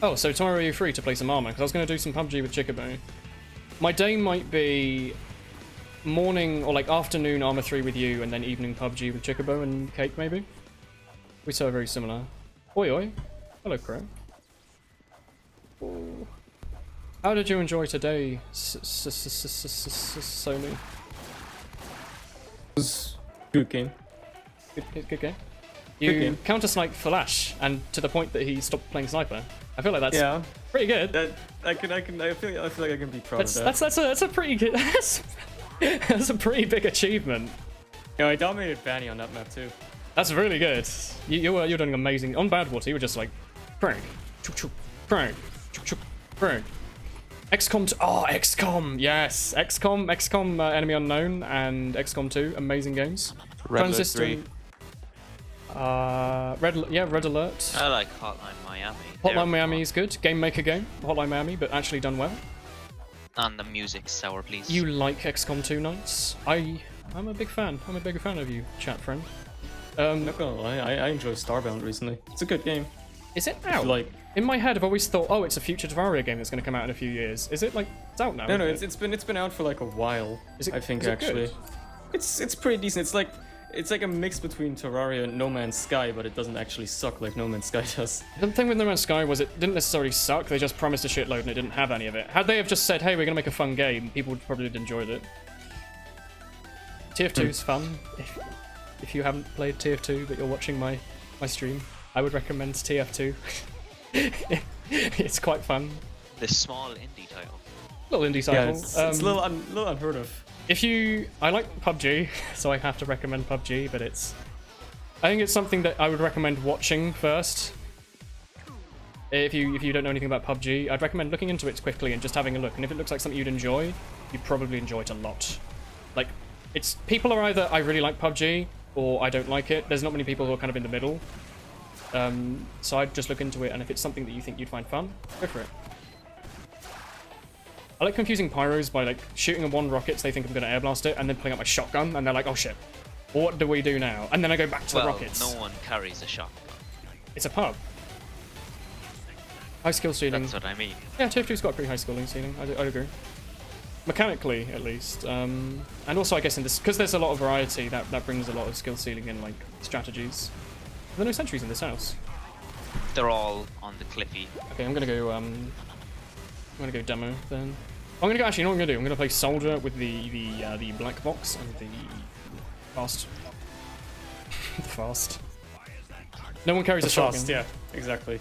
Oh, so tomorrow are you free to play some Arma? Because I was going to do some PUBG with Chickaboo. My day might be morning or like afternoon Arma 3 with you, and then evening PUBG with Chickaboo and Cake maybe. We so very similar. Oi oi. Hello, Crow. Oh. How did you enjoy today, Sony? It was good game. Good game. You counter-snipe Flash, and to the point that he stopped playing sniper. I feel like that's pretty good. I feel like I can be proud of that. That's a pretty good. That's a pretty big achievement. You know, I dominated Fanny on that map too. That's really good. You're doing amazing. On Badwater, you were just like, prank, chuk chuk, prank, chuk chuk, prank. XCOM, XCOM, yes, XCOM, Enemy Unknown, and XCOM 2, amazing games. Red Alert 3. Red Alert. I like Hotline Miami. Hotline Miami is good. Game Maker game, Hotline Miami, but actually done well. And the music's sour, please. You like XCOM 2 Nights? I'm a big fan. I'm a big fan of you, chat friend. Not gonna lie, I enjoyed Starbound recently. It's a good game. Is it out? Like, in my head, I've always thought, oh, it's a future Terraria game that's going to come out in a few years. Is it like it's out now? No, it's been out for like a while. I think actually. Good? It's pretty decent. It's like a mix between Terraria and No Man's Sky, but it doesn't actually suck like No Man's Sky does. The thing with No Man's Sky was it didn't necessarily suck. They just promised a shitload and it didn't have any of it. Had they have just said, hey, we're going to make a fun game, people would probably have enjoyed it. TF2 is fun. If you haven't played TF2 but you're watching my stream, I would recommend TF2. It's quite fun. This small indie title. Little indie title. Yeah, it's a little unheard of. I like PUBG, so I have to recommend PUBG, but I think it's something that I would recommend watching first. If you don't know anything about PUBG, I'd recommend looking into it quickly and just having a look. And if it looks like something you'd enjoy, you'd probably enjoy it a lot. Like, people are either I really like PUBG or I don't like it. There's not many people who are kind of in the middle. So I'd just look into it, and if it's something that you think you'd find fun, go for it. I like confusing pyros by like shooting at one rockets, they think I'm going to air blast it, and then pulling out my shotgun, and they're like, oh shit, what do we do now? And then I go back to the rockets. No one carries a shotgun. It's a pub. High skill ceiling. That's what I mean. Yeah, TF2's got a pretty high skill ceiling, I'd agree. Mechanically, at least. And also, I guess, in this, because there's a lot of variety, that brings a lot of skill ceiling in, like, strategies. There are no sentries in this house. They're all on the cliffy. Okay, I'm gonna go demo then. I'm gonna go. Actually, you know what I'm gonna do? I'm gonna play soldier with the black box and the fast. The fast. No one carries a shotgun. Yeah, exactly.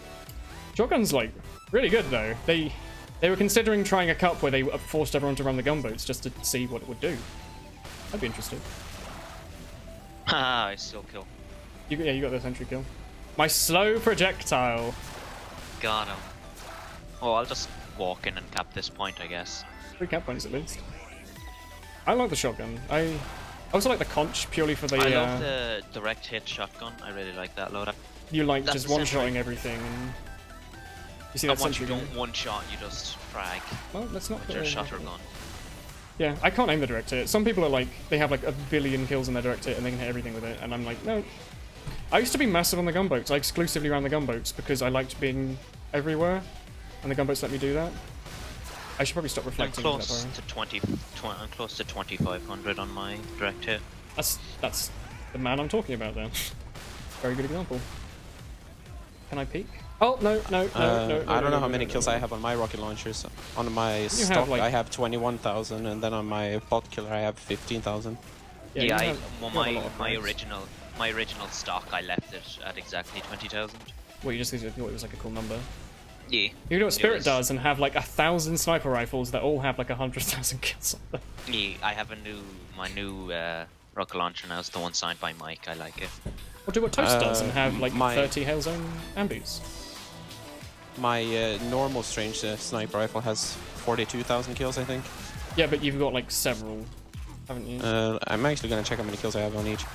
Shotgun's like really good though. They were considering trying a cup where they forced everyone to run the gunboats just to see what it would do. I'd be interested. Haha, I still kill. You got the sentry kill. My slow projectile. Got him. Oh, I'll just walk in and cap this point, I guess. 3 cap points at least. I like the shotgun. I also like the conch purely for the. I love the direct hit shotgun. I really like that loadout. You like just one-shotting everything, and you see that once sentry you gun? don't one-shot, you just frag. Well, let's not with put your it in shutter there. gun. Yeah, I can't aim the direct hit. Some people are like, they have like a billion kills in their direct hit and they can hit everything with it, and I'm like, no. I used to be massive on the gunboats. I exclusively ran the gunboats because I liked being everywhere, and the gunboats let me do that. I should probably stop reflecting. I'm close to I'm close to 2,500 on my direct hit. That's the man I'm talking about there. Very good example. Can I peek? Oh no! I don't know how many kills I have on my rocket launchers. On my stock, I have 21,000, and then on my bot killer, I have 15,000. Yeah, my original stock, I left it at exactly 20,000. Well, you just thought it was like a cool number. Yeah. You know what Spirit does, and have like 1,000 sniper rifles that all have like 100,000 kills on them. Yeah, I have my new rocket launcher now. It's the one signed by Mike. I like it. Or do what Toast does and have like 30 Hailzone ambus. My normal strange sniper rifle has 42,000 kills, I think. Yeah, but you've got like several, haven't you? I'm actually gonna check how many kills I have on each.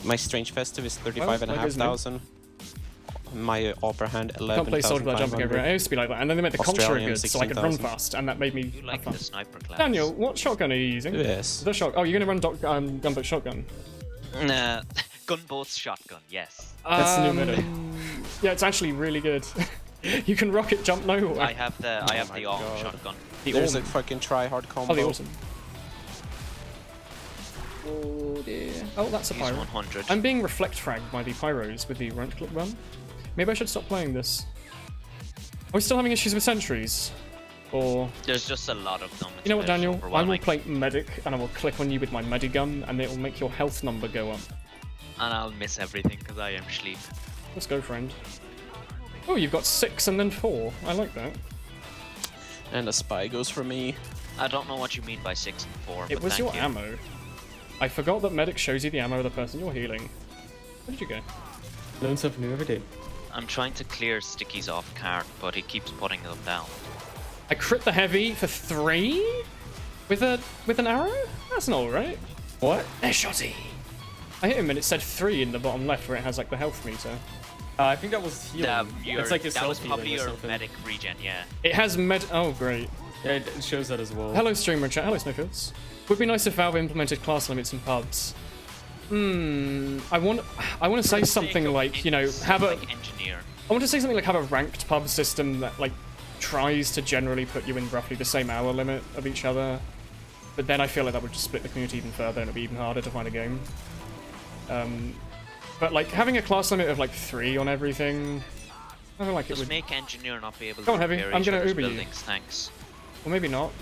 My strange festive is 35,500. My opera hand 11,500. Can't play soldier without jumping over it. I used to be like that, and then they made the contra good, so I could run 16,000. fast, and that made me. You like the sniper class? Daniel, what shotgun are you using? Yes. The shot. Oh, you're gonna run gunboat shotgun. Nah, gunboat's shotgun. Yes. That's the new meta. Yeah, it's actually really good. You can rocket jump nowhere. I have the ARM shotgun. There's a fucking try-hard combo. Oh, the awesome. Oh dear. Oh, that's a Use pyro. 100. I'm being reflect fragged by the pyros with the rank clip run. Maybe I should stop playing this. Are we still having issues with sentries? Or There's just a lot of them. you know what, especially Daniel? I will overwhelming. play medic, and I will click on you with my medigun, and it will make your health number go up. And I'll miss everything because I am sleep. Let's go, friend. Oh, you've got 6 and then 4. I like that. And a spy goes for me. I don't know what you mean by 6 and 4. It but was thank your you. ammo. I forgot that medic shows you the ammo of the person you're healing. Where did you go? Learn something new every day. I'm trying to clear stickies off cart, but he keeps putting them down. I crit the heavy for 3 with an arrow. That's not alright. What? A shotty. I hit him and it said 3 in the bottom left where it has like the health meter. I think that was healing. It's like your that was self-healing probably or your something. medic regen, yeah. It has Oh, great. Yeah, it shows that as well. Hello, streamer chat. Hello, Snowfields. Would be nice if Valve implemented class limits in pubs. I want to say something like, you know, have a. Like engineer. I want to say something like have a ranked pub system that like tries to generally put you in roughly the same hour limit of each other. But then I feel like that would just split the community even further and it'd be even harder to find a game. But like having a class limit of like 3 on everything, I feel like it Just would. make engineer not be able Go to on, Heavy. repair I'm each gonna other's Uber you. buildings, thanks. Or maybe not.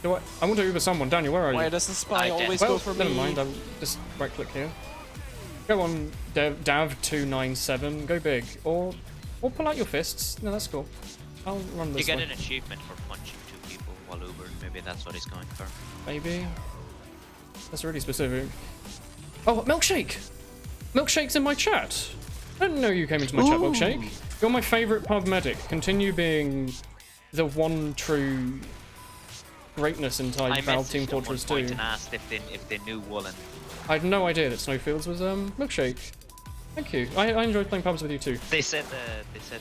Do I want to Uber someone. Daniel, where are you? Why does the spy always well, go for never me? mind. I'll just right click here. Go on, Dav297. Go big, or pull out your fists. No, that's cool. I'll run You this get way. an achievement for punching 2 people while Uber. Maybe that's what he's going for. Maybe. That's really specific. Oh, Milkshake! Milkshake's in my chat. I didn't know you came into my chat, Milkshake. You're my favourite pub medic. Continue being the one true greatness inside I Valve messaged Team at one Fortress point 2. and asked if they knew Woolen. I had no idea that Snowfields was Milkshake. Thank you. I enjoyed playing pubs with you too. They said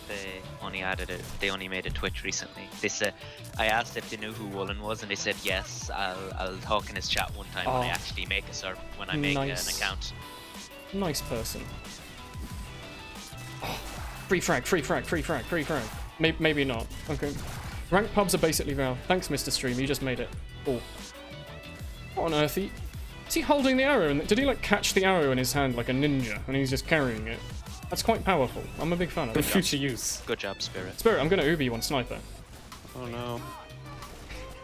they only added it. They only made a Twitch recently. They said I asked if they knew who Woolen was, and they said yes. I'll talk in his chat one time when I actually make a server, when I make an account. Nice person. Oh, free frag, free frag, free frag, free frag. Maybe not. Okay. Ranked pubs are basically Valve. Thanks, Mr. Stream. You just made it. Oh. What on earth? Is he holding the arrow? Did he like catch the arrow in his hand like a ninja and he's just carrying it? That's quite powerful. I'm a big fan of it. For future use. Good job, Spirit. Spirit, I'm gonna Uber you on Sniper. Oh no.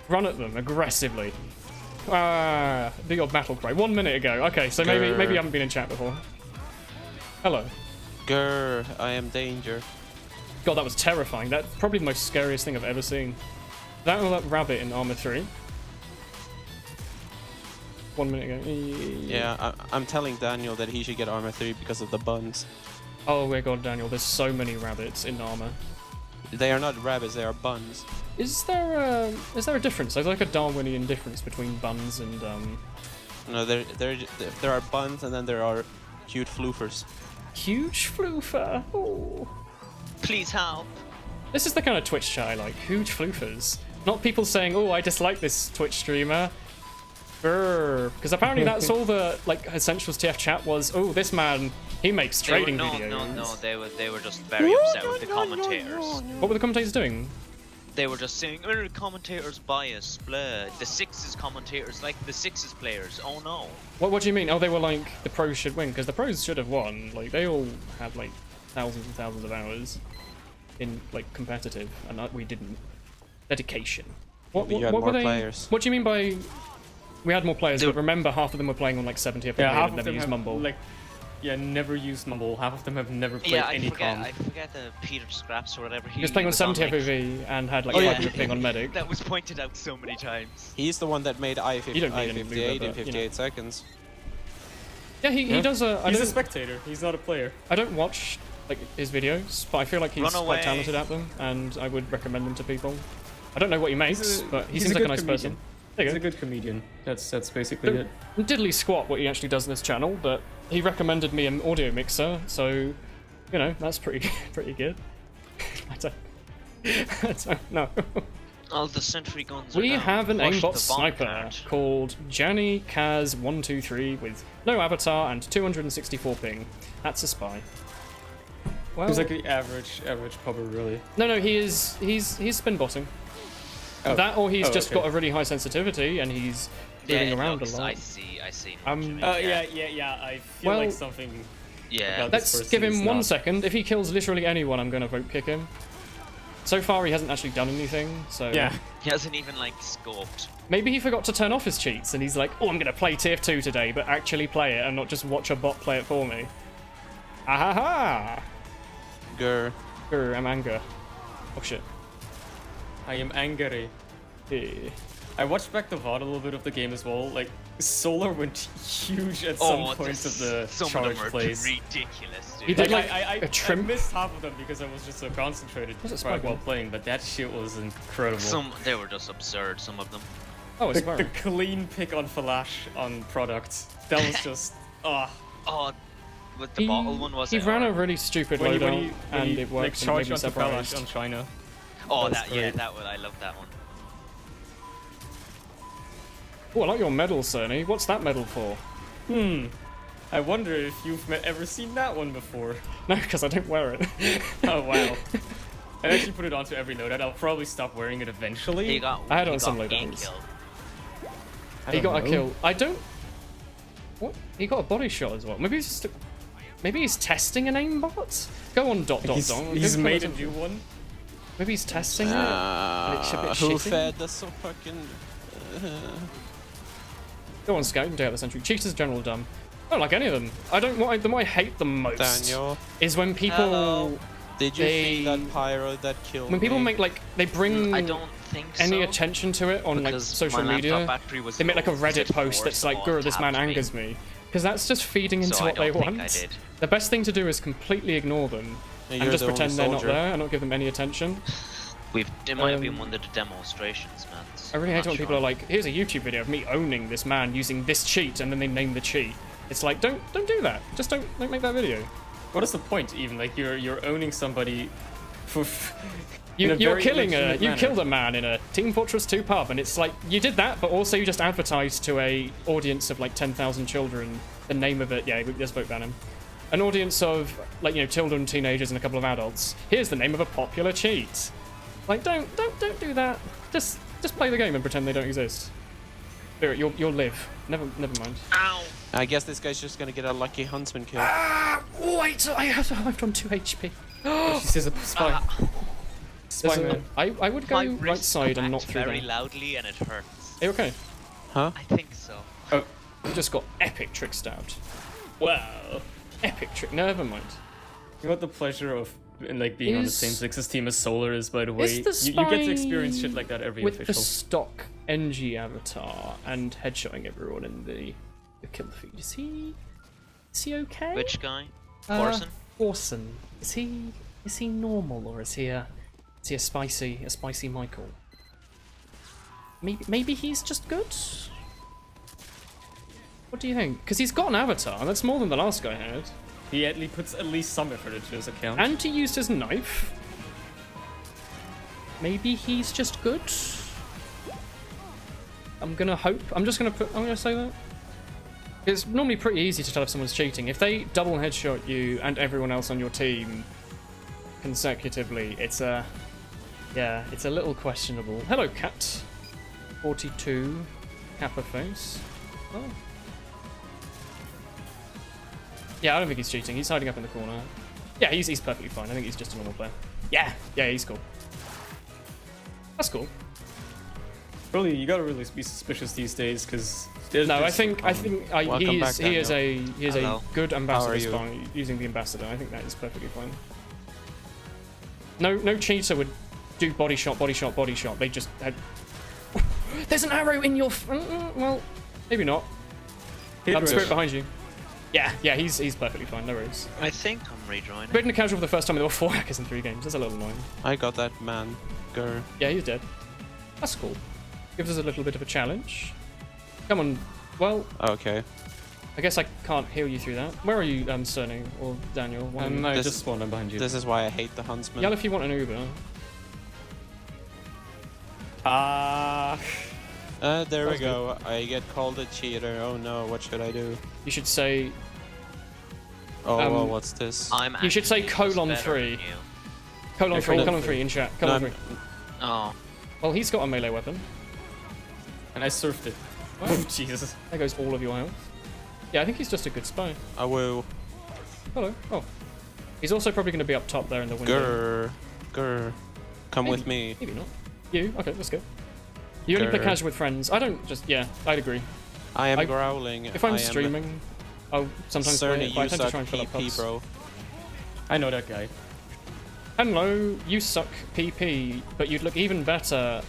Run at them aggressively. Ah, the odd battle cry. 1 minute ago. Okay, so maybe you haven't been in chat before. Hello. Grr, I am danger. God, that was terrifying. That's probably the most scariest thing I've ever seen. That rabbit in armor 3. 1 minute ago. Yeah, I'm telling Daniel that he should get armor 3 because of the buns. Oh my god, Daniel, there's so many rabbits in armor. They are not rabbits, they are buns. Is there a difference? There's like a Darwinian difference between buns and No, there are buns and then there are cute floofers. Huge floofer. Oh. Please help. This is the kind of Twitch chat I like. Huge floofers. Not people saying, "Oh, I dislike this Twitch streamer." Because apparently that's all the like Essentials TF chat was. Oh, this man, he makes trading videos. No, they were just very upset with the commentators. What were the commentators doing? They were just saying, "Oh, commentators bias, blah. The Sixes commentators like the Sixes players. Oh no." What do you mean? Oh, they were like the pros should win because the pros should have won. Like they all had like thousands and thousands of hours in like competitive, and we didn't. Dedication. What You had were more they? players. What do you mean by? We had more players, but remember half of them were playing on like 70 FPV Yeah, half and of never them used have Mumble. like, yeah, never used Mumble. Half of them have never played Yeah, any I forget the Peter Scraps or whatever. He was playing on 70 FPV and had like 500 ping on medic. That was pointed out so many times. He's the one that made You don't need any I-58 Uber, in but, you 58 know. seconds. Yeah, he does a. He's a spectator. He's not a player. I don't watch like his videos, but I feel like he's Run away. quite talented at them, and I would recommend them to people. I don't know what he makes, but he he's seems a like a good nice comedian. person. There you He's go. a good comedian. That's basically it. Diddly squat what he actually does in this channel, but he recommended me an audio mixer, so you know that's pretty good. I don't know. All the sentry guns. We are down. have an Wash aimbot the bomb sniper cart. called Janny Kaz123 with no avatar and 264 ping. That's a spy. Well, He's like the average pubber, really. no, he's spin botting. That or he's just okay. got a really high sensitivity and he's moving Yeah, around no, a lot. I see. what you mean, Yeah. I feel Well, like something. Yeah. about this Let's person give him is 1 not- second. If he kills literally anyone, I'm going to vote kick him. so far he hasn't actually done anything, so... Yeah. He hasn't even, like, scoped. Maybe he forgot to turn off his cheats, and he's like, oh, I'm going to play Tier 2 today, but actually play it and not just watch a bot play it for me. Ahaha! Grr. Grr, I'm anger. Oh, shit. I am angry. Yeah. I watched back the VOD a little bit of the game as well. Like, Solar went huge at some points of the charge plays. Ridiculous, dude. He did like I a trim. missed half of them because I was just so concentrated while playing, but that shit was incredible. They were just absurd, some of them. Oh, it's the clean pick on Flash on product. That was just with the bottle one was he ran a really stupid loadout and it worked. Like charged onto Flash on China. Oh, that one, I love that one. Oh, I like your medal, Cerny. What's that medal for? I wonder if you've ever seen that one before. No, because I don't wear it. Oh, wow. I actually put it onto every loadout. I'll probably stop wearing it eventually. I had on some loadouts. He got a kill. I don't... What? He got a body shot as well. Maybe he's just... Maybe he's testing an aimbot? Go on, dot. He's made a new one. Maybe he's testing it. And it's a bit who shitty. fed the so fucking... Go on, Scout, you can take out the sentry. Cheaters in general are dumb. I don't like any of them. The one I hate the most Daniel. is when people... Did you see that pyro that killed When people me? make, like, they bring I don't think any so, attention to it on, like, social media, they make, like, a Reddit post that's like, "Guru, this man angers me." Because that's just feeding into what they want. The best thing to do is completely ignore them and just pretend they're not there and not give them any attention. It might have been one of the demonstrations, man. I really hate it when people are like, here's a YouTube video of me owning this man using this cheat, and then they name the cheat. It's like, don't do that. Just don't make that video. What is the point even? Like you're owning somebody for you're killing you killed a man in a Team Fortress 2 pub, and it's like you did that, but also you just advertised to a audience of like 10,000 children the name of it. Yeah, we just vote ban him. An audience of like children, teenagers, and a couple of adults. Here's the name of a popular cheat. Like don't do that. Just play the game and pretend they don't exist. Spirit, you'll live. Never mind. Ow! I guess this guy's just gonna get a lucky huntsman kill. Wait, I have survived on 2 HP. She says a spy. Spy-man. I would go right side and not through very that. loudly and it hurts. Are you okay? Huh? I think so. Oh, you just got epic trick stabbed. Wow. Epic trick. Never mind. You got the pleasure of being on the same Sixes team as Solar is, by the way. Is the you get to spy experience shit like that every with official. the stock NG avatar and headshotting everyone in the kill feed. Is he okay? Which guy? Orson? Orson. Is he normal, or is he a spicy Michael? Maybe he's just good. What do you think? Because he's got an avatar, and that's more than the last guy had. He at least puts at least some effort into his account. And he used his knife. Maybe he's just good. I'm gonna say that. It's normally pretty easy to tell if someone's cheating. If they double headshot you and everyone else on your team consecutively, it's a little questionable. Hello, Cat. 42 Kappa face. Oh. Yeah, I don't think he's cheating. He's hiding up in the corner. Yeah, he's perfectly fine. I think he's just a normal player. Yeah, he's cool. That's cool. Really, you gotta really be suspicious these days, because I think he is a Hello. good ambassador by using the ambassador. I think that is perfectly fine. No cheater would do body shot. They just had. There's an arrow in your. Well, maybe not. Spirit behind you. Yeah, he's perfectly fine. No worries. I think I'm rejoining. Bitten a casual for the first time. There were 4 hackers in 3 games. That's a little annoying. I got that man. Grr. Yeah, he's dead. That's cool. Gives us a little bit of a challenge. Come on. Well. Okay. I guess I can't heal you through that. Where are you, Cerny or Daniel? No, just spawned behind you. This is why I hate the huntsman. Yell if you want an Uber. There we go. I get called a cheater. Oh no, what should I do? You should say. Oh, well, what's this? You should say :3. Colon 3 in chat. Colon 3. Oh. Well, he's got a melee weapon. And I surfed it. Oh, Jesus. There goes all of your health. Yeah, I think he's just a good spy. I will. Hello. Oh. He's also probably going to be up top there in the window. Grr. Come with me. Maybe not. You? Okay, let's go. You only play Grr. casual with friends. I don't just... Yeah, I'd agree. I am growling. If I'm I am streaming, I'll sometimes play Cerny, it, but I you tend to suck try and fill up PP, pubs. bro. I know that guy. Hello, you suck PP, but you'd look even better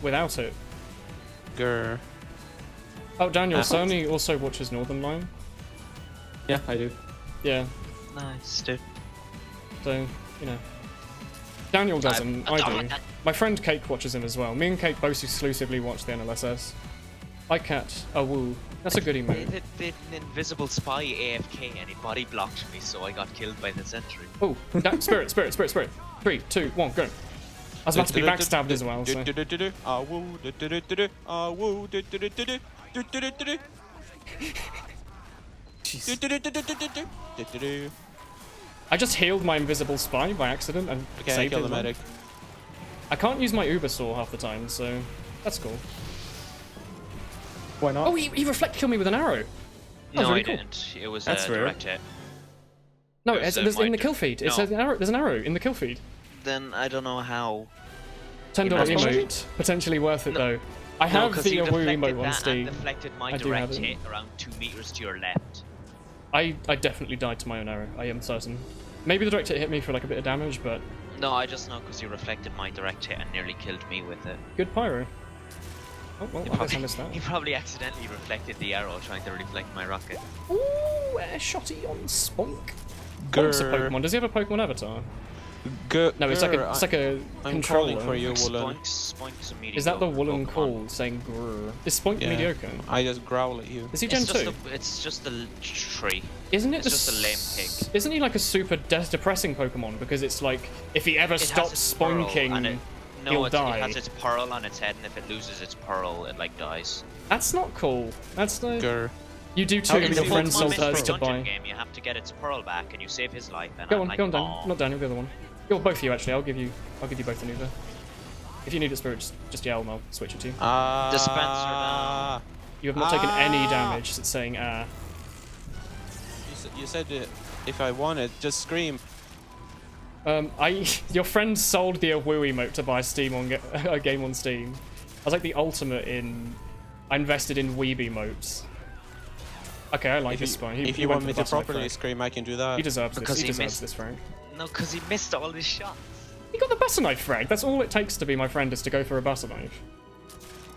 without it. Grr. Oh, Daniel, Sony also watches Northern Line. Yeah, I do. Yeah. Nice, dude. So, you know. Daniel doesn't, I do. My friend Cake watches him as well. Me and Cake both exclusively watch the NLSS. I cat a woo. That's a good emote. They did an invisible spy AFK and he body blocked me, so I got killed by the sentry. Oh, spirit. 3, 2, 1, go. I was about to be backstabbed as well, so. I just healed my invisible spy by accident and saved kill him. the medic. I can't use my Uber saw half the time, so that's cool. Why not? Oh, he reflect killed me with an arrow. No, really I cool. didn't. It was That's a rare. direct hit. No, There's there's in the might- kill feed. It no. says an arrow. There's an arrow in the kill feed. Then I don't know how. $10 Imagine- emote, potentially worth it though. I No, have because the you Woo deflected emote on that Steam. and deflected my I do have direct it. hit around 2 meters to your left. I definitely died to my own arrow. I am certain. Maybe the direct hit me for like a bit of damage, but No, I just know because you reflected my direct hit and nearly killed me with it. good pyro. Oh well, I guess I missed that. You probably accidentally reflected the arrow trying to reflect my rocket. Ooh, air shotty on Spunk. Sponk's a Pokemon. Does he have a Pokemon avatar? No, it's like a I'm controller. calling for you, Woolen. Spoink's a mediocre Is that the Woolen Pokemon. call saying grrr? Is Spoink Yeah. mediocre? I just growl at you. Is he Gen 2? It's just a tree. Isn't it It's just a lame pig. Isn't he like a super depressing Pokemon? Because it's like, if he ever It has stops its pearl spoinking, and he'll it die. has its pearl on its head, and if it loses its pearl, it like dies. That's not cool. That's the... Grr. You do too, In and the your friend Pokemon sold Mystery hers to Dungeon buy. game, you have to get its pearl back, and you save his life. And Go I'm on, like, go on, Daniel. "Aw." Not Daniel, the other one. You're both of you actually. I'll give you both an Uber. If you need a spirit, just yell and I'll switch it to you. Dispenser down. You have not taken any damage since saying ah. You said it. If I wanted, just scream. Your friend sold the Awoo emote to buy a game on Steam. I was like the ultimate in. I invested in weeb emotes. Okay, I like this spine. If you want me to properly scream, I can do that. He deserves Because this. He he deserves missed- this, Frank. No, because he missed all his shots. He got the butter knife, Frank. That's all it takes to be my friend, is to go for a butter knife.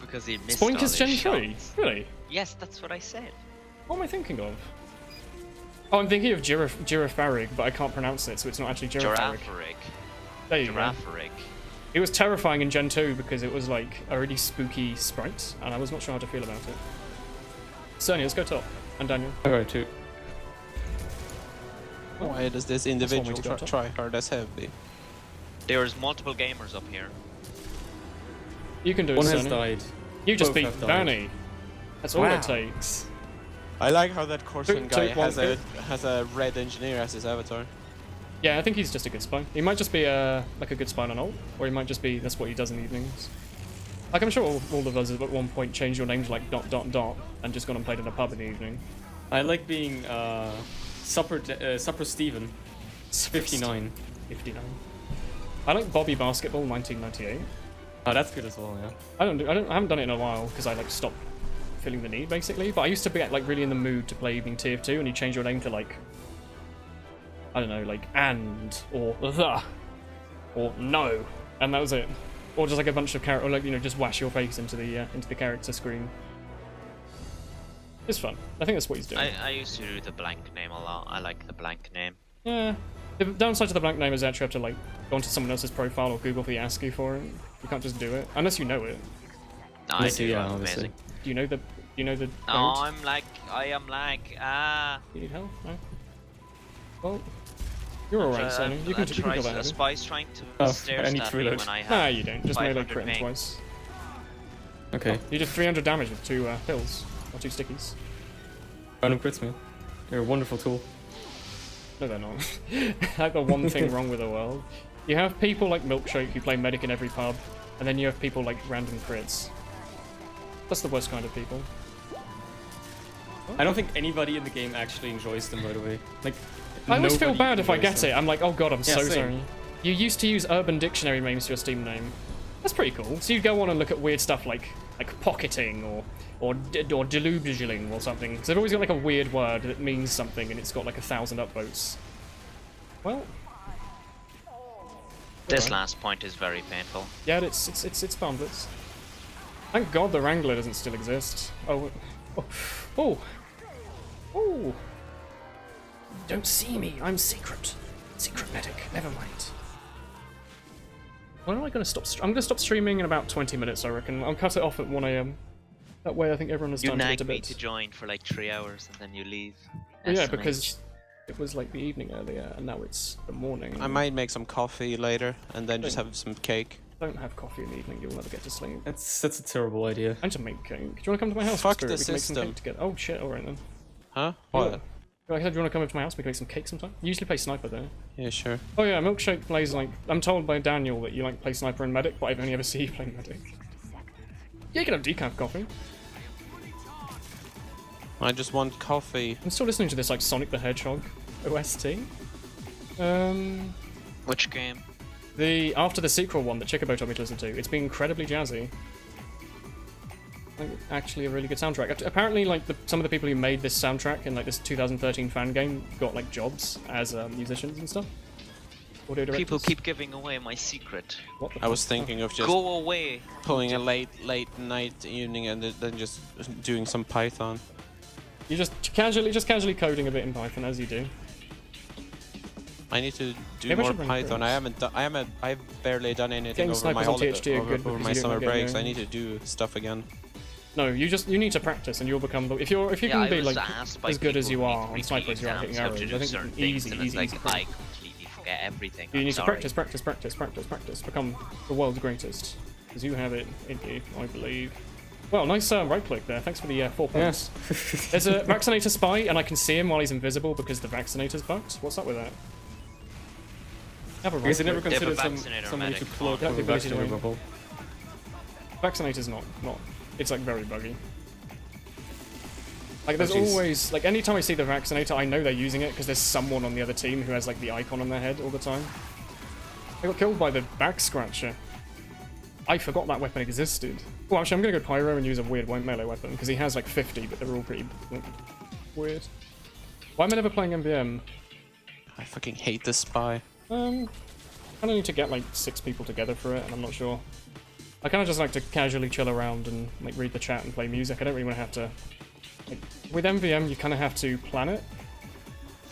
Because he missed Spoink all is his Gen 3? shots. Really? Yes, that's what I said. What am I thinking of? Oh, I'm thinking of Girafarig, but I can't pronounce it, so it's not actually Girafarig. Girafarig. There you go. Girafarig. It was terrifying in Gen 2 because it was like a really spooky sprite, and I was not sure how to feel about it. Cerny, let's go top. And Daniel. I go too. Why does this one we individual to go top. try hard as heavy? There's multiple gamers up here. You can do it, One has Cerny. died. You just Both beat have died. Danny. That's all Wow. it takes. I like how that Corson Two- guy two- one- has a red engineer as his avatar. Yeah, I think he's just a good spy. He might just be like a good spy on ult, or he might just be that's what he does in the evenings. Like I'm sure all of us have at one point changed your name to like ... and just gone and played in a pub in the evening. I like being Supper Steven. 59. 59. I like Bobby Basketball 1998. Oh, that's good as well, yeah. I haven't done it in a while because I like stopped feeling the need basically. But I used to be like really in the mood to play evening tier 2, and you change your name to like I don't know, like and or the or no, and that was it. Or just like a bunch of character, or like just wash your face into the character screen. It's fun. I think that's what he's doing. I used to do the blank name a lot. I like the blank name. Yeah. The downside to the blank name is actually you have to like go onto someone else's profile or Google if they ask you for it. You can't just do it unless you know it. I Unless do. you- yeah, I'm obviously. amazing. Do you know the? No, code? I am like ah. You need help? No. Well, you're alright, Sonny. You can kill that. A heavy. spy's trying to Oh, stare I need at to me reload. when I have. Nah, you don't. Just melee 500 crit him ping. twice. Okay. You did 300 damage with 2 pills or 2 stickies. Random crits, man. You're a wonderful tool. No, they're not. Like the one thing wrong with the world. You have people like Milkshake who play medic in every pub, and then you have people like random crits. That's the worst kind of people. I don't think anybody in the game actually enjoys them right away. Like, I always feel nobody bad if I enjoys get them. it. I'm like, oh god, I'm Yeah, so same. sorry. you used to use Urban Dictionary names to your Steam name. That's pretty cool. So you go on and look at weird stuff like pocketing or delugeling or something. So they've always got like a weird word that means something, and it's got like 1,000 upvotes. Well, this last point is very painful. Yeah, it's boundless. Thank God the Wrangler doesn't still exist. Oh. Don't see me. I'm secret. Secret medic. Never mind. When am I going to stop? I'm going to stop streaming in about 20 minutes, I reckon. I'll cut it off at 1 AM. That way, I think everyone has time to go to bed. You nag me to join for like 3 hours and then you leave. Well, yeah, because it was like the evening earlier, and now it's the morning. I might make some coffee later, and then just have some cake. Don't have coffee in the evening. You'll never get to sleep. That's a terrible idea. And to make cake. Do you want to come to my house? Fuck Spirit? the We can make some system. cake together. Oh shit! All right then. Huh? What? Like I said, do you want to come over to my house? We can make some cake sometime. You usually play sniper there. Yeah, sure. Oh yeah, Milkshake plays like. I'm told by Daniel that you like play sniper and medic, but I've only ever seen you play medic. Yeah, you can have decaf coffee. I just want coffee. I'm still listening to this like Sonic the Hedgehog OST. Which game? After the sequel one that Chicobo told me to listen to. It's been incredibly jazzy. Like, actually a really good soundtrack. Apparently, like some of the people who made this soundtrack in like this 2013 fan game got like jobs as musicians and stuff. Audio directors. People keep giving away my secret. What the I was thinking of just go away. Pulling a late night evening and then just doing some Python. You just casually coding a bit in Python as you do. I need to do Maybe I more should run Python. through I've barely done anything Getting over my snipers on THT are good over because my you don't summer get breaks. no- I need to do stuff again. No, you need to practice and you'll become if you can be like as good as you are on snipers, you are hitting arrows. I think easy. I completely forget everything. You need to practice. Become the world's greatest, because you have it in you, I believe. Well, nice right click there. Thanks for the 4 points. Yes. There's a vaccinator spy, and I can see him while he's invisible because the vaccinator's bugged. What's up with that? Have a right Because they never click. considered somebody to cloak Yeah, with the a ability to vaccinator win. bubble. Vaccinator's not. It's like very buggy. Like there's Oh, jeez. always like anytime I see the vaccinator, I know they're using it because there's someone on the other team who has like the icon on their head all the time. I got killed by the back scratcher. I forgot that weapon existed. Well, actually, I'm gonna go pyro and use a weird melee weapon because he has like 50, but they're all pretty like, weird. Why am I never playing MVM? I fucking hate this spy. I kind of need to get like 6 people together for it, and I'm not sure. I kind of just like to casually chill around and like read the chat and play music. I don't really want to have to. Like, with MVM, you kind of have to plan it.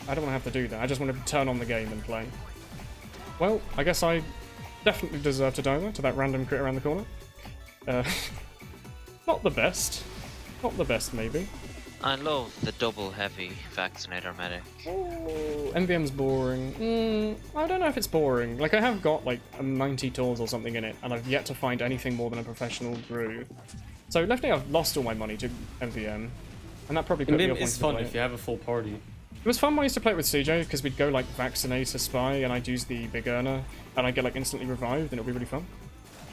I don't want to have to do that. I just want to turn on the game and play. Well, I guess I definitely deserve to die there to that random crit around the corner. Not the best. Not the best, maybe. I love the double heavy vaccinator medic. Oh, MVM's boring. I don't know if it's boring. Like, I have got like 90 tools or something in it, and I've yet to find anything more than a professional brew. So definitely I've lost all my money to MVM, and that probably put me off MVM wanting is to fun play if it. you have a full party. It was fun when I used to play it with CJ, because we'd go like Vaccinator Spy, and I'd use the Big Earner, and I'd get like instantly revived, and it'll be really fun.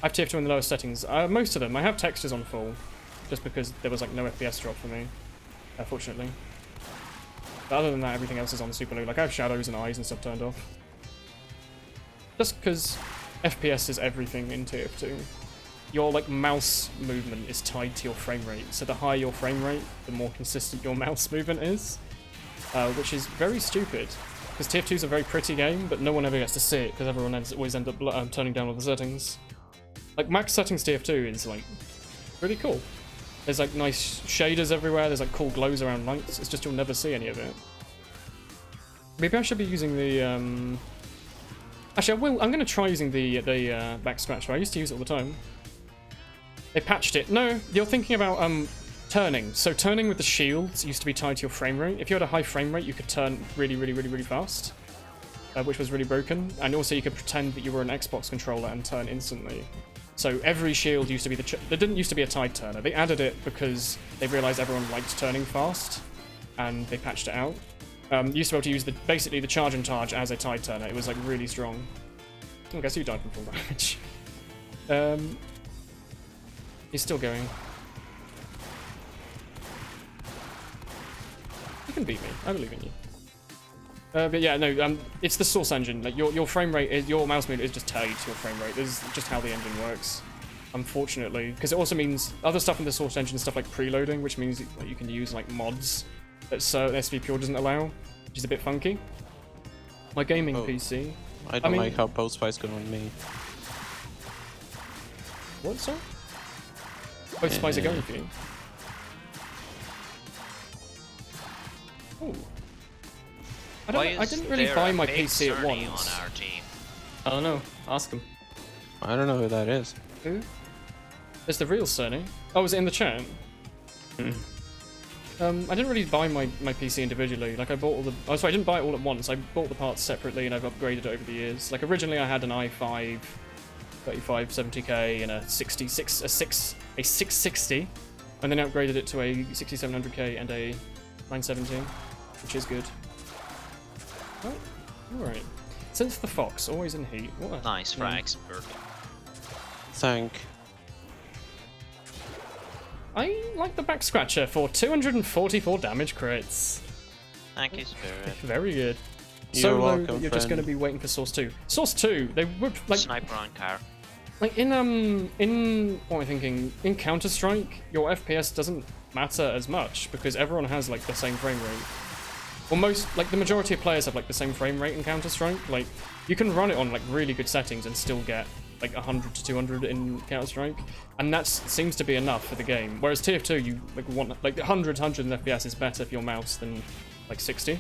I have TF2 in the lowest settings. Most of them. I have textures on full, just because there was like no FPS drop for me, fortunately. But other than that, everything else is on super low. Like I have shadows and eyes and stuff turned off. Just because FPS is everything in TF2. Your like mouse movement is tied to your frame rate, so the higher your frame rate, the more consistent your mouse movement is. Which is very stupid, because TF2 is a very pretty game, but no one ever gets to see it, because everyone always ends up turning down all the settings. Like, max settings TF2 is, like, really cool. There's, like, nice shaders everywhere, there's, like, cool glows around lights, it's just you'll never see any of it. Maybe I should be using the, Actually, I'm going to try using the back scratcher. I used to use it all the time. They patched it. No, you're thinking about, turning. So turning with the shields used to be tied to your frame rate. If you had a high frame rate, you could turn really fast, which was really broken. And also you could pretend that you were an Xbox controller and turn instantly. So every shield used to be there didn't used to be a tide turner. They added it because they realized everyone liked turning fast, and they patched it out. You used to be able to use basically the charge and charge as a tide turner. It was like really strong. I guess you died from full damage. He's still going. You can beat me. I believe in you. But yeah, no, it's the source engine. Like your frame rate is your mouse movement is just tied to your frame rate. This is just how the engine works, unfortunately. Because it also means other stuff in the source engine, stuff like preloading, which means that you can use like mods that SV Pure doesn't allow, which is a bit funky. My gaming PC. I don't like how both spies go on me. What, sir? Both spies are going for you. Oh. I didn't really buy my PC at once. On our team? I don't know. Ask him. I don't know who that is. Who? It's the real Cerny. Oh, was it in the chat? I didn't really buy my PC individually. Like I bought all the. Oh, sorry, I didn't buy it all at once. I bought the parts separately, and I've upgraded it over the years. Like originally, I had an i5 3570K and a 660, and then upgraded it to a 6700K and a 970, which is good. Oh, alright. Since the Fox, always in heat. What a nice frags, perfect. Thank. I like the back scratcher for 244 damage crits. Thank you, Spirit. Very good. You're So low welcome, that you're just going to be waiting for Source 2. Source 2, they would like sniper on car. Like in what am I thinking? In Counter-Strike, your FPS doesn't matter as much because everyone has like the same frame rate. Well, the majority of players have like the same frame rate in Counter-Strike. Like you can run it on like really good settings and still get like 100 to 200 in Counter-Strike, and that seems to be enough for the game. Whereas TF2, you like want like 100 in FPS is better for your mouse than like 60.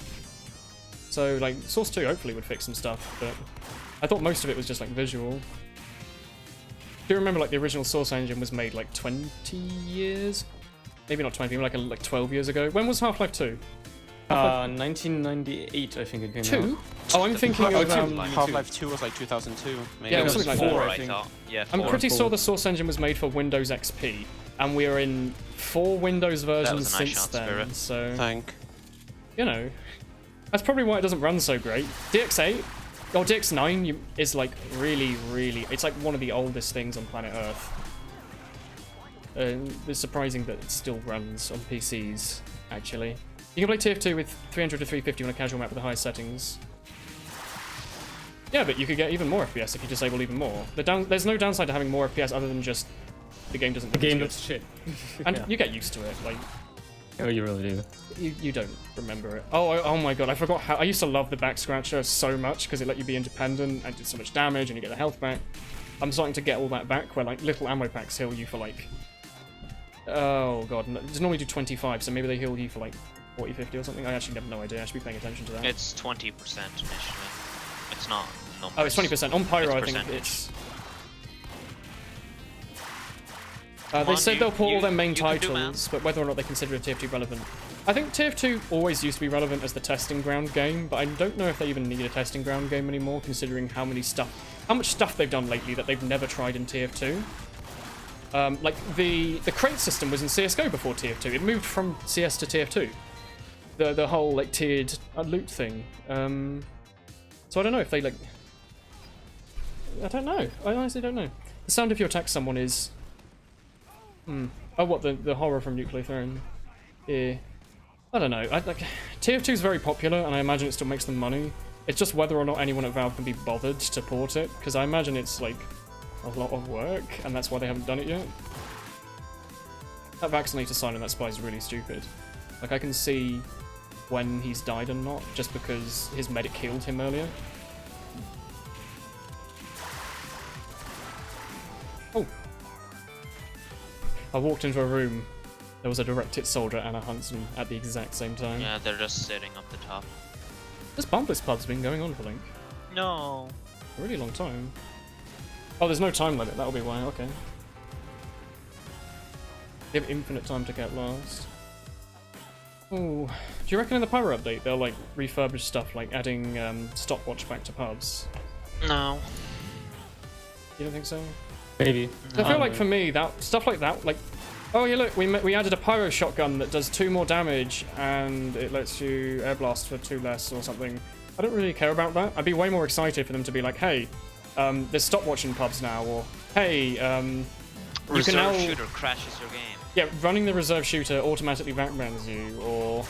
So like Source 2 hopefully would fix some stuff, but I thought most of it was just like visual. Do you remember like the original Source engine was made like 20 years? Maybe not 20, maybe like 12 years ago. When was Half-Life 2? 1998, I think it came out. 2? Oh, I'm thinking of Half-Life 2 was like 2002. Maybe. Yeah, it was something like 4, that. I thought. Yeah, 4. I'm pretty sure the Source engine was made for Windows XP, and we're in 4 Windows versions That was a nice since shot, then. Spirit. So, Thank. you know, that's probably why it doesn't run so great. DX8 or DX9 is like really, it's like one of the oldest things on planet Earth. It's surprising that it still runs on PCs, actually. You can play TF2 with 300 to 350 on a casual map with the highest settings. Yeah, but you could get even more FPS if you disable even more. There's no downside to having more FPS other than just the game doesn't. The game looks shit. And you get used to it. Like, oh, you really do. You don't remember it. Oh my god, I forgot how I used to love the back scratcher so much because it let you be independent and did so much damage and you get the health back. I'm starting to get all that back where like little ammo packs heal you for like. Oh god, they normally do 25, so maybe they heal you for like 40, 50 or something. I actually have no idea. I should be paying attention to that. It's 20% initially. It's not numbers. Oh, it's 20%. On Pyro, I think percentage. it's... they said they'll port all their main titles, but whether or not they consider TF2 relevant. I think TF2 always used to be relevant as the testing ground game, but I don't know if they even need a testing ground game anymore, considering how much stuff they've done lately that they've never tried in TF2. Like the crate system was in CS:GO before TF2. It moved from CS to TF2. The whole like tiered loot thing. So I don't know if they like. I don't know. I honestly don't know. The sound if you attack someone is. Oh, what the horror from Nuclear Throne? Yeah. I don't know. TF2 is very popular, and I imagine it still makes them money. It's just whether or not anyone at Valve can be bothered to port it, because I imagine it's like a lot of work, and that's why they haven't done it yet. That vaccinator sign on that spy is really stupid. Like, I can see when he's died and not, just because his medic killed him earlier. Oh. I walked into a room, there was a direct hit soldier and a huntsman at the exact same time. Yeah, they're just sitting up the top. This bumpless pub's been going on for like... No. a really long time. Oh, there's no time limit, that'll be why, okay. They have infinite time to get lost. Oh, do you reckon in the Pyro update they'll like refurbish stuff like adding stopwatch back to pubs? No. You don't think so? Maybe. I feel like for me, that stuff like that, like, oh yeah, look, we added a pyro shotgun that does 2 more damage and it lets you air blast for 2 less or something. I don't really care about that. I'd be way more excited for them to be like, hey, there's stopwatch in pubs now, or hey, you can now Reserve shooter crashes your game. Yeah, running the reserve shooter automatically backbans you, or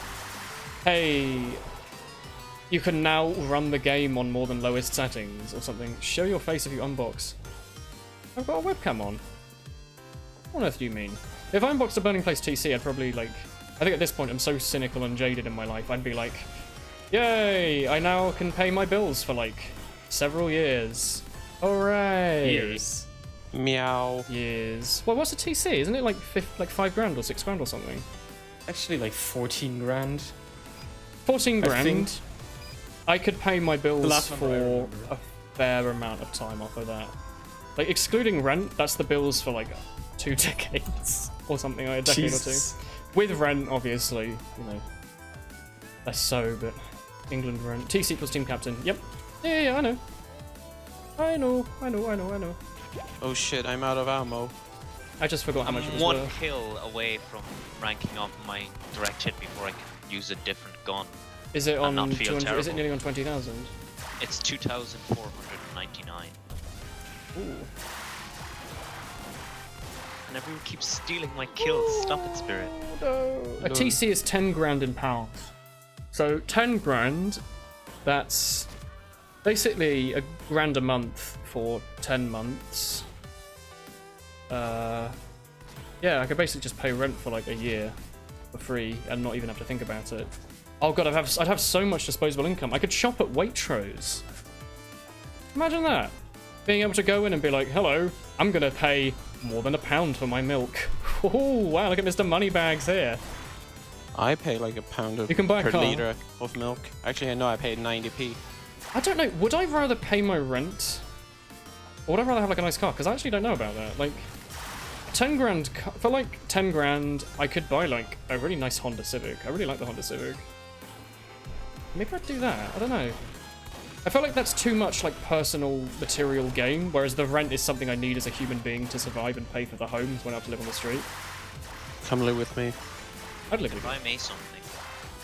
hey, you can now run the game on more than lowest settings or something. Show your face if you unbox. I've got a webcam on. What on earth do you mean? If I unboxed a Burning Place TC, I'd probably, like... I think at this point I'm so cynical and jaded in my life, I'd be like, yay! I now can pay my bills for, like, several years. Hooray! Years. Meow. Years. Well, what's a TC? Isn't it like $5 grand or $6 grand or something? Actually, like 14 grand. 14 grand. I think. I could pay my bills last number I for remember. a fair amount of time off of that. Like, excluding rent, that's the bills for like 2 decades or something, like a decade Jesus. or 2. With rent, obviously, you know. Less so, but England rent. TC equals team captain. Yep. Yeah, I know. I know. Oh shit, I'm out of ammo. I just forgot how I'm much it was one worth. kill away from ranking up my direct hit before I can use a different gun. Is it on and not feel 200? Is it terrible. nearly on 20,000? It's 2,499. Ooh. And everyone keeps stealing my kills. Stop it, Spirit. A TC is 10 grand in pounds. So 10 grand, that's basically a grand a month for 10 months. Yeah, I could basically just pay rent for like a year for free and not even have to think about it. Oh god, I'd have so much disposable income. I could shop at Waitrose. Imagine that. Being able to go in and be like, hello, I'm gonna pay more than £1 for my milk. Oh wow, look at Mr. Moneybags here. I pay like £1 You can buy a per car. liter of milk. Actually, I know I paid 90p. I don't know, would I rather pay my rent? Or would I rather have like a nice car? Because I actually don't know about that. Like, 10 grand, for like 10 grand, I could buy like a really nice Honda Civic. I really like the Honda Civic. Maybe I'd do that, I don't know. I feel like that's too much like personal material gain, whereas the rent is something I need as a human being to survive and pay for the homes when I have to live on the street. Come live with me. I'd live with you. Buy me something.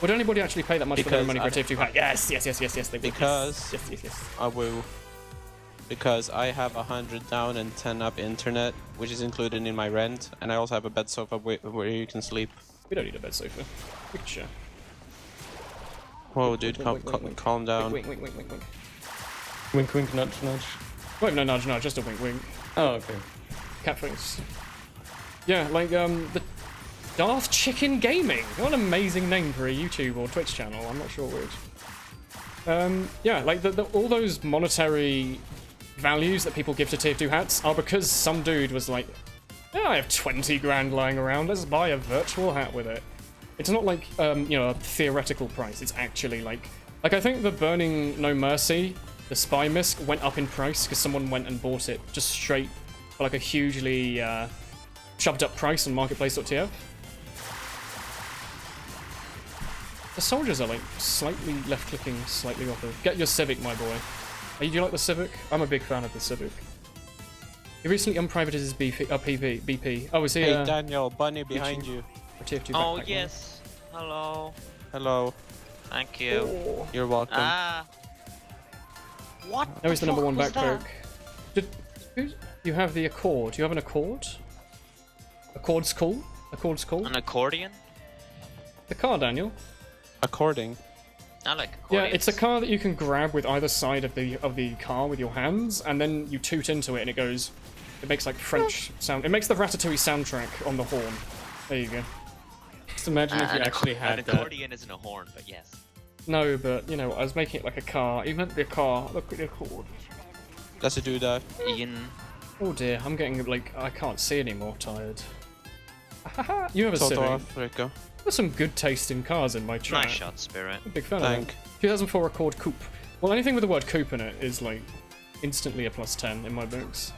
Would anybody actually pay that much for their Because money for a TF2 hat? Yes, they would. Because Yes. I will. Because I have 100 down and 10 up internet, which is included in my rent, and I also have a bed sofa where you can sleep. We don't need a bed sofa. We can share. Whoa, dude, calm down. Wink. Wink, wink, nudge, nudge. Wait, no, nudge, just a wink. Oh, okay. Cat face. Yeah, like, the Darth Chicken Gaming. What an amazing name for a YouTube or Twitch channel, I'm not sure which. Yeah, like, all those monetary values that people give to Tier 2 hats are because some dude was like, yeah, I have 20 grand lying around, let's buy a virtual hat with it. It's not like, you know, a theoretical price, it's actually like I think the Burning No Mercy, the Spy Misc, went up in price because someone went and bought it just straight for like a hugely shoved up price on marketplace.tf. The soldiers are like slightly left-clicking, slightly off of. Get your Civic, my boy. Do you like the Civic? I'm a big fan of the Civic. He recently unprivated his BP. Oh, is he? Hey, Daniel, bunny behind you. TF2 Oh, backpack, yes. Hello. Hello. Thank you. You're welcome. Ah. What? Now he's the number one was backpack. that? You have the Accord. Do you have an Accord? Accord's cool. Accord's cool. An accordion? The car, Daniel. I According. like accordions. Yeah, it's a car that you can grab with either side of the car with your hands, and then you toot into it, and it goes. It makes like French sound. It makes the Ratatouille soundtrack on the horn. There you go. Just imagine if you actually had an that. accordion isn't a horn, but yes. No, but you know, I was making it like a car. You meant the car. Look at the Accord. Does it do that? Ian. Oh dear, I'm getting like I can't see anymore. Tired. You have a Toto Civic. Africa. There's some good taste in cars in my chat. Nice shot, Spirit. I'm a big fan Thank. of it. 2004 Accord Coupe. Well, anything with the word coupe in it is like instantly a +10 in my books.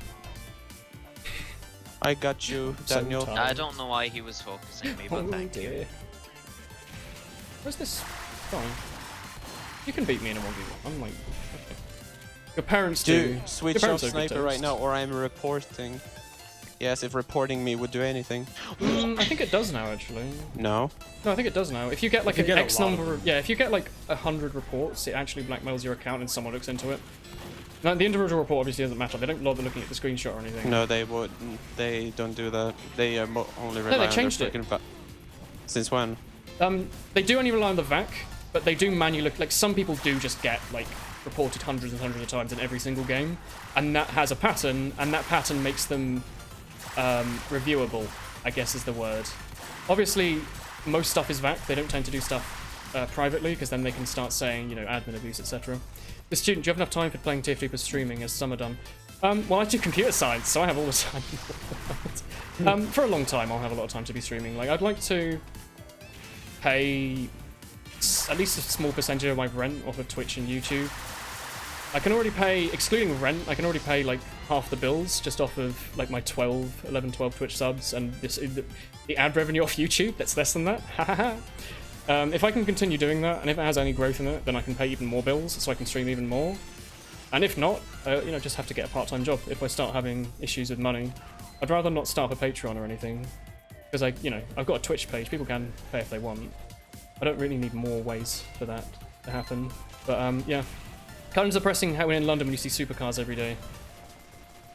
I got you, So Daniel. tired. I don't know why he was focusing me, but thank you. Where's this? Fine. You can beat me in a 1v1. I'm like, okay. Your parents do. Dude, switch Your off parents are good sniper right taste. now, or I'm reporting. Yes, if reporting me would do anything. I think it does now, actually. No. No, I think it does now. If you get like If you an get a X lot of number of, yeah, if you get like 100 reports, it actually blackmails your account and someone looks into it. Now, the individual report obviously doesn't matter. They don't bother looking at the screenshot or anything. No, they would. They don't do that. They only rely they on changed their it. freaking Since when? They do only rely on the VAC, but they do manually, like some people do just get like reported hundreds and hundreds of times in every single game, and that has a pattern, and that pattern makes them reviewable, I guess is the word. Obviously, most stuff is VAC. They don't tend to do stuff privately, because then they can start saying, you know, admin abuse, etc. The student, do you have enough time for playing TF2 for streaming, as some are done? Well, I do computer science, so I have all the time. For a long time, I'll have a lot of time to be streaming. Like, I'd like to pay at least a small percentage of my rent off of Twitch and YouTube. I can already pay, excluding rent, I can already pay like half the bills just off of like my 11, 12 Twitch subs, and the ad revenue off YouTube, that's less than that. If I can continue doing that, and if it has any growth in it, then I can pay even more bills, so I can stream even more. And if not, you know, just have to get a part-time job if I start having issues with money. I'd rather not start a Patreon or anything, because I've got a Twitch page, people can pay if they want. I don't really need more ways for that to happen. But yeah. Kind of depressing how in London when you see supercars every day.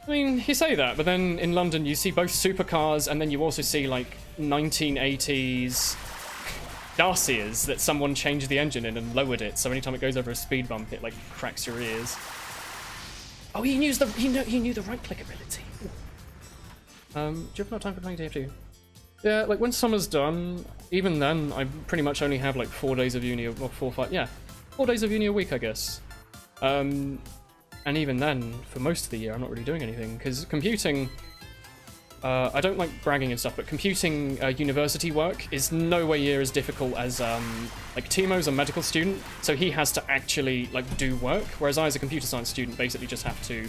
I mean, you say that, but then in London you see both supercars and then you also see like 1980s Dacias that someone changed the engine in and lowered it, so anytime it goes over a speed bump it like cracks your ears. Oh, he knew the right click ability. Do you have enough time for playing TF2? Yeah, like when summer's done, even then I pretty much only have like 4 days of uni, or 4 or 5, yeah, 4 days of uni a week, I guess. And even then, for most of the year, I'm not really doing anything, because computing, I don't like bragging and stuff, but computing university work is nowhere near as difficult as, like, Timo's a medical student, so he has to actually, like, do work, whereas I, as a computer science student, basically just have to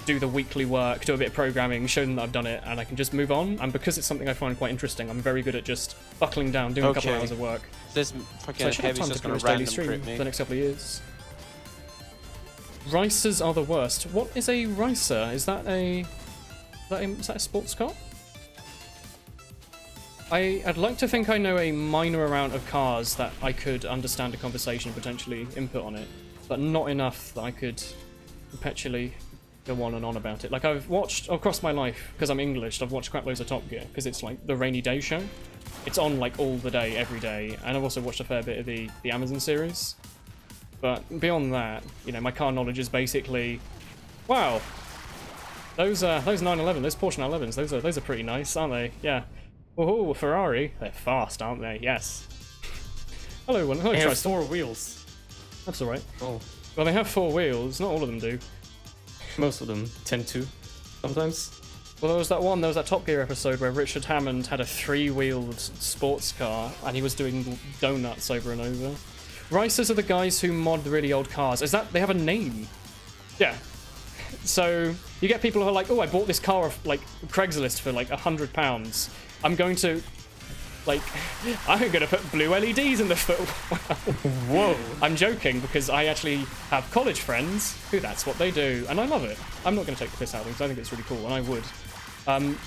do the weekly work, do a bit of programming, show them that I've done it, and I can just move on. And because it's something I find quite interesting, I'm very good at just buckling down, doing a couple of hours of work. This fucking heavy's just gonna daily random stream crit me. for the next couple of years. Ricers are the worst. What is a ricer? Is that a sports car? I'd like to think I know a minor amount of cars that I could understand a conversation and potentially input on it, but not enough that I could perpetually go on and on about it. Like, I've watched across my life, because I'm English, I've watched crap loads of Top Gear, because it's like the rainy day show. It's on like all the day, every day, and I've also watched a fair bit of the Amazon series. But beyond that, you know, my car knowledge is basically, wow, those 911, those Porsche 911s, those are pretty nice, aren't they? Yeah. Oh, Ferrari, they're fast, aren't they? Yes. Hello, one. Hello, They have Tristan. 4 wheels. That's all right. Oh, Well, they have 4 wheels. Not all of them do. most of them tend to. Sometimes. Well, there was that Top Gear episode where Richard Hammond had a 3-wheeled sports car and he was doing donuts over and over. Ricers are the guys who mod the really old cars. Is that, they have a name? Yeah. So you get people who are like, oh, I bought this car off like Craigslist for like £100. I'm going to put blue LEDs in the footwell. Whoa. I'm joking, because I actually have college friends who that's what they do, and I love it. I'm not going to take the piss out of them, because I think it's really cool, and I would.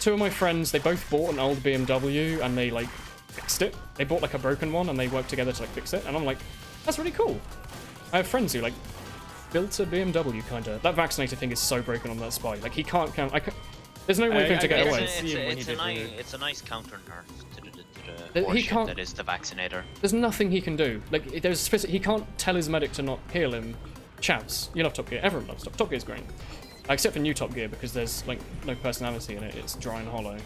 2 of my friends, they both bought an old BMW, and they, like, fixed it. They bought, like, a broken one, and they worked together to, like, fix it, and I'm like, that's really cool. I have friends who, like, built a BMW, kinda. That vaccinator thing is so broken on that spy. Like, he can't count. There's no way for him to get away. It's a nice counter nerf to the He horseshit can't- that is the vaccinator. There's nothing he can do. Like, he can't tell his medic to not heal him. Chavs, you love Top Gear. Everyone loves Top Gear's great. Except for new Top Gear, because there's like no personality in it. It's dry and hollow.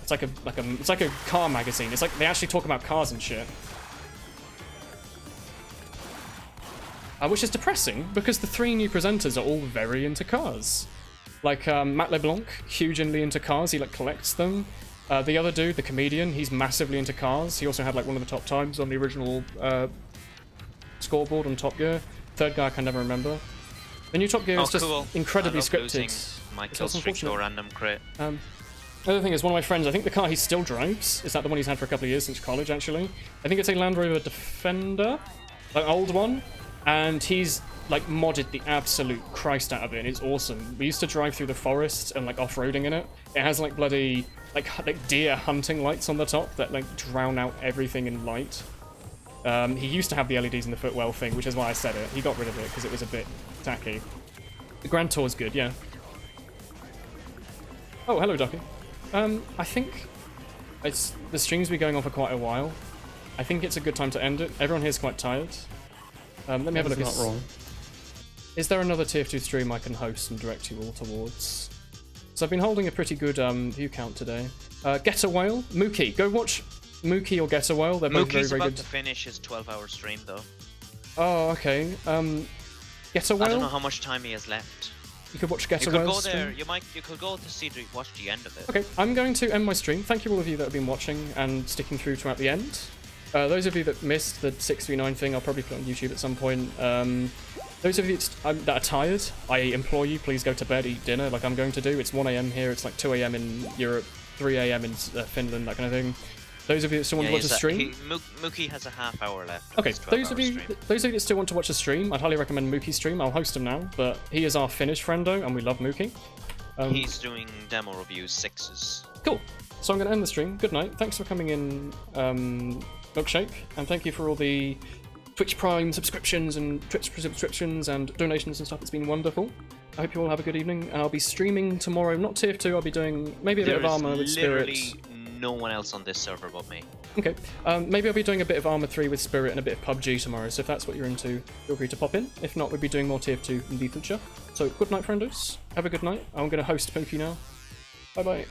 It's like a car magazine. It's like they actually talk about cars and shit. Which is depressing, because the 3 new presenters are all very into cars. Like, Matt LeBlanc, hugely into cars, he, like, collects them. The other dude, the comedian, he's massively into cars. He also had, like, one of the top times on the original scoreboard on Top Gear. Third guy I can never remember. The new Top Gear is just incredibly scripted. My It's kill also streak to a unfortunate. random crit. The other thing is, one of my friends, I think the car he still drives, is that the one he's had for a couple of years since college, actually? I think it's a Land Rover Defender, like, old one. And he's, like, modded the absolute Christ out of it, and it's awesome. We used to drive through the forest and, like, off-roading in it. It has, like, bloody, like deer hunting lights on the top that, like, drown out everything in light. He used to have the LEDs in the footwell thing, which is why I said it. He got rid of it, because it was a bit tacky. The Grand Tour's good, yeah. Oh, hello, Ducky. I think the stream's been going on for quite a while. I think it's a good time to end it. Everyone here's quite tired. Let me have a look. That's not wrong. Is there another TF2 stream I can host and direct you all towards? So I've been holding a pretty good view count today. Get a Whale, Mookie. Go watch Mookie or Get a Whale. They're both Mookie's very about good. to finish his 12-hour stream though. Oh, okay. Get a Whale. I don't know how much time he has left. You could watch Get You a could Whale go stream. there. You could go to see watch the end of it. Okay, I'm going to end my stream. Thank you all of you that have been watching and sticking through throughout the end. Those of you that missed the 6v9 thing, I'll probably put on YouTube at some point. Those of you that are tired, I implore you, please go to bed, eat dinner, like I'm going to do. It's 1 AM here, it's like 2 AM in Europe, 3 AM in Finland, that kind of thing. Those of you that still want to watch a stream... Mookie has a half-hour left. Okay, those of you that still want to watch a stream, I'd highly recommend Mookie's stream. I'll host him now, but he is our Finnish friendo, and we love Mookie. He's doing demo reviews, 6s. Cool. So I'm going to end the stream. Good night. Thanks for coming in, Milkshake, and thank you for all the Twitch Prime subscriptions and Twitch subscriptions and donations and stuff. It's been wonderful. I hope you all have a good evening, and I'll be streaming tomorrow. Not TF2, I'll be doing maybe a bit of Armor with Spirit. Literally no one else on this server but me. Okay, maybe I'll be doing a bit of Armor 3 with Spirit and a bit of PUBG tomorrow, so if that's what you're into, feel free to pop in. If not, we'll be doing more TF2 in the future. So, good night, friendos. Have a good night. I'm going to host Pokey now. Bye-bye.